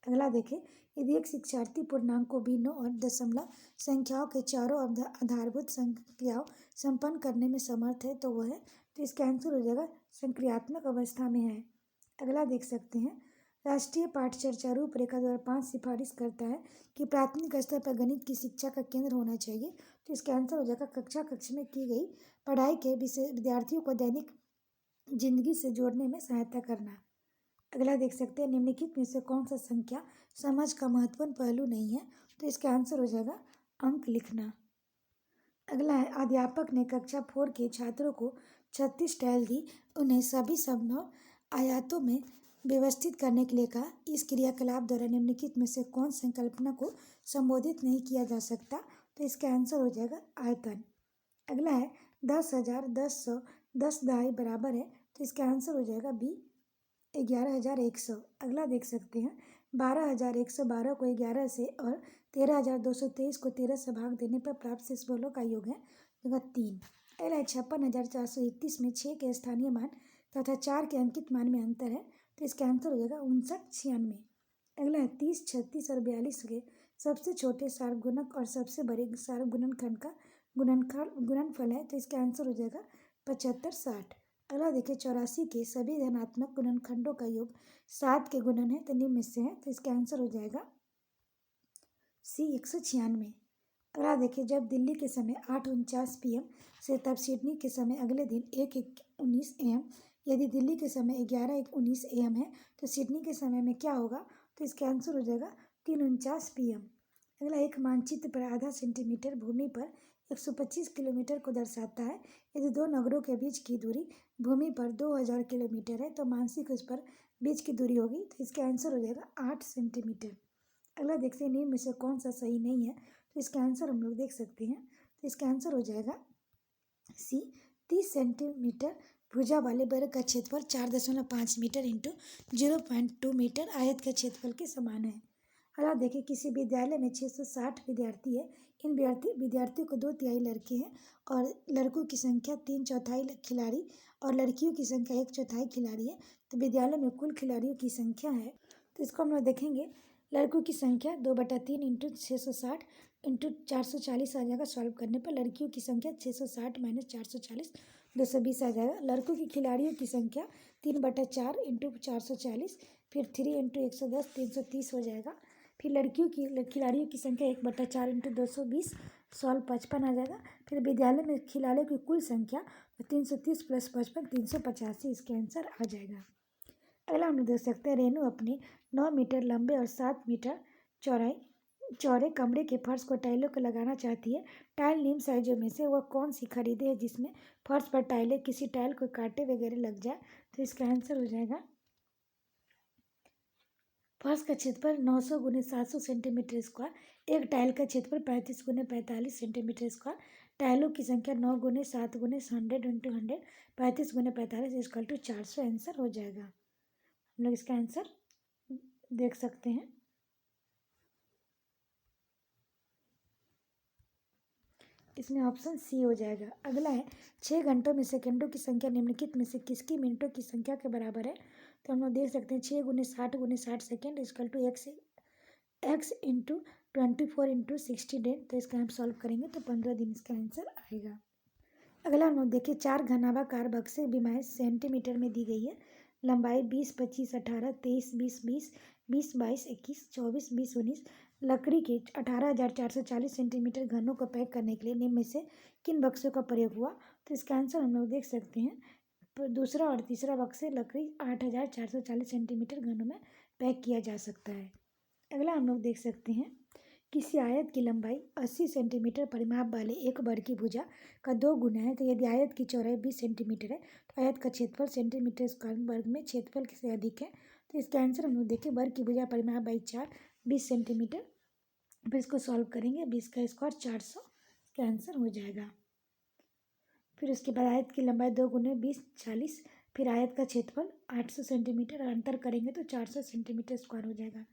अगला देखें, यदि एक शिक्षार्थी पूर्णांकों, भिन्नों और दशमलव संख्याओं के चारों आधारभूत संख्याओं संपन्न करने में समर्थ है तो वह है। तो इसका आंसर हो जाएगा संक्रियात्मक अवस्था में है। अगला देख सकते हैं, राष्ट्रीय पाठचर्चा रूपरेखा 2005 सिफारिश करता है कि प्राथमिक स्तर पर गणित की शिक्षा का केंद्र होना चाहिए। तो इसका आंसर हो जाएगा कक्षा में की गई पढ़ाई के विषय विद्यार्थियों को दैनिक जिंदगी से जोड़ने में सहायता करना। अगला देख सकते हैं, निम्नलिखित में से कौन सा संख्या समझ का महत्वपूर्ण पहलू नहीं है? तो इसका आंसर हो जाएगा अंक लिखना। अगला है, अध्यापक ने कक्षा 4 के छात्रों को 36 टाइल दी, उन्हें सभी संभव आयातों में व्यवस्थित करने के लिए कहा। इस क्रियाकलाप द्वारा निम्नलिखित में से कौन संकल्पना को संबोधित नहीं किया जा सकता? तो इसका आंसर हो जाएगा आयतन। अगला है 10,000, 10,100, 10 दहाई बराबर है। तो इसका आंसर हो जाएगा बी, 11,100। अगला देख सकते हैं, 12,112 को 11 से और 13,223 को 13 से भाग देने पर प्राप्त शेष बोलों का योग है जगह 3। अगला है 56,431 में 6 के स्थानीय मान तथा 4 के अंकित मान में अंतर है, तो इसका आंसर हो जाएगा 5996। अगला है 30, 36 और 42 के सबसे छोटे सार्वगुणक और सबसे बड़े सार्वगुणनखंड का गुणनफल है, तो इसका आंसर हो जाएगा 75, 60। अगला देखिए 84 के सभी धनात्मक गुणनखंडों का योग 7 के गुणन है, तो निम्न में से है, तो इसका आंसर हो जाएगा सी 196। अगला देखिए जब दिल्ली के समय 8:49 PM से तब सिडनी के समय अगले दिन 1:19 AM, यदि दिल्ली के समय 11:19 AM है तो सिडनी के समय में क्या होगा, तो इसका आंसर हो जाएगा 3:49 PM। अगला एक मानचित्र पर आधा सेंटीमीटर भूमि पर 125 किलोमीटर को दर्शाता है। यदि दो नगरों के बीच की दूरी भूमि पर 2000 किलोमीटर है तो मानसिक उस पर बीच की दूरी होगी, तो इसका आंसर हो जाएगा 8 सेंटीमीटर। अगला देखते हैं निम्न में से कौन सा सही नहीं है, तो इसका आंसर हम लोग देख सकते हैं, तो इसका आंसर हो जाएगा सी 30 सेंटीमीटर भुजा वाले वर्ग का क्षेत्रफल 4.5 मीटर इंटू 0.2 मीटर आयत के क्षेत्रफल के समान है। अगला देखिए किसी विद्यालय में 660 विद्यार्थी है। इन विद्यार्थियों को 2/3 लड़के हैं और लड़कों की संख्या 3/4 खिलाड़ी और लड़कियों की संख्या 1/4 खिलाड़ी है। तो विद्यालय में कुल खिलाड़ियों की संख्या है, तो इसको हम लोग देखेंगे। लड़कों की संख्या 2/3 इंटू 660 इंटू 440 आ जाएगा। सॉल्व करने पर लड़कियों की संख्या 660 माइनस 440 220 आ जाएगा। लड़कों की खिलाड़ियों की संख्या 3/4 इंटू 440 फिर 3 इंटू 110 330 हो जाएगा। फिर लड़कियों की खिलाड़ियों की संख्या 1/4 इंटू 220 सॉल्व 55 आ जाएगा। फिर विद्यालय में खिलाड़ियों की कुल संख्या 330 प्लस 55 385, इसके आंसर आ जाएगा। अगला हम देख सकते हैं रेनू अपने 9 मीटर लंबे और 7 मीटर चौड़े कमरे के फर्श को टाइलों को लगाना चाहती है। टाइल निम्न साइजों में से वह कौन सी खरीदे है जिसमें फर्श पर टाइलें किसी टाइल को कांटे वगैरह लग जाए, तो इसका आंसर हो जाएगा फर्श का क्षेत्रफल 900 × 700 सेंटीमीटर स्क्वायर। एक टाइल का क्षेत्रफल 35 × 45 सेंटीमीटर स्क्वायर। टाइलों की संख्या 9 × 7 × 100 × 100 35 × 45 इक्वल टू 400 आंसर हो जाएगा। हम लोग इसका आंसर देख सकते हैं। इसमें ऑप्शन सी हो जाएगा। अगला है 6 घंटों में सेकंडों की संख्या निम्नलिखित में से किसकी मिनटों की संख्या के बराबर है, तो हम लोग देख सकते हैं 6 × 60 × 60 second equal to x into 24 into 60 दिन। तो इसका हम सॉल्व करेंगे तो 15 दिन इसका आंसर आएगा। अगला हम लोग देखिए 4 घनाभाकार बक्से बीमाएँ सेंटीमीटर में दी गई है। लंबाई 20, 25, 18, 23, 20, 20, 20, 22, 21, 24, 20, 19 लकड़ी के 18,440 सेंटीमीटर घनों को पैक करने के लिए निम्न में से किन बक्सों का प्रयोग हुआ, तो इसका आंसर हम लोग देख सकते हैं। दूसरा और तीसरा बक्से लकड़ी 8,440 सेंटीमीटर घनों में पैक किया जा सकता है। अगला हम लोग देख सकते हैं किसी आयत की लंबाई 80 सेंटीमीटर परिमाप वाले एक वर्ग की भुजा का 2 गुना है, तो यदि आयत की चौड़ाई 20 सेंटीमीटर है तो आयत का क्षेत्रफल सेंटीमीटर स्क्वायर वर्ग में क्षेत्रफल से अधिक है, तो इसका आंसर हम लोग देखें वर्ग की भुजा परिमाप 4 20 सेंटीमीटर। फिर इसको सॉल्व करेंगे 20 का स्क्वायर 400, इसका आंसर हो जाएगा। फिर उसके बाद आयत की लंबाई 2 × 20 40, फिर आयत का क्षेत्रफल 800 सेंटीमीटर अंतर करेंगे तो 400 सेंटीमीटर स्क्वायर हो जाएगा।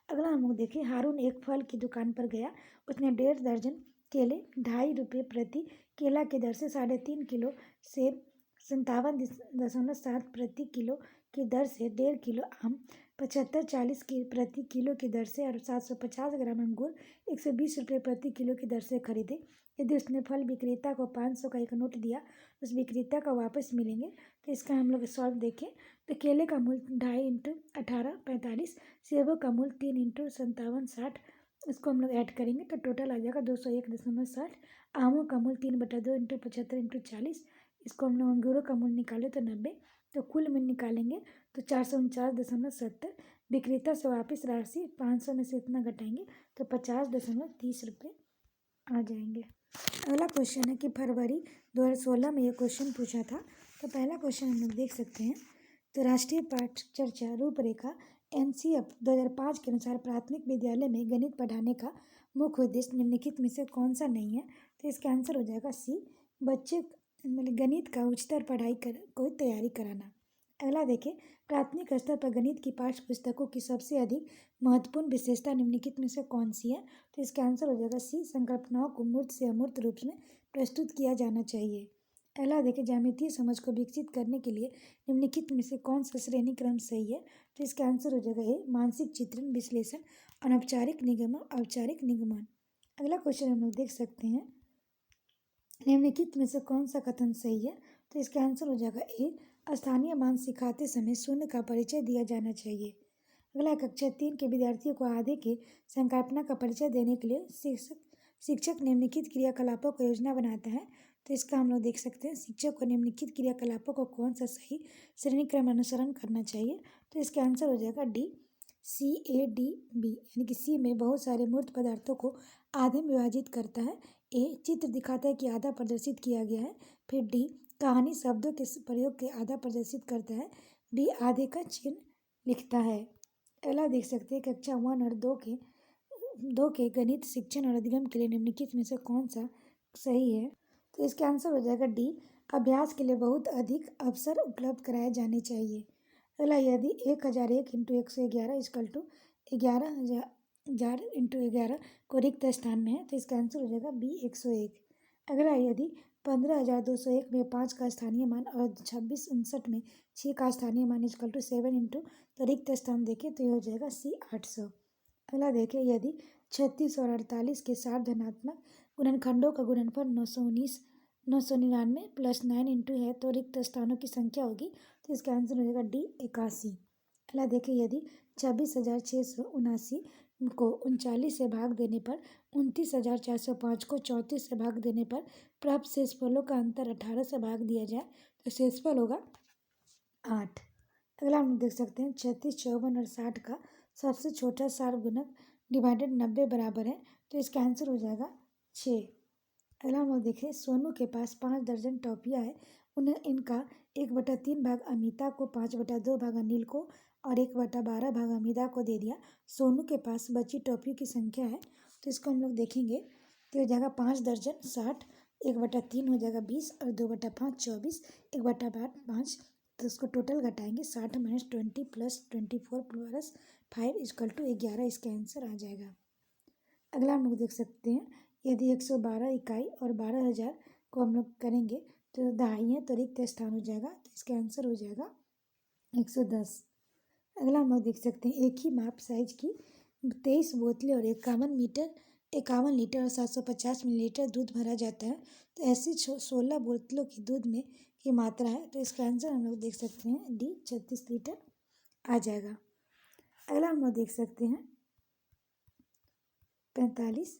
अगला हम लोग देखिए हारून एक फल की दुकान पर गया। उसने 1.5 दर्जन केले 2.5 रुपये प्रति केला की दर से 3.5 किलो सेब 57.7 प्रति किलो की दर से 1.5 किलो आम 75.40 की प्रति किलो की दर से और 750 ग्राम अंगूर 120 रुपये प्रति किलो की दर से खरीदे। यदि उसने फल विक्रेता को 500 का एक नोट दिया उस विक्रेता का वापस मिलेंगे, तो इसका हम लोग सॉल्व देखें तो केले का मूल्य 2.5 इंटू 18 45, सेबों का मूल्य 3 इंटू 57 60, इसको हम लोग ऐड करेंगे तो टोटल आ जाएगा 201.60। आमों का मूल्य 3/2 इंटू 75 इंटू 40, इसको हम लोग अंगूरों का मूल्य निकाले तो 90, तो कुल मूल्य निकालेंगे तो 449.70। विक्रेता से वापस राशि 500 में से इतना घटाएंगे तो 50.30 रुपये आ जाएंगे। अगला क्वेश्चन है कि फरवरी 2016 में ये क्वेश्चन पूछा था। तो पहला क्वेश्चन हम लोग देख सकते हैं। तो राष्ट्रीय पाठ चर्चा रूपरेखा NCF 2005 के अनुसार प्राथमिक विद्यालय में गणित पढ़ाने का मुख्य उद्देश्य निम्नलिखित में से कौन सा नहीं है, तो इसका आंसर हो जाएगा सी बच्चे मतलब गणित का उच्चतर पढ़ाई को तैयारी कराना। अगला देखें, प्राथमिक स्तर पर गणित की पाठ्य पुस्तकों की सबसे अधिक महत्वपूर्ण विशेषता निम्नलिखित में से कौन सी है? तो इसका आंसर हो जाएगा सी, संकल्पनाओं को मूर्त से अमूर्त रूप में प्रस्तुत किया जाना चाहिए। अगला देखें, ज्यामितीय समझ को विकसित करने के लिए निम्नलिखित में से कौन सा श्रेणी क्रम सही है? तो इसका आंसर हो जाएगा ए, मानसिक चित्रण, विश्लेषण, अनौपचारिक निगमन, औपचारिक निगमन। अगला क्वेश्चन हम लोग देख सकते हैं, निम्नलिखित में से कौन सा कथन सही है? तो इसका आंसर हो जाएगा ए, स्थानीय मान सिखाते समय शून्य का परिचय दिया जाना चाहिए। अगला, कक्षा 3 के विद्यार्थियों को आधे के संकल्पना का परिचय देने के लिए शिक्षक निम्नलिखित क्रियाकलापों को योजना बनाता है। तो इसका हम लोग देख सकते हैं, शिक्षक को निम्नलिखित क्रियाकलापों को कौन सा सही श्रेणी क्रम अनुसरण करना चाहिए? तो इसका आंसर हो जाएगा डी, CADB, यानी कि सी में बहुत सारे मूर्त पदार्थों को आधे में विभाजित करता है। ए, चित्र दिखाता है कि आधा प्रदर्शित किया गया है। फिर डी, कहानी शब्दों के प्रयोग के आधा प्रदर्शित करता है। डी, आधे का चिन्ह लिखता है। अगला देख सकते हैं, कक्षा 1 और 2 के गणित शिक्षण और अधिगम के लिए निम्नलिखित में से कौन सा सही है? तो इसका आंसर हो जाएगा डी, अभ्यास के लिए बहुत अधिक अवसर उपलब्ध कराए जाने चाहिए। अगला, यदि 1001 × 111 इक्वल टू 11,000 × 11 को रिक्त स्थान में है, तो इसका आंसर हो जाएगा बी, 101। अगला, यदि 15,201 में 5 का स्थानीय मान और 2659 में 6 का स्थानीय मान इक्वल टू 7 × तो रिक्त स्थान देखें तो ये हो जाएगा सी, 800। अगला देखें, यदि 36 और 48 के साथ धनात्मक गुणनखंडों का गुणनफल 999 + 9 × है तो रिक्त स्थानों की संख्या होगी। तो इसका आंसर हो जाएगा डी, 81। अगला देखें, यदि 26,679 को 39 से भाग देने पर 29,405 को 34 से भाग देने पर प्राप्त शेषफलों का अंतर 18 से भाग दिया जाए तो शेषफल होगा 8। अगला हम देख सकते हैं, 36, 54 और 60 का सबसे छोटा सार्वगुणक डिवाइडेड 90 बराबर है, तो इसका आंसर हो जाएगा 6। अगला हम देखें, सोनू के पास 5 दर्जन टॉफियाँ है। उन्हें इनका 1/3 भाग अमिता को, 5/2 भाग अनिल को और 1/12 भाग अमिता को दे दिया। सोनू के पास बची टॉफियों की संख्या है, तो इसको हम लोग देखेंगे तो हो जाएगा 5 दर्जन 60, 1/3 हो जाएगा 20 और 2/5 24, 1/5 तो उसको टोटल घटाएंगे, 60 - 20 + 24 + 5 = 11, इसका आंसर आ जाएगा। अगला हम लोग देख सकते हैं, यदि 112 इकाई और 12,000 को हम लोग करेंगे तो दहाई है, तो रिक्त स्थान हो जाएगा, तो इसका आंसर हो जाएगा 110। अगला हम लोग देख सकते हैं, एक ही माप साइज की 23 बोतलें और 51 लीटर और 750 मिलीलीटर दूध भरा जाता है। तो ऐसी 16 बोतलों की दूध में की मात्रा है, तो इसका आंसर हम लोग देख सकते हैं डी, 36 लीटर आ जाएगा। अगला हम लोग देख सकते हैं 45,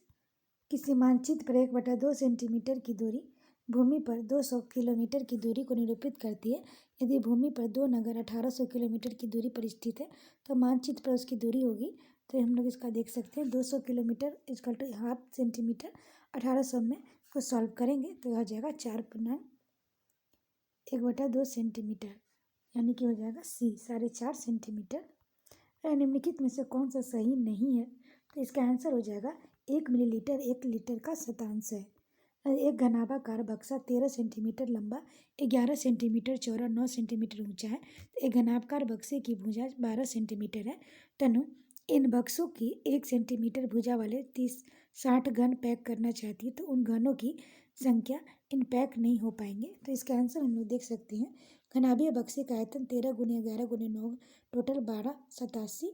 किसी मानचित्र पर 1/2 सेंटीमीटर की दूरी भूमि पर 200 किलोमीटर की दूरी को निरूपित करती है। यदि भूमि पर 2 नगर 1800 किलोमीटर की दूरी पर स्थित है तो मानचित्र पर उसकी दूरी होगी। तो हम लोग इसका देख सकते हैं, 200 किलोमीटर इक्वल टू ½ सेंटीमीटर, 1800 में को सॉल्व करेंगे तो आ जाएगा 4×1/2 सेंटीमीटर, यानी कि हो जाएगा सी, 4.5 सेंटीमीटर। निम्नलिखित में से कौन सा सही नहीं है? तो इसका आंसर हो जाएगा 1 मिलीलीटर 1 लीटर का शतांश है। एक घनाभाकार बक्सा 13 सेंटीमीटर लंबा, 11 सेंटीमीटर चौड़ा, 9 सेंटीमीटर ऊंचा है। तो एक घनाभाकार बक्से की भुजा 12 सेंटीमीटर है। तनु इन बक्सों की 1 सेंटीमीटर भुजा वाले 60 घन पैक करना चाहती है, तो उन घनों की संख्या इन पैक नहीं हो पाएंगे। तो इसका आंसर हम लोग देख सकते हैं, घनाभीय बक्से का आयतन 13 × 11 × 9 टोटल 12, 87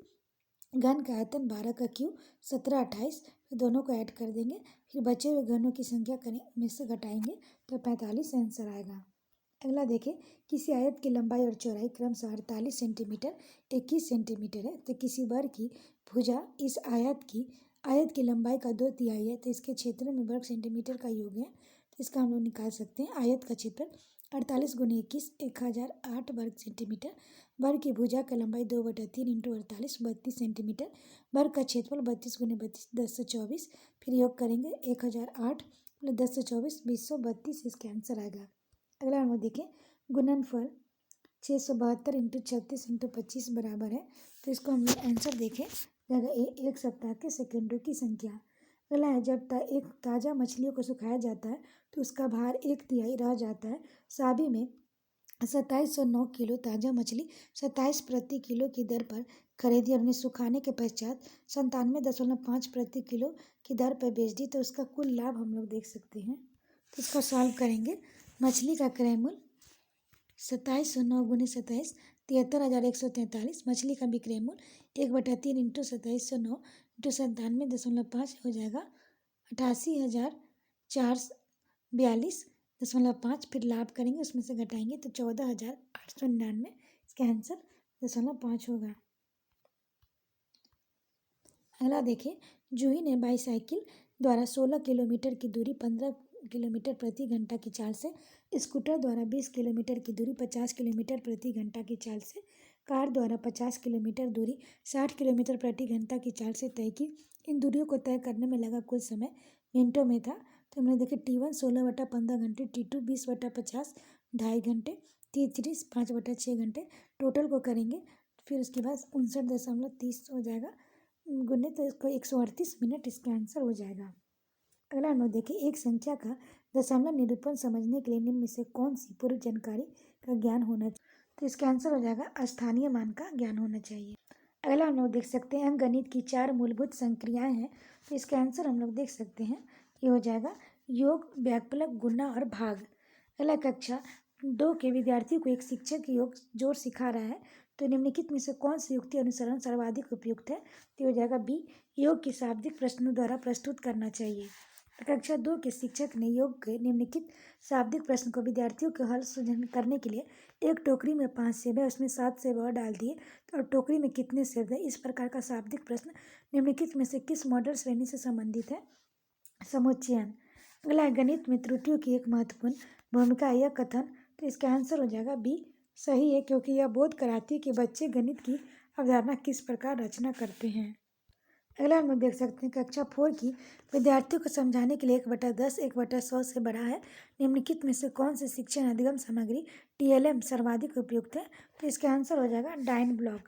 घन का आयतन 12 का क्यूब 17, 28, फिर दोनों को ऐड कर देंगे, फिर बचे हुए घनों की संख्या करें में से घटाएंगे तो 45 आंसर आएगा। अगला देखें, किसी आयत की लंबाई और चौड़ाई क्रमशः 48 सेंटीमीटर 21 सेंटीमीटर है, तो किसी वर्ग की भुजा इस आयत की लंबाई का 2/3 है, तो इसके क्षेत्र में वर्ग सेंटीमीटर का योग है। तो इसका हम लोग निकाल सकते हैं, आयत का क्षेत्र 48 × 21 1008 वर्ग सेंटीमीटर, वर्ग की भुजा का लंबाई 2/3 × 48 32 सेंटीमीटर, वर्ग का क्षेत्रफल 32 × 32 1024, फिर योग करेंगे 1008 + 1024 2032, इसका आंसर आएगा। अगला हम देखें, गुणनफल 672 × 36 × 25 बराबर है, तो इसको हम लोग आंसर देखें जाएगा एक सप्ताह के सेकेंडों की संख्या। अगला है, जब एक ताज़ा मछलियों को सुखाया जाता है तो उसका भार 1/3 रह जाता है। साबी में 2709 किलो ताज़ा मछली 27 प्रति किलो की दर पर खरीदी और उन्हें सुखाने के पश्चात 97.5 प्रति किलो की दर पर बेच दी, तो उसका कुल लाभ हम लोग देख सकते हैं। तो इसको सॉल्व करेंगे। मछली का क्रय मूल्य 2709 गुने 27 73,143। मछली का विक्रय मूल्य 1/3 इंटू 2709 इंटू 97.5 हो जाएगा 88,442.5। फिर लाभ करेंगे, उसमें से घटाएंगे तो 14,899। इसका आंसर 0.5 होगा। अगला देखिए, जूही ने बाईसाइकिल द्वारा 16 किलोमीटर की दूरी 15 किलोमीटर प्रति घंटा की चाल से, स्कूटर द्वारा 20 किलोमीटर की दूरी 50 किलोमीटर प्रति घंटा की चाल से, कार द्वारा 50 किलोमीटर दूरी 60 किलोमीटर प्रति घंटा की चाल से तय की। इन दूरियों को तय करने में लगा कुल समय मिनटों में था। तो हमने देखे T1 16/15 घंटे, T2 20/50 2.5 घंटे, T3 5/6 घंटे। टोटल को करेंगे, फिर उसके बाद 59.30 हो जाएगा गुने, तो इसको 138 मिनट इसका आंसर हो जाएगा। अगला हम लोग देखें, एक संख्या का दशमलव निरूपण समझने के लिए निम्न में से कौन सी पूर्व जानकारी का ज्ञान होना चाहिए? तो इसका आंसर हो जाएगा स्थानीय मान का ज्ञान होना चाहिए। अगला हम लोग देख सकते हैं, अंकगणित की 4 मूलभूत संक्रियाएं हैं। तो इसका आंसर हम लोग देख सकते हैं, ये हो जाएगा योग, व्यापक, गुणा और भाग। अगला, कक्षा 2 के विद्यार्थियों को एक शिक्षक योग जोड़ सिखा रहा है, तो निम्नलिखित में से कौन सी युक्ति अनुसरण सर्वाधिक उपयुक्त है? तो हो जाएगा बी, योग की शाब्दिक प्रश्नों द्वारा प्रस्तुत करना चाहिए। कक्षा 2 के शिक्षक ने योग के निम्नलिखित शाब्दिक प्रश्न को विद्यार्थियों के हल सुझाव करने के लिए एक टोकरी में 5 सेब है, उसमें 7 सेब और डाल दिए, तो और टोकरी में कितने सेब है? इस प्रकार का शाब्दिक प्रश्न निम्नलिखित में से किस मॉडल श्रेणी से संबंधित है? समुच्चयन। अगला, गणित में त्रुटियों की एक महत्वपूर्ण भूमिका है, यह कथन। तो इसका आंसर हो जाएगा बी, सही है, क्योंकि यह बोध कराती है कि बच्चे गणित की अवधारणा किस प्रकार रचना करते हैं। अगला हम लोग देख सकते हैं, कक्षा 4 की विद्यार्थियों को समझाने के लिए 1/10 1/100 से बड़ा है। निम्नलिखित में से कौन सी शिक्षण अधिगम सामग्री TLM सर्वाधिक उपयुक्त है? तो इसका आंसर हो जाएगा डाइन ब्लॉक।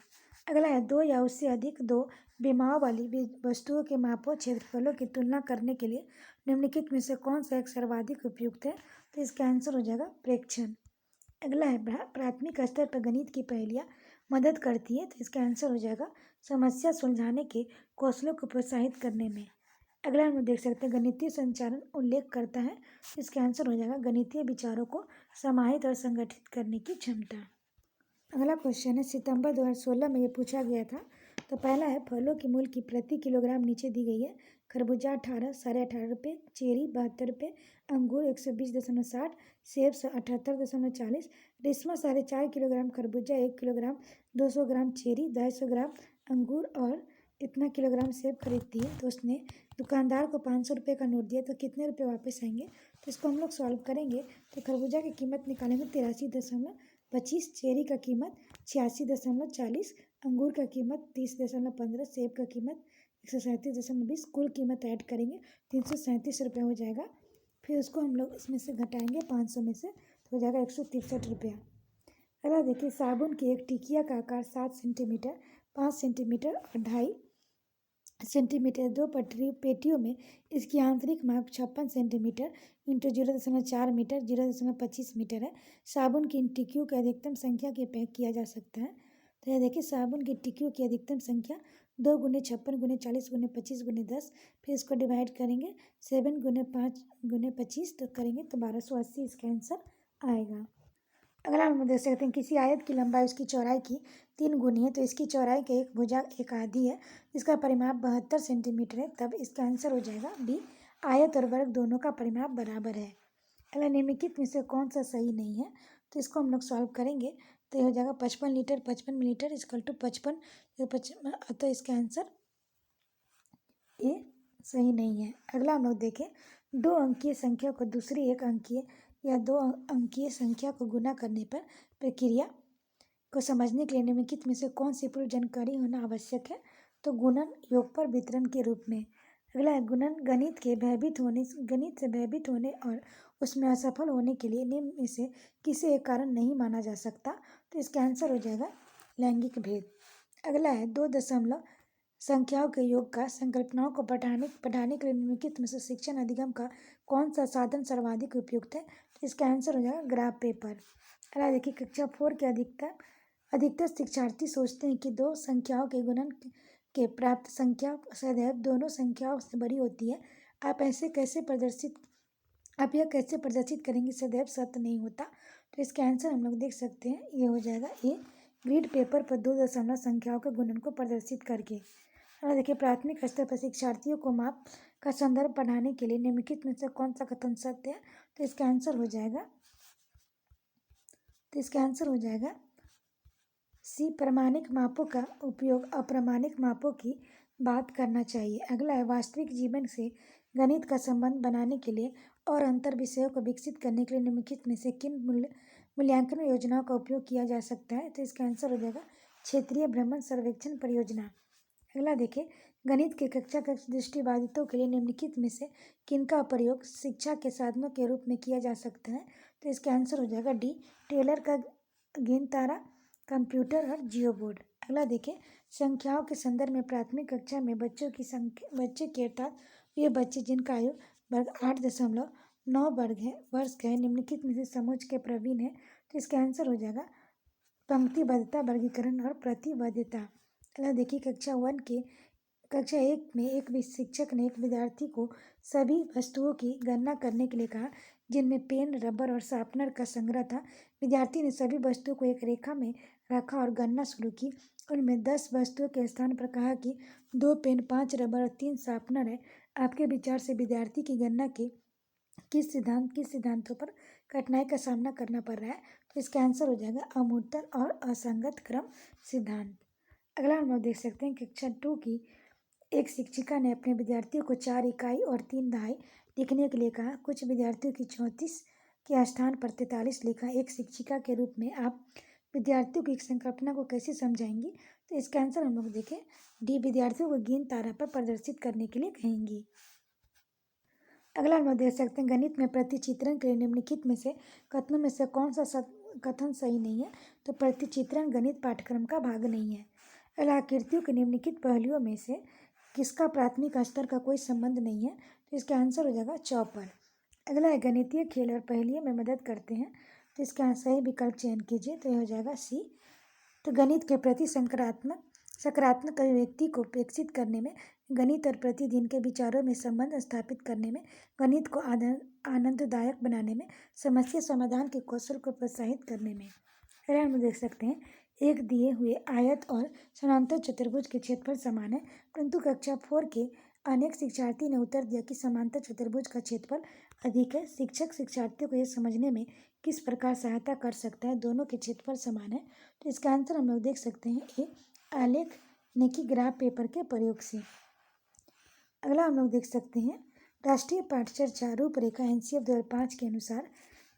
अगला है, दो या उससे अधिक दो विमाओं वाली वस्तुओं के मापों क्षेत्रफलों की तुलना करने के लिए निम्नलिखित में से कौन सा एक सर्वाधिक उपयुक्त है? तो इसका आंसर हो जाएगा प्रेक्षण। अगला है, प्राथमिक स्तर पर गणित की पहेलियाँ मदद करती है, तो इसका आंसर हो जाएगा समस्या सुलझाने के कौशलों को प्रोत्साहित करने में। अगला हम देख सकते हैं, गणितीय संचालन उल्लेख करता है, इसका आंसर हो जाएगा गणितीय विचारों को समाहित और संगठित करने की क्षमता। अगला क्वेश्चन है, सितंबर 2016 में ये पूछा गया था। तो पहला है, फलों की मूल्य की प्रति किलोग्राम नीचे दी गई है। खरबूजा 18 18.5 रुपये, चेरी 72 रुपये, अंगूर 120.60, सेब 78.40, रेशमा 4.5 किलोग्राम खरबूजा, 1 किलोग्राम 200 ग्राम चेरी, 250 ग्राम अंगूर और इतना किलोग्राम सेब खरीदती है। तो उसने दुकानदार को 500 रुपये का नोट दिया, तो कितने रुपये वापस आएंगे? तो इसको हम लोग सॉल्व करेंगे। तो खरबूजा की कीमत निकालेंगे 83.25, चेरी का कीमत 86.40, अंगूर का कीमत 30.15, सेब का कीमत 137.20, कुल कीमत ऐड करेंगे 337 रुपये हो जाएगा। फिर उसको हम लोग इसमें से घटाएंगे 500 में से, तो हो जाएगा 163 रुपया। अगला देखिए, साबुन की एक टिकिया का आकार 7 सेंटीमीटर, 5 सेंटीमीटर और 2.5 सेंटीमीटर, दो पेटियों में इसकी आंतरिक माप 56 सेंटीमीटर इंटू 0.4 मीटर 0.25 मीटर है। साबुन की इन टिक्कियों की अधिकतम संख्या के पैक किया जा सकता है। तो यह देखिए, साबुन की टिक्कियों की अधिकतम संख्या 2 गुने 56 गुने 40 गुने 25 गुने 10। फिर इसको डिवाइड करेंगे 7 गुने 5 गुने 25, तो करेंगे तो 1280 इसका आंसर आएगा। अगला हम देख सकते हैं, किसी आयत की लंबाई उसकी चौड़ाई की 3 गुनी है, तो इसकी चौड़ाई का एक भुजा एक आधी है, इसका परिमाप 72 सेंटीमीटर है, तब इसका आंसर हो जाएगा बी, आयत और वर्ग दोनों का परिमाप बराबर है। अगला, निम्नलिखित में से कौन सा सही नहीं है? तो इसको हम लोग सॉल्व करेंगे, तो ये हो जाएगा 55 लीटर 55 मिलीलीटर इक्वल टू 55, तो इसका आंसर ये सही नहीं है। अगला हम लोग देखें, 2 अंकीय संख्या को दूसरी 1 अंकीय या 2 अंकीय संख्या को गुना करने पर प्रक्रिया को समझने के लिए निम्नलिखित में से कौन सी पूर्व जानकारी होना आवश्यक है? तो गुणन योगफल वितरण के रूप में। अगला है, गुणन गणित से भयभीत होने और उसमें असफल होने के लिए निम्न में से किसी एक कारण नहीं माना जा सकता। तो इसका आंसर हो जाएगा लैंगिक भेद। अगला है, 2 दशमलव संख्याओं के योग का संकल्पनाओं को पढ़ाने के लिए निम्नलिखित में से शिक्षण अधिगम का कौन सा साधन सर्वाधिक उपयुक्त है? तो इसका आंसर हो जाएगा ग्राफ पेपर। अगला देखिए कक्षा 4 के अधिकतर शिक्षार्थी सोचते हैं कि दो संख्याओं के गुणन के प्राप्त संख्या सदैव दोनों संख्याओं से बड़ी होती है। आप ऐसे कैसे प्रदर्शित आप यह कैसे प्रदर्शित करेंगे सदैव सत्य नहीं होता। तो इसका आंसर हम लोग देख सकते हैं, ये हो जाएगा ए, ग्रिड पेपर पर दो दशमलव संख्याओं के गुणन को प्रदर्शित करके। और देखिए प्राथमिक स्तर पर शिक्षार्थियों को माप का संदर्भ पढ़ाने के लिए निम्नलिखित में से कौन सा कथन सत्य है। तो इसका आंसर हो जाएगा सी, प्रमाणिक मापों का उपयोग अप्रमाणिक मापों की बात करना चाहिए। अगला है वास्तविक जीवन से गणित का संबंध बनाने के लिए और अंतर विषयों को विकसित करने के लिए निम्नलिखित में से किन मूल्यांकन योजनाओं का उपयोग किया जा सकता है। तो इसका आंसर हो जाएगा क्षेत्रीय भ्रमण सर्वेक्षण परियोजना। अगला देखिए गणित के कक्षा दृष्टिबाधितों के लिए निम्नलिखित में से किनका प्रयोग शिक्षा के साधनों के रूप में किया जा सकता है। तो इसका आंसर हो जाएगा डी, टेलर का गेंद तारा, कंप्यूटर और जियो बोर्ड। अगला देखिए संख्याओं के संदर्भ में प्राथमिक कक्षा में बच्चे के अर्थात ये बच्चे जिनका आयु वर्ग 8.9 वर्ष है निम्नलिखित में से समूह के प्रवीण है। तो इसका आंसर हो जाएगा पंक्तिबद्धता, वर्गीकरण और प्रतिबद्धता। अगला देखिए कक्षा 1 में एक शिक्षक ने एक विद्यार्थी को सभी वस्तुओं की गणना करने के लिए कहा जिनमें पेन, रबर और शार्पनर का संग्रह था। विद्यार्थी ने सभी वस्तुओं को एक रेखा में रखा और गणना शुरू की। उनमें 10 वस्तुओं के स्थान पर कहा कि 2 पेन, 5 रबर और 3 शार्पनर है। आपके विचार से विद्यार्थी की गणना के किस सिद्धांतों पर कठिनाई का सामना करना पड़ रहा है। तो इसका आंसर हो जाएगा अमूर्तन और असंगत क्रम सिद्धांत। अगला हम लोग देख सकते हैं कक्षा 2 की एक शिक्षिका ने अपने विद्यार्थियों को 4 इकाई और 3 दहाई लिखने के लिए कहा। कुछ विद्यार्थियों की 34 के स्थान पर 43 लिखा। एक शिक्षिका के रूप में आप विद्यार्थियों की एक संकल्पना को कैसे समझाएंगी। तो इसका आंसर हम लोग देखें डी, विद्यार्थियों को गेंद तारा पर प्रदर्शित करने के लिए कहेंगी। अगला हम लोग देख सकते हैं गणित में प्रतिचित्रण के लिए निम्नलिखित में से कथनों में से कौन सा कथन सही नहीं है। तो प्रतिचित्रण गणित पाठ्यक्रम का भाग नहीं है। अगला आकृतियों के निम्नलिखित पहलुओं में से किसका प्राथमिक स्तर का कोई संबंध नहीं है। तो इसका आंसर हो जाएगा चौपर। अगला है गणितीय खेल और पहेलियों में मदद करते हैं। तो इसका सही विकल्प चयन कीजिए। तो यह हो जाएगा सी। तो गणित के प्रति सकारात्मक अभिव्यक्ति को विकसित करने में, गणित और प्रतिदिन के विचारों में संबंध स्थापित करने में, गणित को आनंददायक बनाने में, समस्या समाधान के कौशल को प्रोत्साहित करने में। अगर हम देख सकते हैं एक दिए हुए आयत और समांतर चतुर्भुज के क्षेत्रफल समान है, परंतु कक्षा 4 के अनेक शिक्षार्थी ने उत्तर दिया कि समांतर चतुर्भुज का क्षेत्रफल अधिक है। शिक्षक शिक्षार्थियों को यह समझने में किस प्रकार सहायता कर सकता है दोनों के क्षेत्रफल समान है। तो इसका आंसर हम लोग देख सकते हैं ए, आलेख नेकी ग्राफ पेपर के प्रयोग से। अगला हम लोग देख सकते हैं राष्ट्रीय पाठचर्चा रूपरेखा एनसीएफ 2005 के अनुसार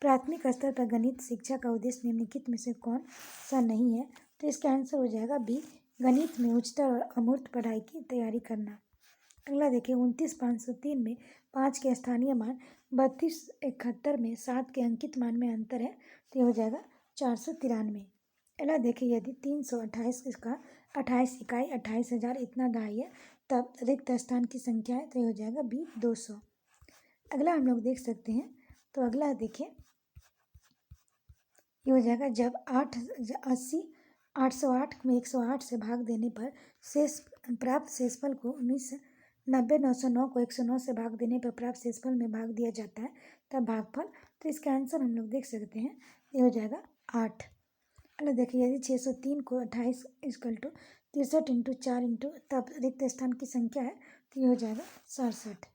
प्राथमिक स्तर पर गणित शिक्षा का उद्देश्य निम्नलिखित में से कौन सा नहीं है। तो इसका आंसर हो जाएगा बी, गणित में उच्चतर और अमूर्त पढ़ाई की तैयारी करना। अगला देखिए 29,503 में 5 के स्थानीय मान 3271 में 7 के अंकित मान में अंतर है। तो यह हो जाएगा 493। अगला देखिए यदि 328 का 28 इकाई 28,000 इतना दहाई है तब रिक्त स्थान की संख्या है। तो यह हो जाएगा बी, 200। अगला हम लोग देख सकते हैं। तो अगला देखिए ये हो जाएगा जब 808 में 108 से भाग देने पर प्राप्त शेषफल को 909 को 109 से भाग देने पर प्राप्त शेषफल में भाग दिया जाता है तब भागफल। तो इसका आंसर हम लोग देख सकते हैं ये हो जाएगा 8। अगला देखिए यदि 603 को 28 = 63 × 4 तब रिक्त स्थान की संख्या है। तो ये हो जाएगा 67।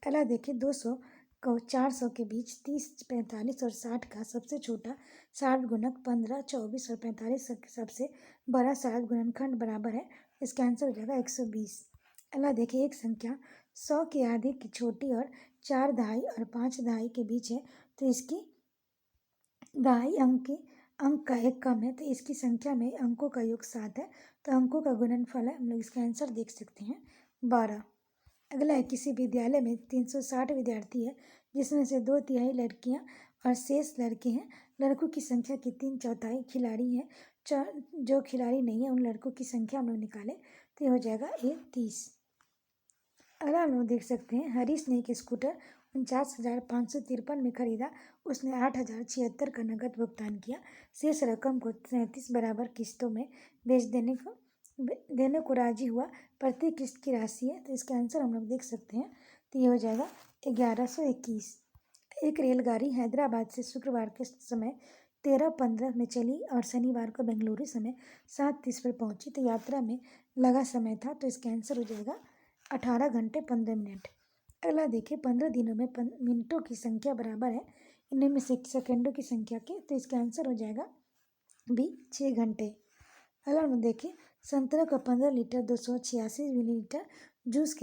अगला देखिए 200 को 400 के बीच 30, 45 और 60 का सबसे छोटा 60 गुणक 15, 24 और 45 सबसे बड़ा 60 गुणनखंड बराबर है। इसका आंसर हो जाएगा 120। अगला देखिए एक संख्या 100 के आधे की छोटी और 4 दहाई और 5 दहाई के बीच है। तो इसकी दहाई अंक का एक कम है। तो इसकी संख्या में अंकों का योग 7 है। तो अंकों का गुणनफल है, हम लोग इसका आंसर देख सकते हैं 12। अगला है किसी विद्यालय में 360 विद्यार्थी है जिसमें से 2/3 लड़कियां और शेष लड़के हैं। लड़कों की संख्या की 3/4 खिलाड़ी हैं। जो खिलाड़ी नहीं है उन लड़कों की संख्या हम लोग निकालें। तो ये हो जाएगा 30। अगला हम लोग देख सकते हैं हरीश ने एक स्कूटर 49,553 में खरीदा। उसने 8,076 का नकद भुगतान किया। शेष रकम को 37 बराबर किस्तों में बेच देने को राजी हुआ। प्रति किस्त की राशि है, तो इसका आंसर हम लोग देख सकते हैं। तो ये हो जाएगा 1121। एक रेलगाड़ी हैदराबाद से शुक्रवार के समय 13:15 में चली और शनिवार को बेंगलुरु समय 7:30 पर पहुंची। तो यात्रा में लगा समय था, तो इसका आंसर हो जाएगा 18 घंटे 15 मिनट। अगला देखिए, 15 दिनों में मिनटों की संख्या बराबर है इनमें में से सेकेंडों की संख्या के, तो इसका आंसर हो जाएगा बी 6 घंटे। अगला हम देखिए, संतरा का 15 लीटर 286 मिलीलीटर जूस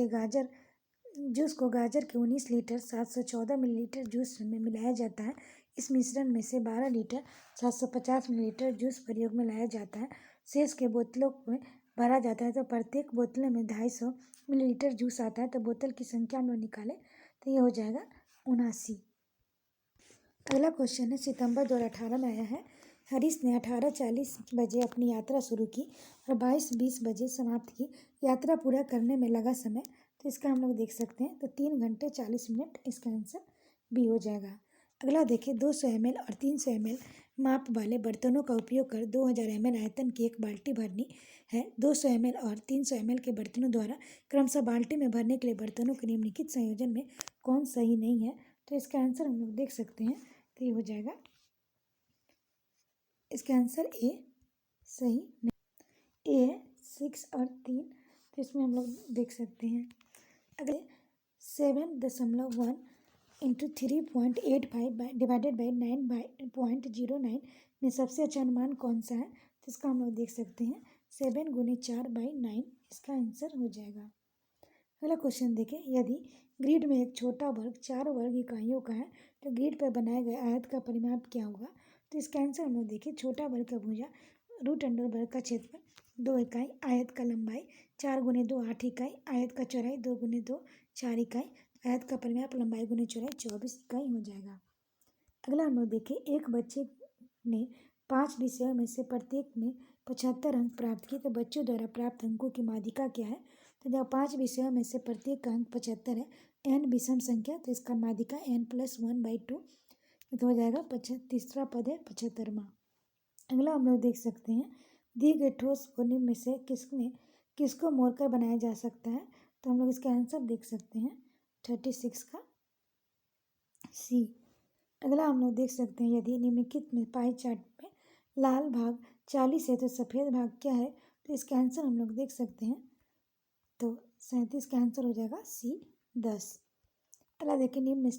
को गाजर के 19 लीटर 714 मिलीलीटर जूस में मिलाया जाता है। इस मिश्रण में से 12 लीटर 750 मिलीलीटर जूस प्रयोग में लाया जाता है। शेष के बोतलों में भरा जाता है, तो प्रत्येक बोतल में 250 मिलीलीटर जूस आता है। तो बोतल की संख्या में निकालें, तो ये हो जाएगा 79। अगला क्वेश्चन है, सितंबर 2018 में आया है। हरीश ने 18:40 बजे अपनी यात्रा शुरू की और 22:20 बजे समाप्त की। यात्रा पूरा करने में लगा समय, तो इसका हम लोग देख सकते हैं। तो 3 घंटे 40 मिनट, इसका आंसर बी हो जाएगा। अगला देखिए, 200 ml और 300 ml माप वाले बर्तनों का उपयोग कर 2000 ml आयतन की एक बाल्टी भरनी है। 200 ml और 300 ml के बर्तनों द्वारा क्रमशः बाल्टी में भरने के लिए बर्तनों के निम्नलिखित संयोजन में कौन सही नहीं है, तो इसका आंसर हम लोग देख सकते हैं। तो ये हो जाएगा, इसका आंसर ए सही नहीं। ए है 6 और 3, तो इसमें हम लोग देख सकते हैं। अगले 7.1 इंटू 3.85 डिवाइडेड बाई 9.09 में सबसे अच्छा अनुमान कौन सा है, तो इसका हम लोग देख सकते हैं 7 गुने 4/9, इसका आंसर हो जाएगा। अगला क्वेश्चन देखें, यदि ग्रिड में एक छोटा वर्ग 4 वर्ग इकाइयों का है, तो ग्रिड पर बनाए गए आयत का परिमाप क्या होगा, तो इसका आंसर हम लोग देखिए, छोटा वर्ग का भुजा √अंडर वर्ग का क्षेत्रफल 2 इकाई, आयत का लंबाई 4 गुने 2 8 इकाई, आयत का चौड़ाई 2 गुने 2 4 इकाई, आयत का परिमाप लंबाई गुने चौड़ाई 24 इकाई हो जाएगा। अगला हम लोग देखें, एक बच्चे ने 5 विषयों में से प्रत्येक में 75 अंक प्राप्त किए, तो बच्चों द्वारा प्राप्त अंकों की माध्यिका क्या है, तो जब 5 विषयों में से प्रत्येक का अंक 75 है, n विषम संख्या, तो इसका माध्यिका n+1/2, तो हो जाएगा तीसरा पद है 75वां। अगला हम लोग देख सकते हैं, दिए गए ठोस को निम्न में से किसको मोड़कर बनाया जा सकता है, तो हम लोग इसका आंसर देख सकते हैं 36 का सी। अगला हम लोग देख सकते हैं, यदि निम्नलिखित में पाई चार्ट में लाल भाग 40 है तो सफ़ेद भाग क्या है, तो इसका आंसर हम लोग देख सकते हैं। तो 37 का आंसर हो जाएगा सी 10। अगला देखिए, निम्न में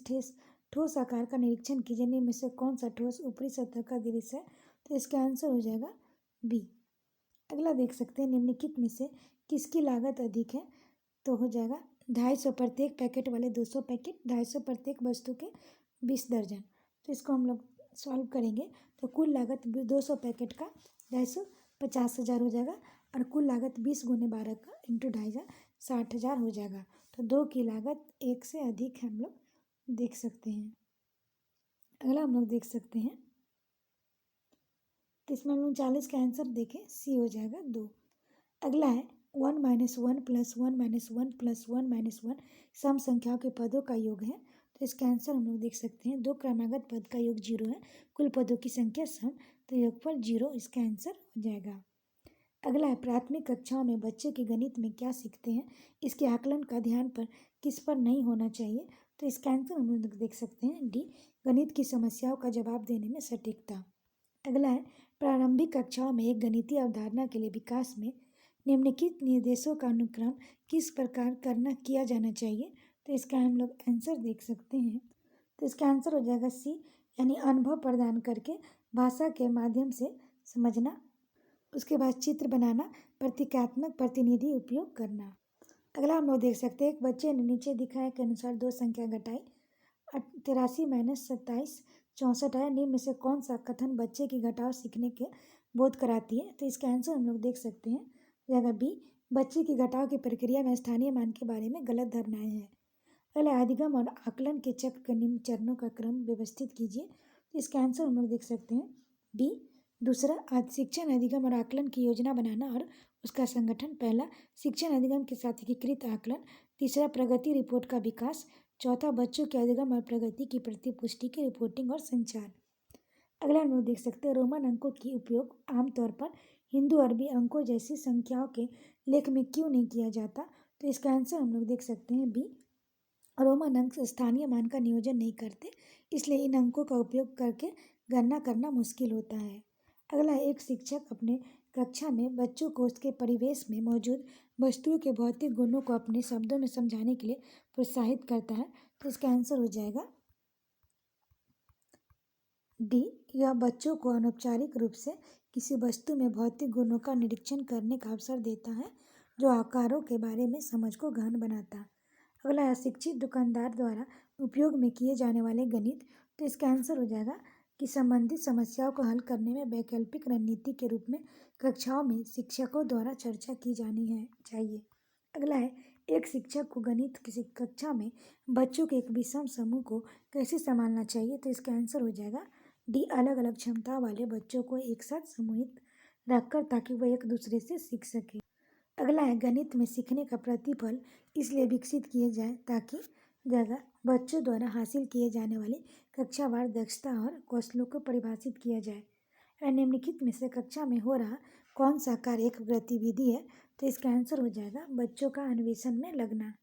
ठोस आकार का निरीक्षण कीजिए। निम्न में से कौन सा ठोस ऊपरी सतह का दृश्य है, तो इसका आंसर हो जाएगा बी। अगला देख सकते हैं, निम्नलिखित में से किसकी लागत अधिक है, तो हो जाएगा 250 प्रत्येक पैकेट वाले 200 पैकेट, 250 प्रत्येक वस्तु के 20 दर्जन। तो इसको हम लोग सॉल्व करेंगे, तो कुल लागत 200 पैकेट का 250 50,000 हो जाएगा, और कुल लागत 20 गुने 12 का इंटू 2.5 60,000 हो जाएगा। तो 2 की लागत 1 से अधिक है, हम लोग देख सकते हैं। अगला हम लोग देख सकते हैं, तो इसमें हम लोग 40 का आंसर देखें, सी हो जाएगा 2। अगला है 1 - 1 + 1 + 1 + 1 - 1 सम संख्याओं के पदों का योग है, तो इसका आंसर हम लोग देख सकते हैं। 2 क्रमागत पद का योग 0 है, कुल पदों की संख्या सम, तो योगफल 0, इसका आंसर हो जाएगा। अगला है, प्राथमिक कक्षाओं में बच्चे के गणित में क्या सीखते हैं, इसके आकलन का ध्यान पर किस पर नहीं होना चाहिए, तो इसका आंसर हम लोग देख सकते हैं डी, गणित की समस्याओं का जवाब देने में सटीकता। अगला है, प्रारंभिक कक्षाओं में एक गणितीय अवधारणा के लिए विकास में निम्नलिखित निर्देशों का अनुक्रम किस प्रकार किया जाना चाहिए, तो इसका हम लोग आंसर देख सकते हैं। तो इसका आंसर हो जाएगा सी, यानी अनुभव प्रदान करके भाषा के माध्यम से समझना, उसके बाद चित्र बनाना, प्रतीकात्मक प्रतिनिधि उपयोग करना। अगला हम लोग देख सकते हैं, एक बच्चे ने नीचे दिखाए के अनुसार 2 संख्या घटाई, 83 - 27 64 है। निम्न में से कौन सा कथन बच्चे की घटाव सीखने के बोध कराती है, तो इसका आंसर हम लोग देख सकते हैं जगह बी, बच्चे की घटाव की प्रक्रिया में स्थानीय मान के बारे में गलत धारणाएं हैं। पहले अधिगम और आकलन के चक्र के निम्न चरणों का क्रम व्यवस्थित कीजिए, तो इसका आंसर हम लोग देख सकते हैं बी। दूसरा, शिक्षण अधिगम और आकलन की योजना बनाना और उसका संगठन। पहला, शिक्षण अधिगम के साथ एकीकृत आकलन। तीसरा, प्रगति रिपोर्ट का विकास। चौथा, बच्चों के अधिगम और प्रगति की प्रतिपुष्टि की रिपोर्टिंग और संचार। अगला हम लोग देख सकते हैं रोमन अंकों की उपयोग आमतौर पर हिंदू अरबी अंकों जैसी संख्याओं के लेख में क्यों नहीं किया जाता। तो इसका आंसर हम लोग देख सकते हैं बी, रोमन अंक स्थानीय मान का नियोजन नहीं करते, इसलिए इन अंकों का उपयोग करके गणना करना मुश्किल होता है। अगला है, एक शिक्षक अपने कक्षा में बच्चों को उसके परिवेश में मौजूद वस्तुओं के भौतिक गुणों को अपने शब्दों में समझाने के लिए प्रोत्साहित करता है। तो इसका आंसर हो जाएगा डी, यह बच्चों को अनौपचारिक रूप से किसी वस्तु में भौतिक गुणों का निरीक्षण करने का अवसर देता है, जो आकारों के बारे में समझ को गहन बनाता है। अगला है, शिक्षित दुकानदार द्वारा उपयोग में किए जाने वाले गणित। तो इसका आंसर हो जाएगा कि संबंधित समस्याओं को हल करने में वैकल्पिक रणनीति के रूप में कक्षाओं में शिक्षकों द्वारा चर्चा की जानी है चाहिए। अगला है, एक शिक्षक को गणित की कक्षा में बच्चों के एक विषम समूह को कैसे संभालना चाहिए। तो इसका आंसर हो जाएगा डी, अलग अलग क्षमता वाले बच्चों को एक साथ समूहित रखकर, ताकि वह एक दूसरे से सीख सके। अगला है, गणित में सीखने का प्रतिफल इसलिए विकसित किए जाए ताकि जगह बच्चों द्वारा हासिल किए जाने वाली कक्षावार दक्षता और कौशलों को परिभाषित किया जाए। निम्नलिखित में से कक्षा में हो रहा कौन सा कार्य एक गतिविधि है। तो इसका आंसर हो जाएगा बच्चों का अन्वेषण में लगना।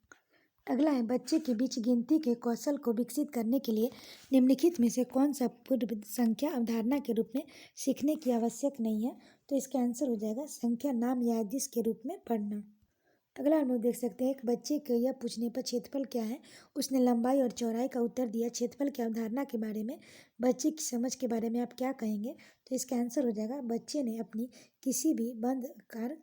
अगला है, बच्चे के बीच गिनती के कौशल को विकसित करने के लिए निम्नलिखित में से कौन सा पूर्व संख्या अवधारणा के रूप में सीखने की आवश्यक नहीं है। तो इसका आंसर हो जाएगा संख्या नाम या आदेश के रूप में पढ़ना। अगला हम लोग देख सकते हैं, एक बच्चे को यह पूछने पर क्षेत्रफल क्या है, उसने लंबाई और चौड़ाई का उत्तर दिया। क्षेत्रफल की अवधारणा के बारे में बच्चे की समझ के बारे में आप क्या कहेंगे। तो इसका आंसर हो जाएगा बच्चे ने अपनी किसी भी बंद आकार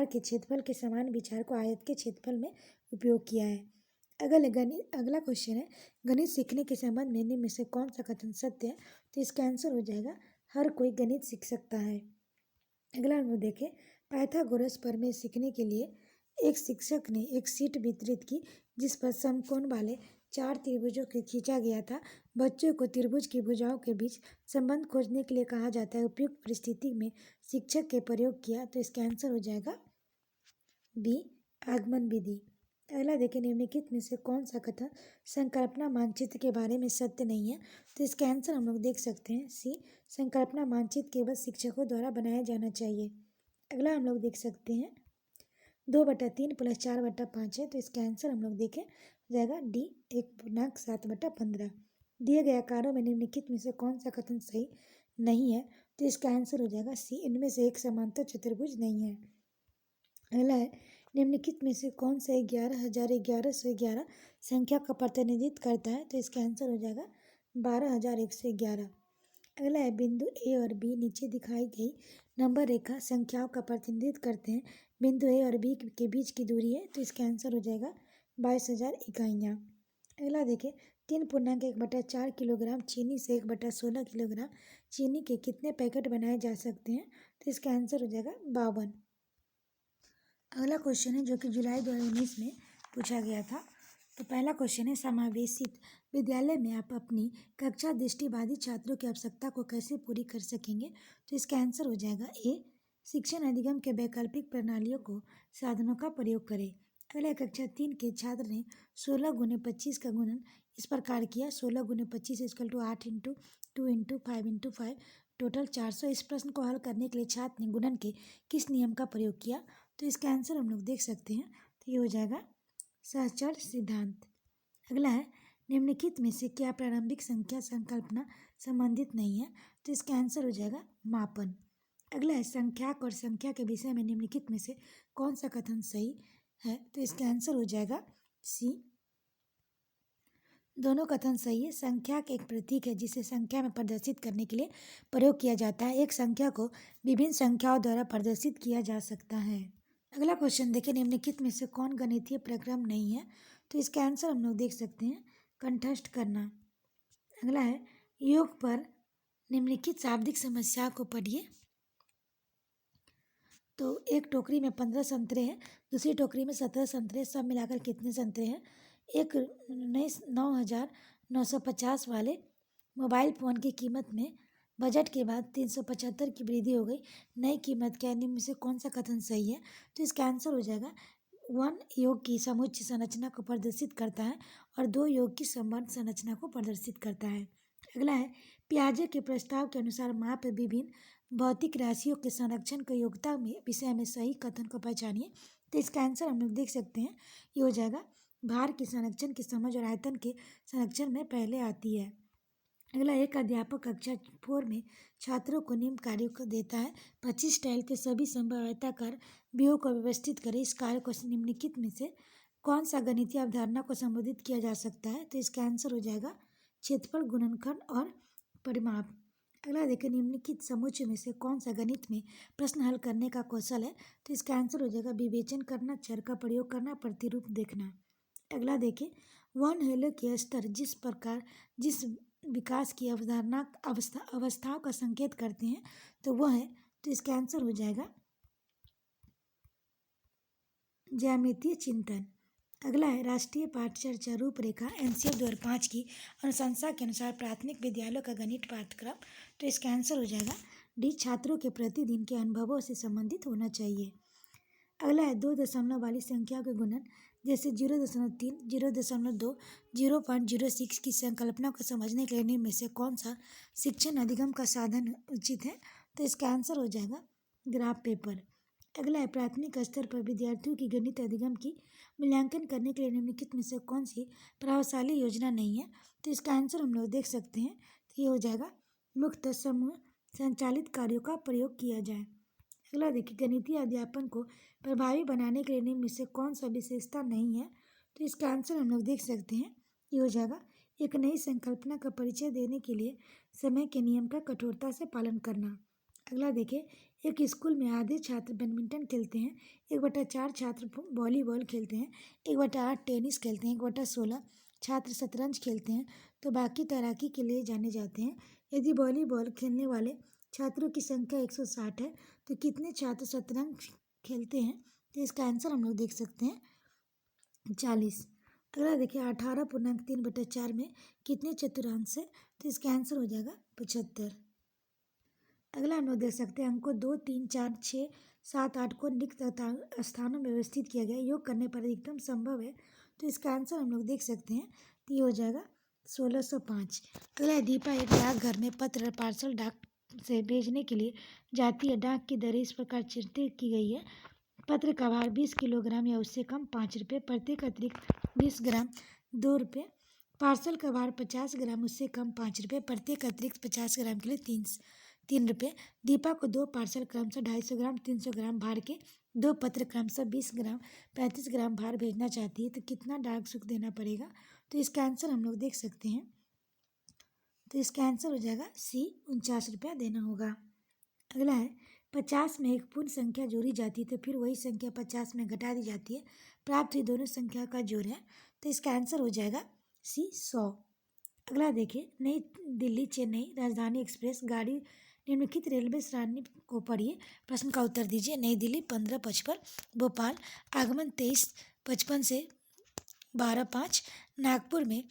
के क्षेत्रफल के समान विचार को आयत के क्षेत्रफल में उपयोग किया है। अगला क्वेश्चन है, गणित सीखने के संबंध में निम्न में से कौन सा कथन सत्य है। तो इसका आंसर हो जाएगा हर कोई गणित सीख सकता है। अगला हम लोग देखें, पाइथागोरस प्रमेय सीखने के लिए एक शिक्षक ने एक शीट वितरित की जिस पर समकोण वाले 4 त्रिभुजों को खींचा गया था। बच्चों को त्रिभुज की भुजाओं के बीच संबंध खोजने के लिए कहा जाता है। उपयुक्त परिस्थिति में शिक्षक के प्रयोग किया। तो इसका आंसर हो जाएगा बी, आगमन विधि। अगला देखें, निम्नलिखित में से कौन सा कथन संकल्पना मानचित्र के बारे में सत्य नहीं है। तो इसका आंसर हम लोग देख सकते हैं सी, संकल्पना मानचित्र केवल शिक्षकों द्वारा बनाया जाना चाहिए। अगला हम लोग देख सकते हैं 2/3 + 4/5 है। तो इसका आंसर हम लोग देखें हो जाएगा डी, 1/7/15। दिए गए आकारों में निम्नलिखित में से कौन सा कथन सही नहीं है। तो इसका आंसर हो जाएगा सी, इनमें से एक समांतर चतुर्भुज नहीं है। अगला है, निम्नलिखित में से कौन सा 11,1111 संख्या का प्रतिनिधित्व करता है। तो इसका आंसर हो जाएगा 12,111। अगला है, बिंदु ए और बी नीचे दिखाई गई नंबर रेखा संख्याओं का प्रतिनिधित्व करते हैं। बिंदु ए और बी के बीच की दूरी है। तो इसका आंसर हो जाएगा 22,000 इकाइयाँ। अगला देखें, 3.1/4 किलोग्राम चीनी से 1/16 किलोग्राम चीनी के कितने पैकेट बनाए जा सकते हैं। तो इसका आंसर हो जाएगा 52। अगला क्वेश्चन है जो कि जुलाई 2019 में पूछा गया था। तो पहला क्वेश्चन है, समावेशित विद्यालय में आप अपनी कक्षा दृष्टिबाधित छात्रों की आवश्यकता को कैसे पूरी कर सकेंगे। तो इसका आंसर हो जाएगा ए, शिक्षण अधिगम के वैकल्पिक प्रणालियों को साधनों का प्रयोग करें। अगला, कक्षा 3 के छात्र ने 16 × 25 का गुणन इस प्रकार किया, 16 × 25 = 8 × 2 × 5 × 5 टोटल 400। इस प्रश्न को हल करने के लिए छात्र ने गुणन के किस नियम का प्रयोग किया। तो इसका आंसर हम लोग देख सकते हैं। तो ये हो जाएगा सहचर सिद्धांत। अगला है, निम्नलिखित में से क्या प्रारंभिक संख्या संकल्पना संबंधित नहीं है। तो इसका आंसर हो जाएगा मापन। अगला है, संख्याक और संख्या के विषय में निम्नलिखित में से कौन सा कथन सही है। तो इसका आंसर हो जाएगा सी, दोनों कथन सही है। संख्या एक प्रतीक है जिसे संख्या में प्रदर्शित करने के लिए प्रयोग किया जाता है। एक संख्या को विभिन्न संख्याओं द्वारा प्रदर्शित किया जा सकता है। अगला क्वेश्चन देखिए, निम्नलिखित में से कौन गणितीय प्रक्रम नहीं है। तो इसका आंसर हम लोग देख सकते हैं कंठस्थ करना। अगला है, योग पर निम्नलिखित शाब्दिक समस्या को पढ़िए। तो एक टोकरी में 15 संतरे हैं, दूसरी टोकरी में 17 संतरे, सब मिलाकर कितने संतरे हैं। एक 9,950 वाले मोबाइल फ़ोन की कीमत में बजट के बाद 375 की वृद्धि हो गई। नई कीमत क्या है, निम्न में से कौन सा कथन सही है। तो इसका आंसर हो जाएगा 1 योग की समुच्चय संरचना को प्रदर्शित करता है और 2 योग की संबंध संरचना को प्रदर्शित करता है। अगला है पियाजे के प्रस्ताव के अनुसार माप विभिन्न भौतिक राशियों के संरक्षण को योग्यता में विषय में सही कथन को पहचानिए। तो इसका आंसर हम लोग देख सकते हैं, ये हो जाएगा भार के संरक्षण की समझ और आयतन के संरक्षण में पहले आती है। अगला एक अध्यापक कक्षा 4 में छात्रों को निम्न कार्यों को देता है। 25 टाइल के सभी संभव आयताकार व्यूहों को व्यवस्थित करें। इस कार्य को निम्नलिखित में से कौन सा गणितीय अवधारणा को संबोधित किया जा सकता है? तो इसका आंसर हो जाएगा क्षेत्रफल, गुणनखंड और परिमाप। अगला देखिए निम्नलिखित समुच्चय में से कौन सा गणित में प्रश्न हल करने का कौशल है? तो इसका आंसर हो जाएगा विवेचन करना, चर का प्रयोग करना, प्रतिरूप देखना। अगला देखिए वन हेलो के स्तर जिस विकास की अवस्थाओं का संकेत करते हैं तो वह है, तो इसका आंसर हो जाएगा ज्यामितीय चिंतन। अगला है राष्ट्रीय पाठचर्चा रूपरेखा एनसीएफ 2005 की अनुशंसा के अनुसार प्राथमिक विद्यालयों का गणित पाठ्यक्रम, तो इसका आंसर हो जाएगा डी, छात्रों के प्रतिदिन के अनुभवों से संबंधित होना चाहिए। अगला है 2 दशमलव वाली संख्या के गुणन जैसे 0.3, 0.2, 0.06 की संकल्पना को समझने के लिए निम्न में से कौन सा शिक्षण अधिगम का साधन उचित है? तो इसका आंसर हो जाएगा ग्राफ पेपर। अगला है प्राथमिक स्तर पर विद्यार्थियों की गणित अधिगम की मूल्यांकन करने के लिए निम्नलिखित में से कौन सी प्रभावशाली योजना नहीं है? तो इसका आंसर हम लोग देख सकते हैं, तो ये हो जाएगा मुक्त समूह संचालित कार्यों का प्रयोग किया जाए। अगला देखिए गणितीय अध्यापन को प्रभावी बनाने के लिए निम्न में से कौन सा विशेषता नहीं है? तो इसका आंसर हम लोग देख सकते हैं, ये हो जाएगा एक नई संकल्पना का परिचय देने के लिए समय के नियम का कठोरता से पालन करना। अगला देखिए एक स्कूल में आधे छात्र बैडमिंटन खेलते हैं, 1/4 छात्र वॉलीबॉल खेलते हैं, 1/8 टेनिस खेलते हैं, 1/16 छात्र शतरंज खेलते हैं, तो बाकी तैराकी के लिए जाने जाते हैं। यदि वॉलीबॉल खेलने वाले छात्रों की संख्या 160 है तो कितने छात्र शतरंज खेलते हैं? तो इसका आंसर हम लोग देख सकते हैं 40। अगला देखिए 18.3/4 में कितने चतुर्थांश है? तो इसका आंसर हो जाएगा 75। अगला हम लोग देख सकते हैं अंकों 2, 3, 4, 6, 7, 8 को रिक्त स्थानों में व्यवस्थित किया गया, योग करने पर अधिकतम संभव है, तो इसका आंसर हम लोग देख सकते हैं, तो ये हो जाएगा 1605। अगला दीपा एक डाकघर में पत्र पार्सल डाक से भेजने के लिए जाती है। डाक की दरें इस प्रकार चित्रित की गई है। पत्र का भार 20 किलोग्राम या उससे कम 5 रुपये, प्रत्येक अतिरिक्त 20 ग्राम 2 रुपये, पार्सल का भार 50 ग्राम उससे कम 5 रुपये, प्रत्येक अतिरिक्त 50 ग्राम के लिए 3 रुपये। दीपा को 2 पार्सल क्रमशः 250 ग्राम 300 ग्राम भार के 2 पत्र क्रमशः 20 ग्राम 35 ग्राम भार भेजना चाहती है, तो कितना डाक शुल्क देना पड़ेगा? तो इसका आंसर हम लोग देख सकते हैं, तो इसका आंसर हो जाएगा सी, 49 रुपया देना होगा। अगला है 50 में एक पूर्ण संख्या जोड़ी जाती है तो फिर वही संख्या 50 में घटा दी जाती है, प्राप्त हुई दोनों संख्या का जोड़ है, तो इसका आंसर हो जाएगा सी, 100। अगला देखिए नई दिल्ली चेन्नई राजधानी एक्सप्रेस गाड़ी निम्नलिखित रेलवे सारणी को पढ़िए, प्रश्न का उत्तर दीजिए। नई दिल्ली 15:55, भोपाल आगमन 23:55 से 12:05, नागपुर में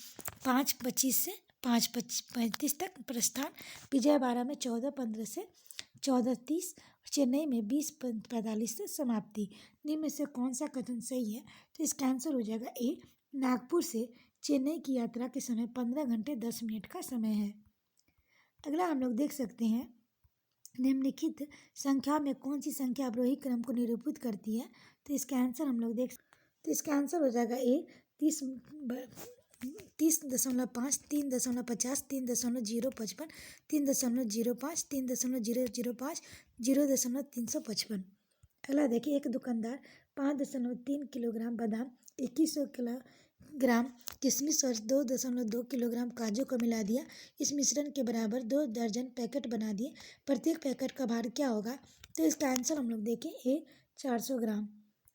5:25 से 5:35 तक प्रस्थान, विजयवाड़ा में 14:15 से 14:30, चेन्नई में 20:45 से समाप्ति। निम्न में से कौन सा कथन सही है? तो इसका आंसर हो जाएगा ए, नागपुर से चेन्नई की यात्रा के समय 15 घंटे 10 मिनट का समय है। अगला हम लोग देख सकते हैं निम्नलिखित संख्या में कौन सी संख्या अवरोही क्रम को निरूपित करती है? तो इसका आंसर हम लोग तो इसका आंसर हो जाएगा ए, 30.5, 3.50, 3.055, 3.05, 3.005, 0.355। अगला देखिए एक दुकानदार 5.3 किलोग्राम बादाम, 2100 ग्राम किशमिश और 2.2 किलोग्राम काजू को मिला दिया। इस मिश्रण के बराबर 2 दर्जन पैकेट बना दिए, प्रत्येक पैकेट का भार क्या होगा? तो इसका आंसर हम लोग देखें ए, 400 ग्राम।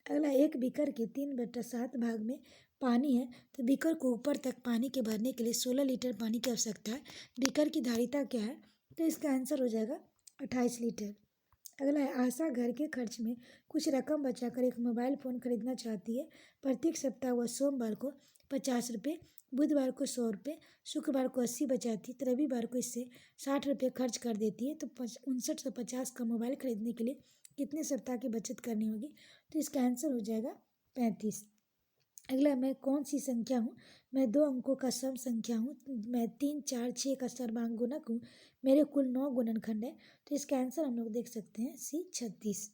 अगला एक बीकर के 3/7 भाग में पानी है तो बीकर को ऊपर तक पानी के भरने के लिए 16 लीटर पानी की आवश्यकता है। बीकर की धारिता क्या है? तो इसका आंसर हो जाएगा 28 लीटर। अगला है आशा घर के खर्च में कुछ रकम बचाकर एक मोबाइल फ़ोन खरीदना चाहती है। प्रत्येक सप्ताह वह सोमवार को 50 रुपये, बुधवार को 100 रुपये, शुक्रवार को 80 बचाती है, तो रविवार को इससे 60 रुपये खर्च कर देती है, तो 5950 का मोबाइल खरीदने के लिए कितने सप्ताह की बचत करनी होगी? तो इसका आंसर हो जाएगा 35। अगला, मैं कौन सी संख्या हूँ? मैं 2 अंकों का सम संख्या हूँ। मैं 3, 4, 6 का सर्वांक गुणक हूँ। मेरे कुल 9 गुणनखंड है। तो इसका आंसर हम लोग देख सकते हैं C 36।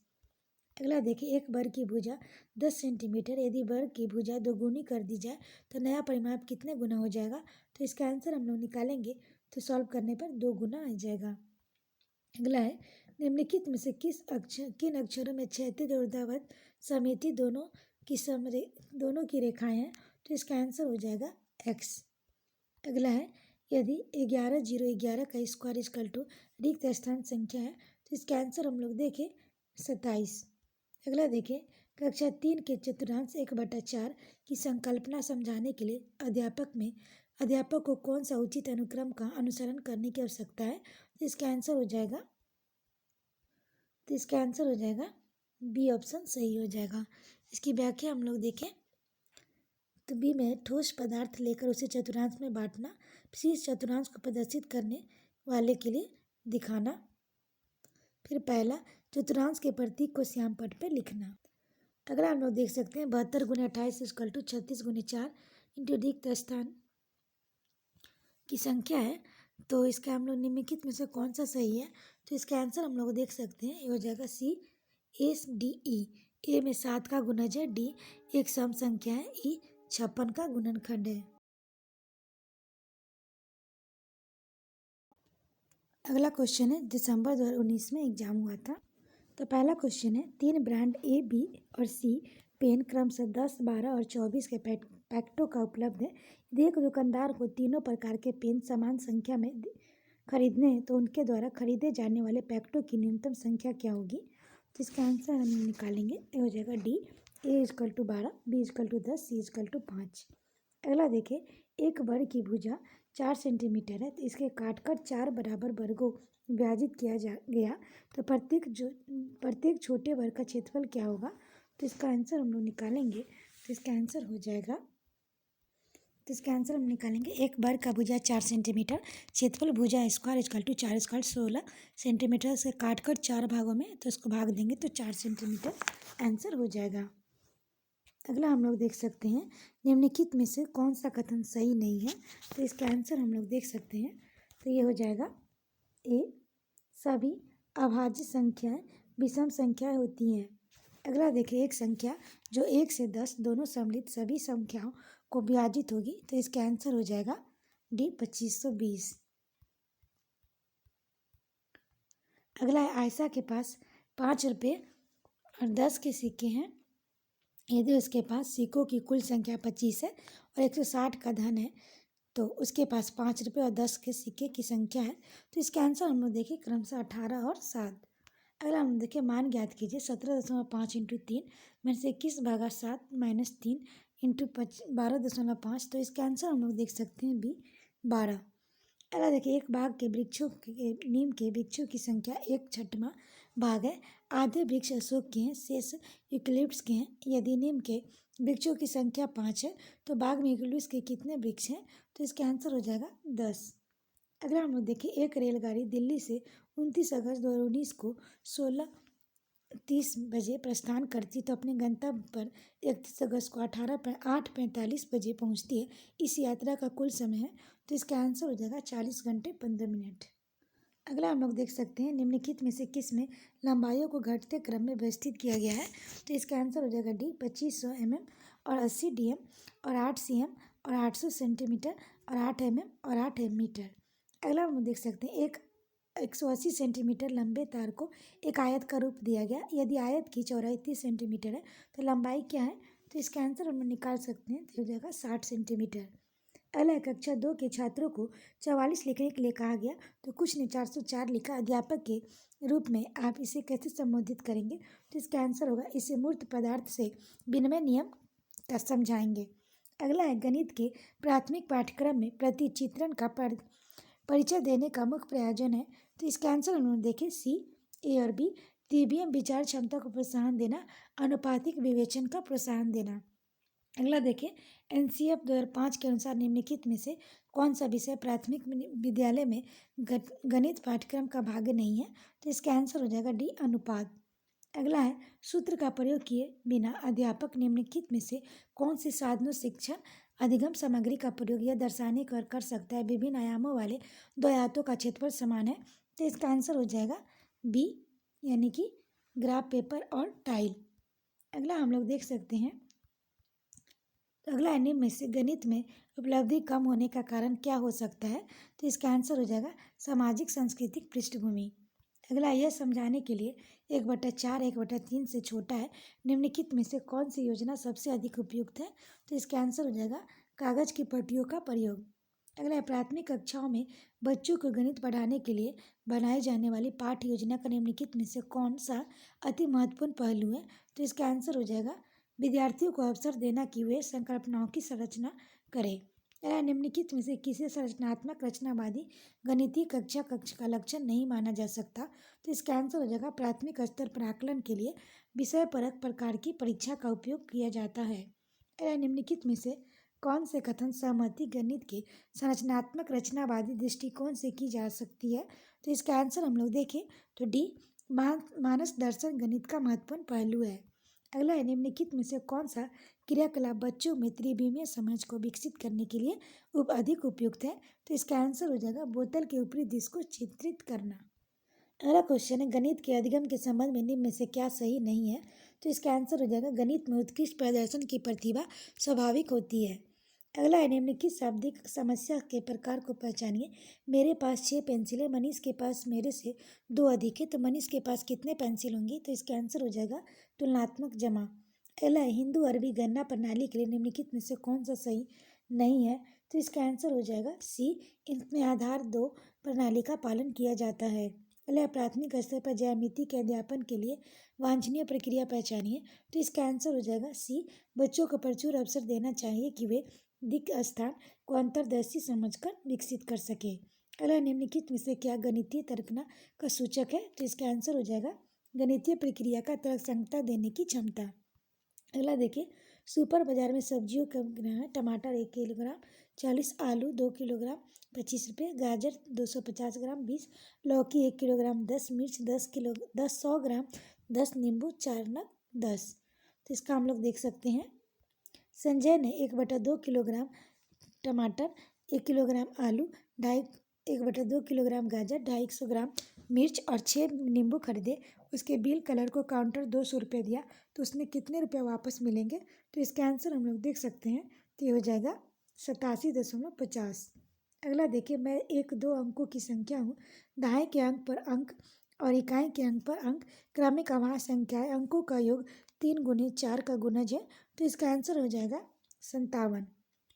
अगला देखिए, एक वर्ग की भुजा 10 सेंटीमीटर, यदि वर्ग की भुजा दोगुनी कर दी जाए तो नया परिमाप कितने गुना हो जाएगा? तो इसका आंसर हम लोग निकालेंगे तो सॉल्व करने पर 2 गुना आ जाएगा। अगला है, निम्नलिखित में से किन अक्षरों में क्षैतिज और ऊर्ध्वाधर समिति दोनों की रेखाएं हैं? तो इसका आंसर हो जाएगा X। अगला है, यदि 11 का स्क्वायर इक्वल टू रिक्त स्थान संख्या है तो इसका आंसर हम लोग देखें 27। अगला देखें, कक्षा 3 के चतुर्थांश 1/4 की संकल्पना समझाने के लिए अध्यापक को कौन सा उचित अनुक्रम का अनुसरण करने की आवश्यकता है? तो इसका आंसर हो जाएगा बी ऑप्शन सही हो जाएगा। इसकी व्याख्या हम लोग देखें तो बी में ठोस पदार्थ लेकर उसे चतुर्थांश में बांटना, फिर इस चतुर्थांश को प्रदर्शित करने वाले के लिए दिखाना। फिर पहला, चतुर्थांश के प्रतीक को श्याम पट पर लिखना। अगला हम लोग देख सकते हैं 72 × 28 इक्वल टू 36 × 4 इंटू रिक्त स्थान की संख्या है। तो इसका हम लोग निम्नलिखित में से कौन सा सही है? तो इसका आंसर हम लोग देख सकते हैं, ये हो जाएगा C S D E। ए में 7 का गुणज है, डी एक सम संख्या है, ई 56 का गुणनखंड है। अगला क्वेश्चन है, दिसंबर 2019 में एग्जाम हुआ था। तो पहला क्वेश्चन है, 3 ब्रांड A, B और C पेन क्रमशः 10, 12 और 24 के पैकेटों का उपलब्ध है। यदि एक दुकानदार को तीनों प्रकार के पेन समान संख्या में खरीदने हैं तो उनके द्वारा खरीदे जाने वाले पैकेटों की न्यूनतम संख्या क्या होगी? तो इसका आंसर हम निकालेंगे, ये हो जाएगा डी A = 12, B = 10, C = 5। अगला देखिए, एक वर्ग की भुजा 4 सेंटीमीटर है, तो इसके काटकर 4 बराबर वर्गों विभाजित किया गया तो प्रत्येक छोटे वर्ग का क्षेत्रफल क्या होगा? तो इसका आंसर हम लोग निकालेंगे तो इसका आंसर हो जाएगा, एक वर्ग का भुजा 4 सेंटीमीटर, क्षेत्रफल भुजा स्क्वायर = 4 स्क्वायर 16 सेंटीमीटर से काटकर 4 भागों में तो इसको भाग देंगे तो 4 सेंटीमीटर आंसर हो जाएगा। अगला हम लोग देख सकते हैं, निम्नलिखित में से कौन सा कथन सही नहीं है? तो इसका आंसर हम लोग देख सकते हैं, तो ये हो जाएगा ए, सभी अभाज्य संख्याएं विषम संख्याएं होती हैं। अगला देखिए, एक संख्या जो 1 से 10 दोनों सम्मिलित सभी संख्याओं को विभाजित होगी तो इसका आंसर हो जाएगा डी 2520। अगला है, आयशा के पास 5 रुपये और 10 के सिक्के हैं। यदि उसके पास सिक्कों की कुल संख्या 25 है और 160 का धन है तो उसके पास 5 रुपये और 10 के सिक्के की संख्या है। तो इसका आंसर हम लोग देखिए क्रमशः 18 और 7। अगला हम देखिए, मान ज्ञात कीजिए 17.5 × 3 में से 21/7 - 3 × 12.5। तो इसका आंसर हम लोग देख सकते हैं बी 12। अगला देखिए, एक बाग के नीम के वृक्षों की संख्या 1/6 भाग है। आधे वृक्ष अशोक के हैं, शेष यूकेलिप्टस के हैं। यदि नीम के वृक्षों की संख्या 5 है तो बाग में यूकेलिप्टस के कितने वृक्ष हैं? तो इसका आंसर हो जाएगा 10। अगला हम लोग देखिए, एक रेलगाड़ी दिल्ली से 29 अगस्त 2019 को 16:30 बजे प्रस्थान करती तो अपने गंतव्य पर 31 अगस्त को 8:45 बजे पहुंचती है। इस यात्रा का कुल समय है, तो इसका आंसर हो जाएगा 40 घंटे 15 मिनट। अगला हम लोग देख सकते हैं, निम्नलिखित में से किस में लंबाइयों को घटते क्रम में व्यवस्थित किया गया है? तो इसका आंसर हो जाएगा डी 2500 mm और 80 dm और 8 cm और 800 सेंटीमीटर और 8 mm और 8 मीटर। अगला हम देख सकते हैं, एक 180 सेंटीमीटर लंबे तार को एक आयत का रूप दिया गया। यदि आयत की चौड़ाई 30 सेंटीमीटर है तो लंबाई क्या है? तो इसका आंसर हम निकाल सकते हैं, तो हो जाएगा 60 सेंटीमीटर। अगला, कक्षा 2 के छात्रों को 44 लिखने के लिए कहा गया तो कुछ ने 404 लिखा। अध्यापक के रूप में आप इसे कैसे संबोधित करेंगे? तो इसका आंसर होगा, इसे मूर्त पदार्थ से विनिमय नियम का समझाएंगे। अगला है, गणित के प्राथमिक पाठ्यक्रम में प्रतिचित्रण का परिचय देने का मुख्य प्रयोजन है। तो इसका आंसर उन्होंने देखे सी, ए और बी। द्वितीय विचार क्षमता को प्रोत्साहन देना, अनुपातिक विवेचन का प्रोत्साहन देना। अगला देखिए, NCF 2005 के अनुसार निम्नलिखित में से कौन सा विषय प्राथमिक विद्यालय में गणित पाठ्यक्रम का भाग नहीं है? तो इसका आंसर हो जाएगा डी अनुपात। अगला है सूत्र का प्रयोग किए बिना अध्यापक निम्नलिखित में से कौन से साधनों शिक्षण अधिगम सामग्री का प्रयोग यह दर्शाने कर सकता है विभिन्न आयामों वाले दो आयतों का क्षेत्रफल समान है। तो इसका आंसर हो जाएगा बी, यानी कि ग्राफ पेपर और टाइल। अगला हम लोग देख सकते हैं, तो अगला निम्न में से गणित में उपलब्धि कम होने का कारण क्या हो सकता है। तो इसका आंसर हो जाएगा सामाजिक सांस्कृतिक पृष्ठभूमि। अगला यह समझाने के लिए 1/4 1/3 से छोटा है निम्नलिखित में से कौन सी योजना सबसे अधिक उपयुक्त है। तो इसका आंसर हो जाएगा कागज की पट्टियों का प्रयोग। अगला है प्राथमिक कक्षाओं में बच्चों को गणित पढ़ाने के लिए बनाई जाने वाली पाठ्य योजना का निम्नलिखित में से कौन सा अति महत्वपूर्ण पहलू है। तो इसका आंसर हो जाएगा विद्यार्थियों को अवसर देना कि वे संकल्पनाओं की संरचना करें। निम्नलिखित में से किसी संरचनात्मक रचनावादी गणितीय कक्ष का लक्षण नहीं माना जा सकता। तो इसका आंसर हो जाएगा प्राथमिक स्तर पर आकलन के लिए विषय परक प्रकार की परीक्षा का उपयोग किया जाता है। निम्नलिखित में से कौन से कथन सहमति गणित के संरचनात्मक रचनावादी दृष्टिकोण से की जा सकती है। तो इसका आंसर हम लोग देखें तो डी, मानस दर्शन गणित का महत्वपूर्ण पहलू है। अगला है निम्नलिखित में से कौन सा क्रियाकलाप बच्चों में त्रिविमीय समझ को विकसित करने के लिए अधिक उपयुक्त है। तो इसका आंसर हो जाएगा बोतल के ऊपरी दिश को चित्रित करना। अगला क्वेश्चन है गणित के अधिगम के संबंध में निम्न में से क्या सही नहीं है। तो इसका आंसर हो जाएगा गणित में उत्कृष्ट प्रदर्शन की प्रतिभा स्वाभाविक होती है। अगला है निम्नलिखित शाब्दिक समस्या के प्रकार को पहचानिए। मेरे पास 6 पेंसिल है, मनीष के पास मेरे से 2 अधिक है, तो मनीष के पास कितने पेंसिल होंगी। तो इसका आंसर हो जाएगा तुलनात्मक जमा। अगला है हिंदू अरबी गणना प्रणाली के लिए निम्नलिखित में से कौन सा सही नहीं है। तो इसका आंसर हो जाएगा सी, इनमें आधार 2 प्रणाली का पालन किया जाता है। अगला प्राथमिक स्तर पर ज्यामिति के अध्यापन के लिए वांछनीय प्रक्रिया पहचानिए। तो इसका आंसर हो जाएगा सी, बच्चों को प्रचुर अवसर देना चाहिए कि वे दिक् स्थान को अंतर्दर्शी समझकर विकसित कर सके। अगला निम्नलिखित में से क्या गणितीय तर्कना का सूचक है। तो इसका आंसर हो जाएगा गणितीय प्रक्रिया का तर्कसंगता देने की क्षमता। अगला देखिए सुपर बाजार में सब्जियों का है टमाटर 1 किलोग्राम 40, आलू 2 किलोग्राम 25 रुपये, गाजर 250 ग्राम 20, लौकी 1 किलोग्राम 10, मिर्च 100 ग्राम 10, नींबू 4 नग 10। तो इसका हम लोग देख सकते हैं संजय ने 1/2 किलोग्राम टमाटर, 1 किलोग्राम आलू, 1/2 किलोग्राम गाजर, 250 ग्राम मिर्च और 6 नींबू खरीदे। उसके बिल कलर को काउंटर 200 रुपये दिया, तो उसने कितने रुपये वापस मिलेंगे। तो इसका आंसर हम लोग देख सकते हैं, तो ये हो जाएगा 87.50। अगला देखिए मैं 1-2 अंकों की संख्या हूँ, दहाई के अंक पर अंक और इकाई के अंक पर अंक क्रमिक अवहार्य संख्याएं अंकों का योग 3 × 4 का गुणज है। तो इसका आंसर हो जाएगा 57।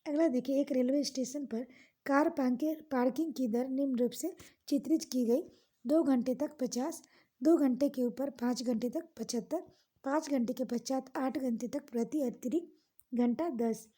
अगला देखिए एक रेलवे स्टेशन पर कार पार्किंग की दर निम्न रूप से चित्रित की गई। 2 घंटे तक 50, 2 घंटे के ऊपर 5 घंटे तक 75, 5 घंटे के पश्चात 8 घंटे तक प्रति अतिरिक्त घंटा 10,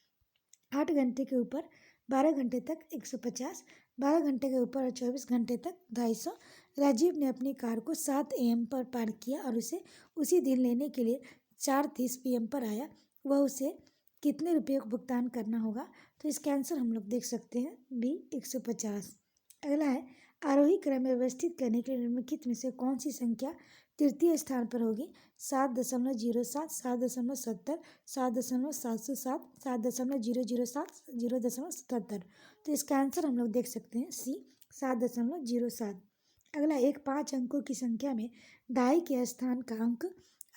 8 घंटे के ऊपर 12 घंटे तक 150, 12 घंटे के ऊपर 24 घंटे तक 250। राजीव ने अपनी कार को 7 AM पर पार्क किया और उसे उसी दिन लेने के लिए 4:30 PM पर आया। वह उसे कितने रुपये को भुगतान करना होगा। तो इसका आंसर हम लोग देख सकते हैं बी 150। अगला है आरोही क्रम में व्यवस्थित करने के लिए निम्नलिखित में से कौन सी संख्या तृतीय स्थान पर होगी। 7.07, 7.70, 7.707, 7.007, 0.77। तो इसका आंसर हम लोग देख सकते हैं सी 7.07। अगला एक 5 अंकों की संख्या में दहाई के स्थान का अंक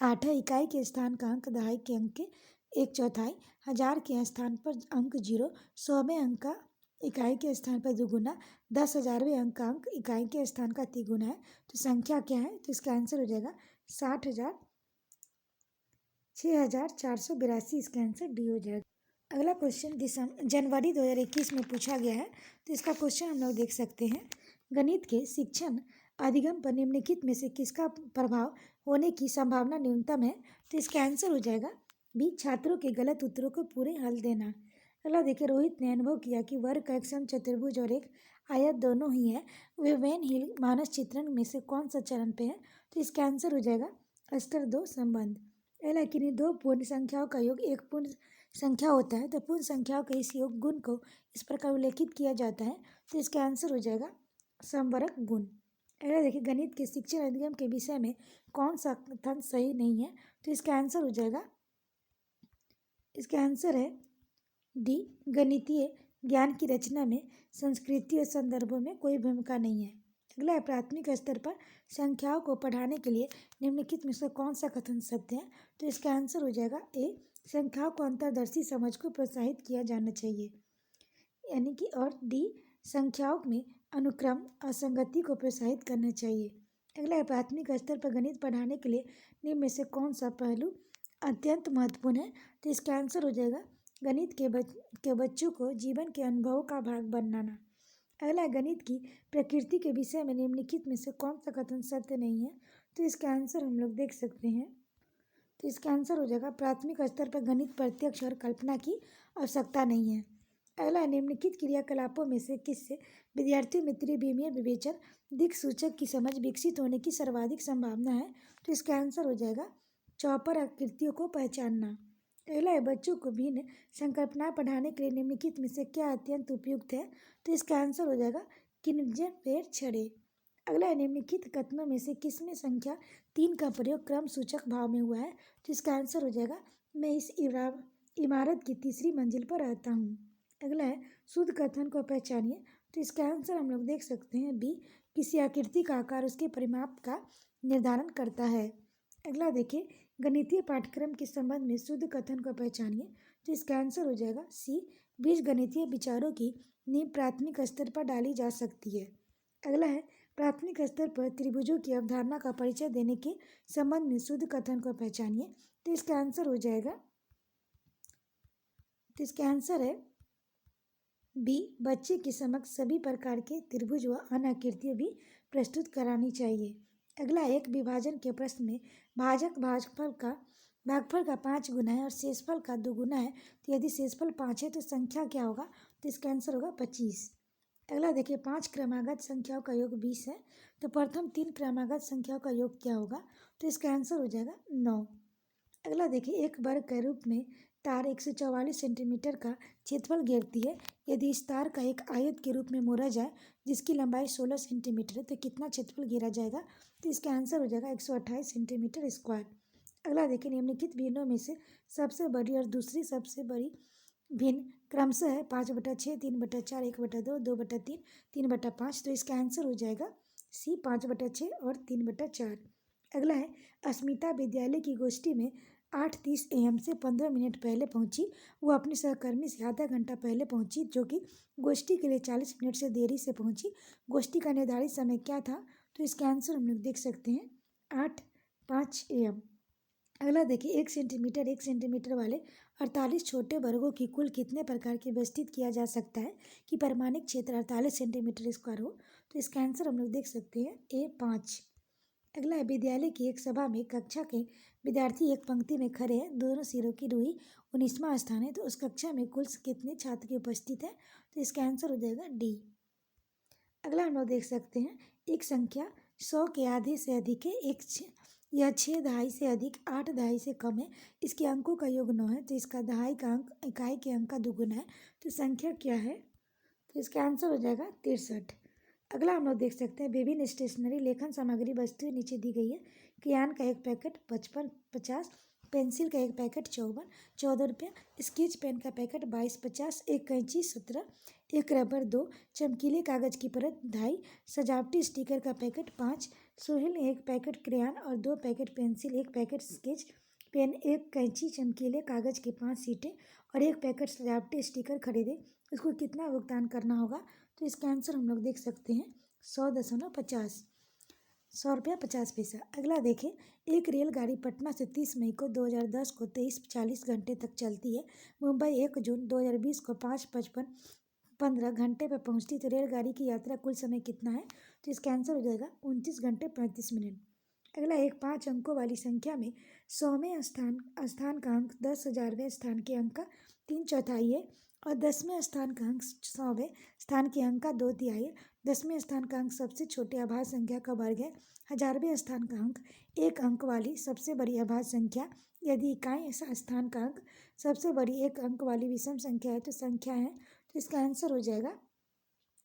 8 है, इकाई के स्थान का अंक दहाई के अंक के 1/4, हजार के स्थान पर अंक 0, 100वें अंक का इकाई के स्थान पर दुगुना, 10,000वें अंक का अंक इकाई के स्थान का तिगुना है। तो संख्या क्या है। तो इसका आंसर हो जाएगा 60,0482। इसका आंसर डी हो जाएगा। अगला क्वेश्चन जनवरी 2021 में पूछा गया है। तो इसका क्वेश्चन हम लोग देख सकते हैं गणित के शिक्षण अधिगम पर निम्नलिखित में से किसका प्रभाव होने की संभावना न्यूनतम है। तो इसका आंसर हो जाएगा बी, छात्रों के गलत उत्तरों को पूरे हल देना। अगला देखिए रोहित ने अनुभव किया कि वर्ग का एक समचतुर्भुज और एक आयत दोनों ही है। वे वैन हिल मानस चित्रण में से कौन सा चरण पे है। तो इसका आंसर हो जाएगा स्तर 2 संबंध। अगला कि 2 पूर्ण संख्याओं का योग एक पूर्ण संख्या होता है, तो पूर्ण संख्याओं के इस योग गुण को इस प्रकार उल्लेखित किया जाता है। तो इसका आंसर हो जाएगा समवर्ग गुण। अगला देखिए, गणित के शिक्षण अधिगम के विषय में कौन सा कथन सही नहीं है? तो इसका आंसर हो जाएगा, इसका आंसर है डी, गणितीय ज्ञान की रचना में संस्कृति और संदर्भों में कोई भूमिका नहीं है। अगला है, प्राथमिक स्तर पर संख्याओं को पढ़ाने के लिए निम्नलिखित में से कौन सा कथन सत्य है? तो इसका आंसर हो जाएगा ए, संख्याओं को अंतर्दर्शी समझ को प्रोत्साहित किया जाना चाहिए, यानी कि, और डी, संख्याओं में अनुक्रम और संगति को प्रोत्साहित करना चाहिए। अगला है, प्राथमिक स्तर पर गणित पढ़ाने के लिए निम्न में से कौन सा पहलू अत्यंत महत्वपूर्ण है? तो इसका आंसर हो जाएगा, गणित के बच्चों को जीवन के अनुभवों का भाग बनाना। अगला है, गणित की प्रकृति के विषय में निम्नलिखित में से कौन सा कथन सत्य नहीं है? तो इसका आंसर हम लोग देख सकते हैं, तो इसका आंसर हो जाएगा, प्राथमिक स्तर पर गणित प्रत्यक्ष और कल्पना की आवश्यकता नहीं है। अगला, निम्नलिखित क्रियाकलापों में से किससे विद्यार्थियों में त्रिविमीय विवेचन दिक्सूचक की समझ विकसित होने की सर्वाधिक संभावना है? तो इसका आंसर हो जाएगा, चौपर आकृतियों को पहचानना। अगला है, बच्चों को भिन्न संकल्पना पढ़ाने के लिए निम्नलिखित में से क्या अत्यंत उपयुक्त है? तो इसका आंसर हो जाएगा, किन्जन पेड़ छड़े। अगला है, निम्नलिखित कथनों में से किसमें संख्या 3 का प्रयोग क्रम सूचक भाव में हुआ है? तो इसका आंसर हो जाएगा, मैं इस इमारत की तीसरी मंजिल पर रहता हूँ। अगला है, शुद्ध कथन को पहचानिए। तो इसका आंसर हम लोग देख सकते हैं बी, किसी आकृति का आकार उसके परिमाप का निर्धारण करता है। अगला देखिए, गणितीय पाठ्यक्रम के संबंध में शुद्ध कथन को पहचानिए। तो इसका आंसर हो जाएगा सी, बीज गणितीय विचारों की नींव प्राथमिक स्तर पर डाली जा सकती है। अगला है, प्राथमिक स्तर पर त्रिभुजों की अवधारणा का परिचय देने के संबंध में शुद्ध कथन को पहचानिए। तो इसका आंसर हो जाएगा, तो इसका आंसर है बी, बच्चे के समक्ष सभी प्रकार के त्रिभुज व अन्य आकृतियाँ भी प्रस्तुत करानी चाहिए। अगला, एक विभाजन के प्रश्न में भागफल का 5 गुना है और शेषफल का 2 गुना है, तो यदि शेषफल 5 है तो संख्या क्या होगा? तो इसका आंसर होगा 25। अगला देखिए, 5 क्रमागत संख्याओं का योग 20 है, तो प्रथम 3 क्रमागत संख्याओं का योग क्या होगा? तो इसका आंसर हो जाएगा 9। अगला देखिए, एक वर्ग के रूप में तार 144 सेंटीमीटर का क्षेत्रफल घेरती है। यदि इस तार का एक आयत के रूप में मोड़ा जाए जिसकी लंबाई 16 सेंटीमीटर है, तो कितना क्षेत्रफल घेरा जाएगा? तो इसका आंसर हो जाएगा 128 सेंटीमीटर स्क्वायर। अगला देखिए, निम्नलिखित भिन्नों में से सबसे बड़ी और दूसरी सबसे बड़ी भिन्न क्रमशः है 5/6, 3/4, 1/2, 2/3, 3/5। तो इसका आंसर हो जाएगा सी, 5/6 और 3/4। अगला है, अस्मिता विद्यालय की गोष्ठी में 8:30 AM से 15 मिनट पहले पहुंची। वो अपने सहकर्मी से आधा घंटा पहले पहुंची, जो कि गोष्ठी के लिए 40 मिनट से देरी से पहुंची। गोष्ठी का निर्धारित समय क्या था? तो इसका आंसर हम लोग देख सकते हैं 8:05 AM। अगला देखिए, 1 सेंटीमीटर वाले 48 छोटे वर्गों की कुल कितने प्रकार की व्यवस्थित किया जा सकता है कि परिमाणिक क्षेत्र 48 सेंटीमीटर स्क्वायर हो? तो इसका आंसर हम लोग देख सकते हैं ए, 5। अगला है, विद्यालय की एक सभा में कक्षा के विद्यार्थी एक पंक्ति में खड़े हैं, दोनों सिरों की रूई 19वां स्थान है, तो उस कक्षा में कुल कितने छात्र की उपस्थित है? तो इसका आंसर हो जाएगा डी। अगला हम लोग देख सकते हैं, एक संख्या 100 के आधे से अधिक है, यह 6 दहाई से अधिक 8 दहाई से कम है, इसके अंकों का योग 9 है, तो इसका दहाई का अंक इकाई के अंक का दुगुना है, तो संख्या क्या है? तो इसका आंसर हो जाएगा 63। अगला हम लोग देख सकते हैं, विभिन्न स्टेशनरी लेखन सामग्री वस्तुएं नीचे दी गई है। क्रेयॉन का एक पैकेट 55-50, पेंसिल का एक पैकेट 14 रुपया, स्केच पेन का पैकेट 22-50, एक कैंची 17, एक रबर 2, चमकीले कागज की परत 2.5, सजावटी स्टिकर का पैकेट 5। सोहेल ने एक पैकेट क्रेयॉन और 2 पैकेट पेंसिल, एक पैकेट स्केच पेन, एक कैंची, चमकीले कागज की 5 सीटें और एक पैकेट सजावटी स्टिकर खरीदे। उसको कितना भुगतान करना होगा? तो इसका आंसर हम लोग देख सकते हैं 100.50, 100 रुपया 50 पैसा। अगला देखें, एक रेलगाड़ी पटना से 30 मई को 2010 को 23:40 घंटे तक चलती है। मुंबई 1 जून 2020 को 5:55 घंटे पर पहुंचती, तो रेलगाड़ी की यात्रा कुल समय कितना है? तो इसका आंसर हो जाएगा 29 घंटे 35 मिनट। अगला, एक 5 अंकों वाली संख्या में 100वें स्थान का अंक 10,000वें स्थान के अंक का 3/4 है और 10वें स्थान का अंक 100वें स्थान के अंक का 2/3 है। 10वें स्थान का अंक सबसे छोटे अभाज्य संख्या का वर्ग है। 1000वें स्थान का अंक 1 अंक वाली सबसे बड़ी अभाज्य संख्या। यदि इकाई स्थान का अंक सबसे बड़ी 1 अंक वाली विषम संख्या है तो संख्या है, तो इसका आंसर हो जाएगा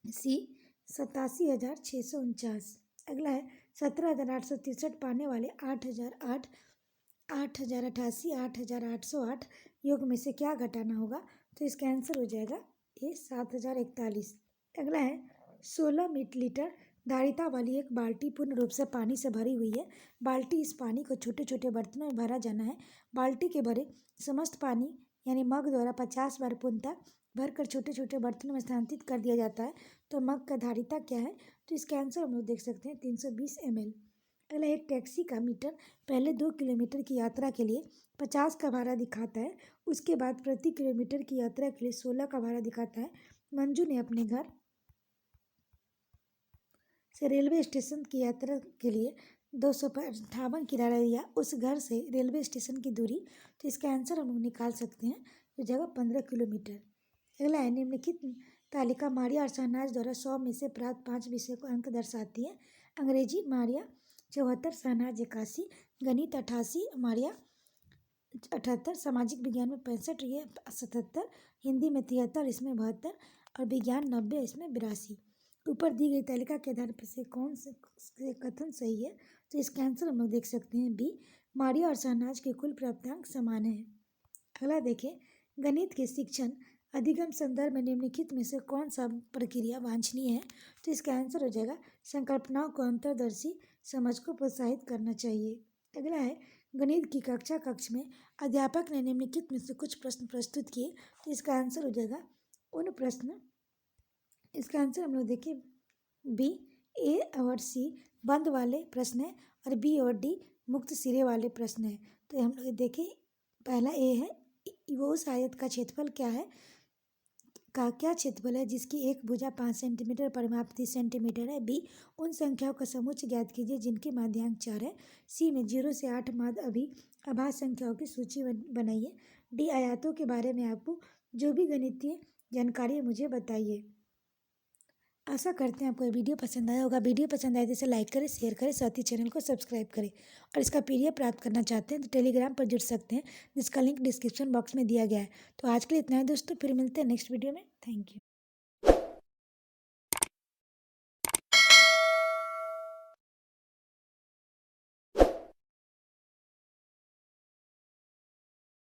सी, 87,649। अगला है 17,863 पाने वाले 8,008, 8,088, 8,808 योग में से क्या घटाना होगा? तो इसका आंसर हो जाएगा ये 7,041। अगला है 16 लीटर धारिता वाली एक बाल्टी पूर्ण रूप से पानी से भरी हुई है। बाल्टी इस पानी को छोटे छोटे बर्तनों में भरा जाना है। बाल्टी के भरे समस्त पानी यानी मग द्वारा 50 बार पूर्णतः भरकर छोटे छोटे बर्तनों में स्थानांतरित कर दिया जाता है। तो मग का धारिता क्या है? तो इसका आंसर हम लोग देख सकते हैं 320 ml। अगला एक टैक्सी का मीटर पहले 2 किलोमीटर की यात्रा के लिए 50 का भाड़ा दिखाता है। उसके बाद प्रति किलोमीटर की यात्रा के लिए 16 का भाड़ा दिखाता है। मंजू ने अपने घर से रेलवे स्टेशन की यात्रा के लिए 258 किराया लिया। उस घर से रेलवे स्टेशन की दूरी, तो इसका आंसर हम लोग निकाल सकते हैं, जो जगह 15 किलोमीटर। अगला है निम्नलिखित तालिका मारिया और शहनाज द्वारा 100 में से प्राप्त 5 विषय को अंक दर्शाती है। अंग्रेजी मारिया 74, शहनाज 81, गणित 88, मारिया 78, सामाजिक विज्ञान में 65, ये 77, हिंदी में 73, इसमें 72 और विज्ञान 90, इसमें 82। ऊपर दी गई तालिका के आधार पर से कौन से कथन सही है? तो इसका आंसर हम लोग देख सकते हैं बी, मारिया और शहनाज के कुल प्राप्तांक समान है। अगला देखें, गणित के शिक्षण अधिगम संदर्भ में निम्नलिखित में से कौन सा प्रक्रिया वांछनीय है? तो इसका आंसर हो जाएगा संकल्पनाओं को अंतर्दर्शी समझ को प्रोत्साहित करना चाहिए। अगला है गणित की कक्ष में अध्यापक ने निम्नलिखित में से कुछ प्रश्न प्रस्तुत किए। तो इसका आंसर हो जाएगा उन प्रश्न, इसका आंसर हम लोग देखिए बी, ए और सी बंद वाले प्रश्न है और बी और डी मुक्त सिरे वाले प्रश्न है। तो हम लोग देखें, पहला ए है, वो उस आयत का क्षेत्रफल क्या है, का क्या क्षेत्रफल है जिसकी एक भुजा 5 सेंटीमीटर परिमाप 30 सेंटीमीटर है। बी, उन संख्याओं का समुच्चय ज्ञात कीजिए जिनके माध्यांक 4 है। सी में 0 से 8 माध्य आभाज्य संख्याओं की सूची बनाइए। डी, आयतों के बारे में आपको जो भी गणितीय जानकारी है मुझे बताइए। आशा करते हैं आपको ये वीडियो पसंद आया होगा। वीडियो पसंद आए तो इसे लाइक करें, शेयर करें, साथ ही चैनल को सब्सक्राइब करें। और इसका PDF प्राप्त करना चाहते हैं तो टेलीग्राम पर जुड़ सकते हैं, जिसका लिंक डिस्क्रिप्शन बॉक्स में दिया गया है। तो आज के लिए इतना है दोस्तों, फिर मिलते हैं नेक्स्ट वीडियो में। Thank you.